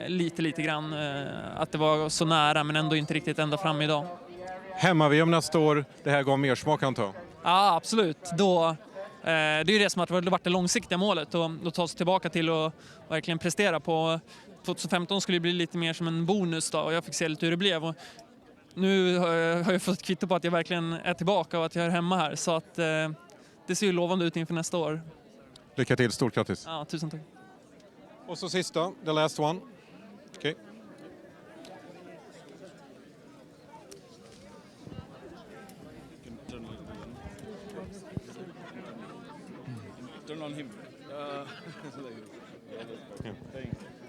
lite grann att det var så nära, men ändå inte riktigt ända fram idag. Hemma-VM nästa år, det här gav mer smak antar jag? Ja, absolut. Det är ju det som har varit det långsiktiga målet, och då ta sig tillbaka till och verkligen prestera på. 2015 skulle det bli lite mer som en bonus då, och jag fick se lite hur det blev. Och nu har jag fått kvitto på att jag verkligen är tillbaka och att jag är hemma här, så att det ser ju lovande ut inför nästa år. Lycka till, stort grattis. Ja, tusen tack. Och så sista, the last one. Okej. Turn on him.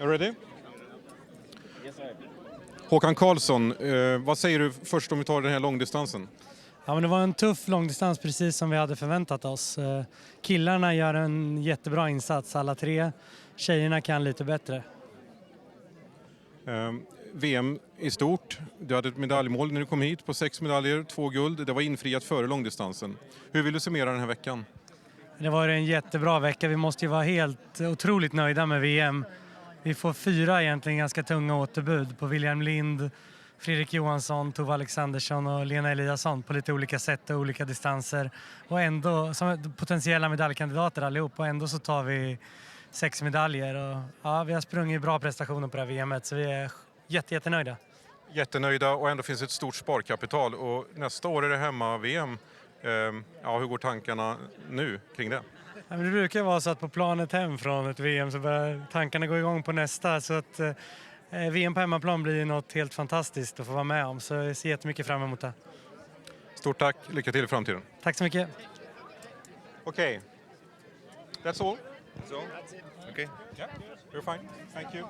Are you ready? Yes, I am. Håkan Karlsson, vad säger du först om vi tar den här långdistansen? Ja, men det var en tuff långdistans precis som vi hade förväntat oss. Killarna gör en jättebra insats, alla 3. Tjejerna kan lite bättre. VM i stort. Du hade ett medaljmål när du kom hit på 6 medaljer, 2 guld. Det var infriat före långdistansen. Hur vill du summera den här veckan? Det var en jättebra vecka. Vi måste ju vara helt otroligt nöjda med VM. Vi får 4 egentligen ganska tunga återbud på William Lind, Fredrik Johansson, Tove Alexandersson och Lena Eliasson på lite olika sätt och olika distanser. Och ändå som potentiella medaljkandidater allihop, och ändå så tar vi 6 medaljer. Och, ja, vi har sprungit bra prestationer på det här VMet, så vi är jättenöjda. jättenöjda och ändå finns ett stort sparkapital. Och nästa år är det hemma-VM. Ja, hur går tankarna nu kring det? Ja, men det brukar vara så att på planet hem från ett VM så börjar tankarna gå igång på nästa. Så att VM på hemmaplan blir något helt fantastiskt att få vara med om. Så jag ser jättemycket fram emot det. Stort tack, lycka till i framtiden. Tack så mycket. Okej. That's all. That's all? That's it. Okay. Yeah, you're fine. Thank you.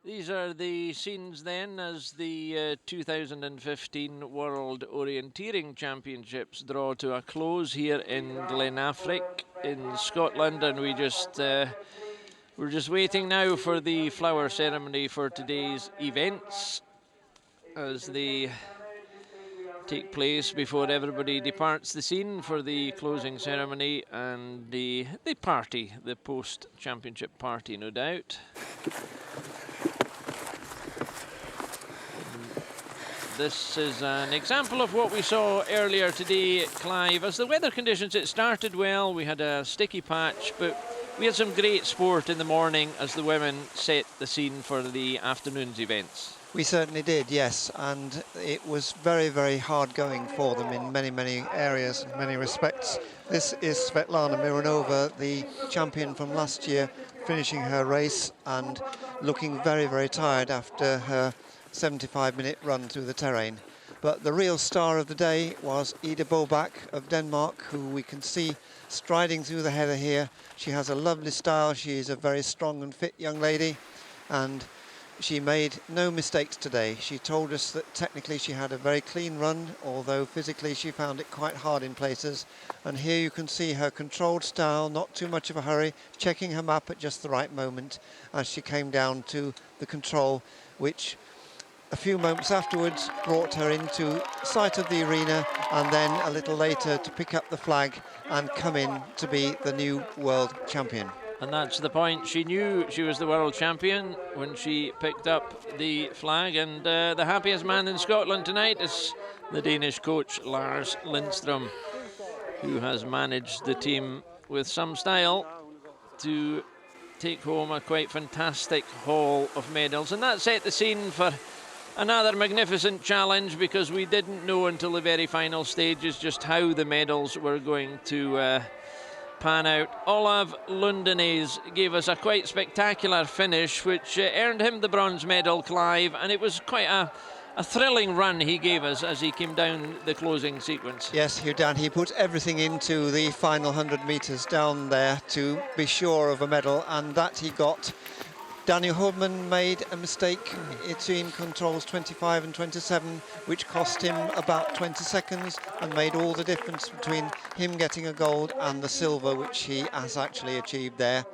These are the scenes then as the 2015 World Orienteering Championships draw to a close here in Glen Affric in Scotland, and we're just waiting now for the flower ceremony for today's events as they take place before everybody departs the scene for the closing ceremony and the party, the post-championship party, no doubt. This is an example of what we saw earlier today, Clive. As the weather conditions, it started well. We had a sticky patch, but we had some great sport in the morning as the women set the scene for the afternoon's events. We certainly did, yes, and it was very, very hard going for them in many, many areas, in many respects. This is Svetlana Mironova, the champion from last year, finishing her race and looking very, very tired after her 75-minute run through the terrain. But the real star of the day was Ida Bobak of Denmark, who we can see striding through the heather here. She has a lovely style. She is a very strong and fit young lady, and she made no mistakes today. She told us that technically she had a very clean run, although physically she found it quite hard in places. And here you can see her controlled style, not too much of a hurry, checking her map at just the right moment as she came down to the control, which a few moments afterwards brought her into sight of the arena, and then a little later to pick up the flag and come in to be the new world champion. And that's the point. She knew she was the world champion when she picked up the flag, and the happiest man in Scotland tonight is the Danish coach Lars Lindström, who has managed the team with some style to take home a quite fantastic haul of medals. And that set the scene for another magnificent challenge, because we didn't know until the very final stages just how the medals were going to pan out. Olav Lundenes gave us a quite spectacular finish, which earned him the bronze medal, Clive, and it was quite a thrilling run he gave us as he came down the closing sequence. Yes, Hugh Dan, he put everything into the final 100 metres down there to be sure of a medal, and that he got. Daniel Hobman made a mistake between controls 25 and 27, which cost him about 20 seconds and made all the difference between him getting a gold and the silver, which he has actually achieved there.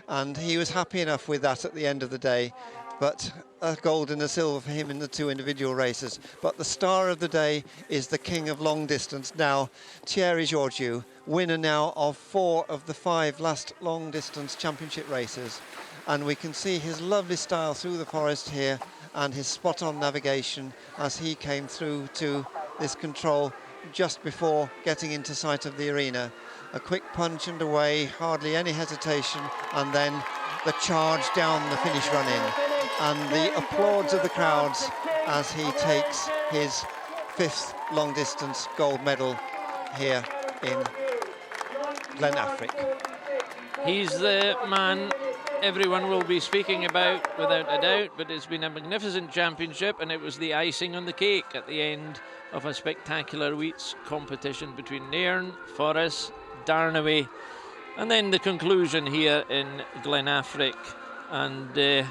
And he was happy enough with that at the end of the day, but a gold and a silver for him in the two individual races. But the star of the day is the king of long distance now, Thierry Georgiou, winner now of 4 of the 5 last long distance championship races. And we can see his lovely style through the forest here and his spot-on navigation as he came through to this control just before getting into sight of the arena. A quick punch and away, hardly any hesitation, and then the charge down the finish run in. And the applause of the crowds as he takes his 5th long-distance gold medal here in Glen Affric. He's the man everyone will be speaking about without a doubt, but it's been a magnificent championship, and it was the icing on the cake at the end of a spectacular Wheats competition between Nairn, Forres, Darnaway, and then the conclusion here in Glen Affric. And the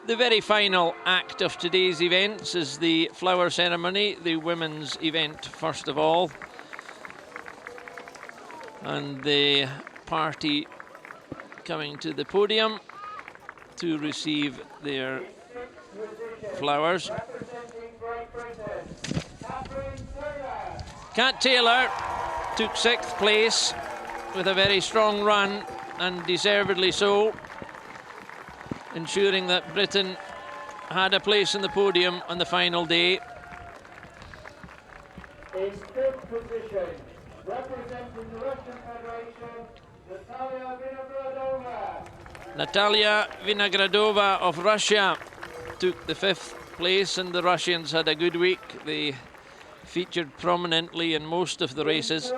very final act of today's events is the flower ceremony, the women's event first of all, and the party coming to the podium to receive their flowers. Kat Taylor took 6th place with a very strong run, and deservedly so, ensuring that Britain had a place in the podium on the final day. In 5th position, representing the Russian Federation, Natalia Vinogradova. Natalia Vinogradova of Russia took the 5th place, and the Russians had a good week. They featured prominently in most of the races.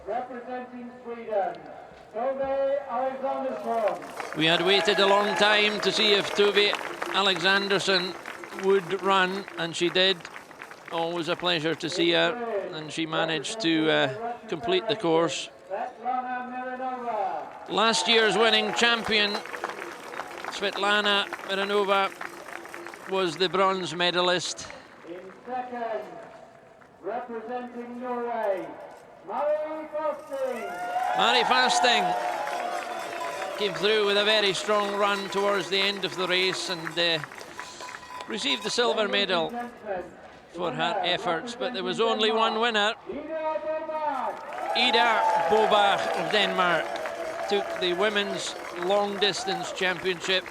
Representing Sweden, Tove Alexandersson. We had waited a long time to see if Tove Alexandersson would run, and she did. Always a pleasure to see her, and she managed to complete the course. Last year's winning champion, Svetlana Mironova, was the bronze medalist. In 2nd, representing Norway, Mari Fasting. Mari Fasting came through with a very strong run towards the end of the race and received the silver medal for her efforts, but there was only one winner. Ida Bobach of Denmark took the women's long distance championship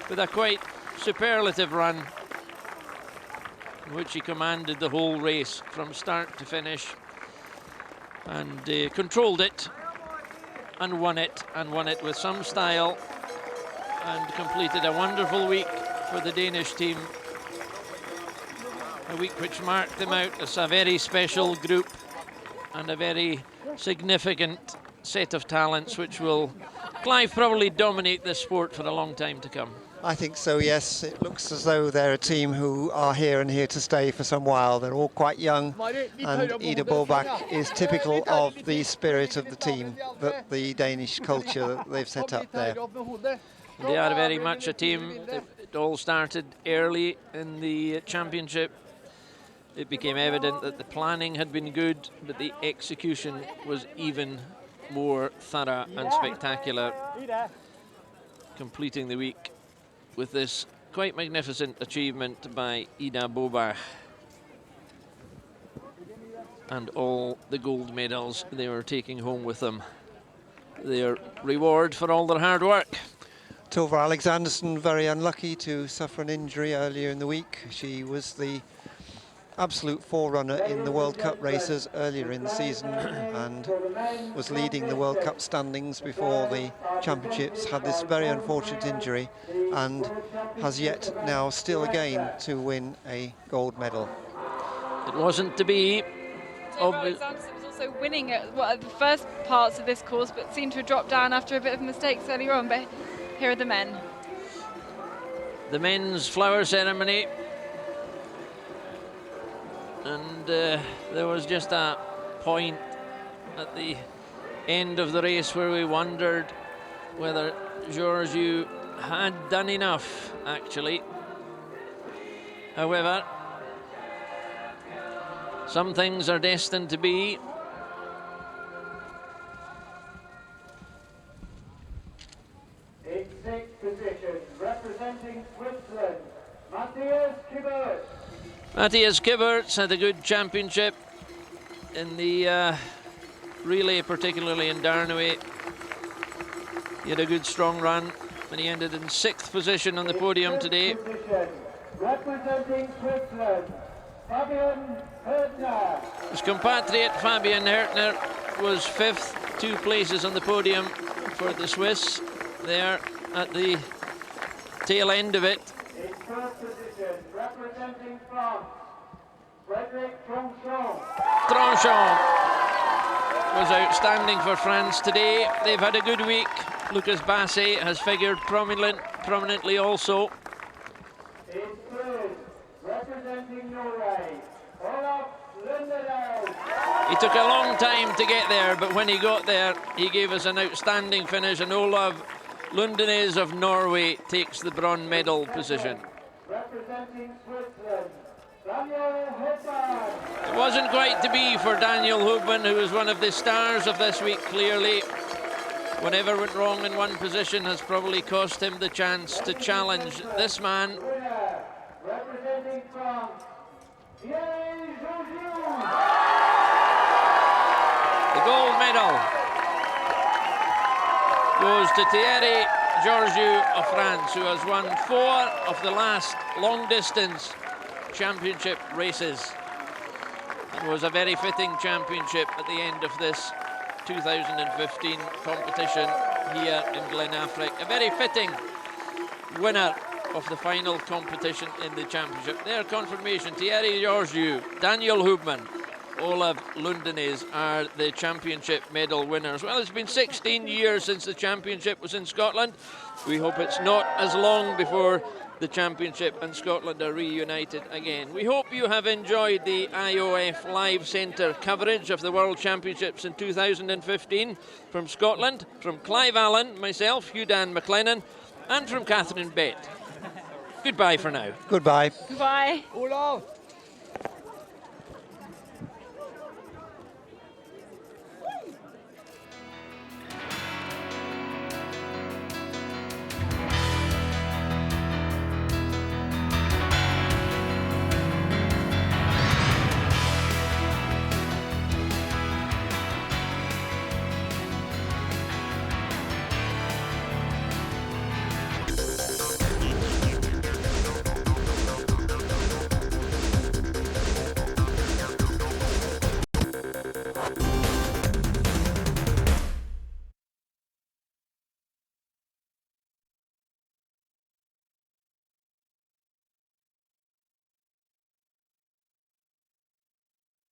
with a quite superlative run, in which she commanded the whole race from start to finish, and controlled it and won it with some style, and completed a wonderful week for the Danish team. A week which marked them out as a very special group and a very significant set of talents which will, Clive, probably dominate this sport for a long time to come. I think so, yes. It looks as though they're a team who are here and here to stay for some while. They're all quite young, and Ida Bobach is typical of the spirit of the team, the Danish culture that they've set up there. They are very much a team. It all started early in the championship. It became evident that the planning had been good, but the execution was even more thorough and spectacular, completing the week with this quite magnificent achievement by Ida Bobach, and all the gold medals they were taking home with them. Their reward for all their hard work. Tove Alexandersson very unlucky to suffer an injury earlier in the week. She was the absolute forerunner in the World Cup races earlier in the season and was leading the World Cup standings before the championships, had this very unfortunate injury and has yet now still again to win a gold medal. It wasn't to be. Alexandersson was also winning at the first parts of this course, but seemed to have dropped down after a bit of mistakes earlier on. But here are the men. The men's flower ceremony. And there was just a point at the end of the race where we wondered whether Georgiou had done enough, actually. However, some things are destined to be. In 6th position, representing Switzerland, Matthias Kibbert. Matthias Kibberts had a good championship in the relay, particularly in Darnaway. He had a good strong run, and he ended in 6th position on the podium today. Representing Switzerland, Fabian Hörtner. His compatriot Fabian Hörtner was 5th, 2 places on the podium for the Swiss there at the tail end of it. In 1st position, representing France, Frédéric Tronchon. Tronchon was outstanding for France today. They've had a good week. Lucas Bassé has figured prominently also. In 3rd, representing Norway, Olaf Lundedal. He took a long time to get there, but when he got there, he gave us an outstanding finish, and Olav Lundenes of Norway takes the bronze medal position. Representing Switzerland, Daniel Hubmann. It wasn't quite to be for Daniel Hubmann, who was one of the stars of this week, clearly. Whatever went wrong in one position has probably cost him the chance to challenge this man. Representing France, Thierry Georgiou. The gold medal goes to Thierry Georgiou of France, who has won 4 of the last long-distance championship races, and was a very fitting championship at the end of this 2015 competition here in Glen Affric. A very fitting winner of the final competition in the championship. Their confirmation: Thierry Georgiou, Daniel Hubman, Olav Lundenes are the championship medal winners. Well, it's been 16 years since the championship was in Scotland. We hope it's not as long before the championship and Scotland are reunited again. We hope you have enjoyed the IOF Live Centre coverage of the World Championships in 2015 from Scotland, from Clive Allen, myself, Hugh Dan McLennan, and from Catherine Bett. Goodbye for now. Goodbye. Goodbye. Olav.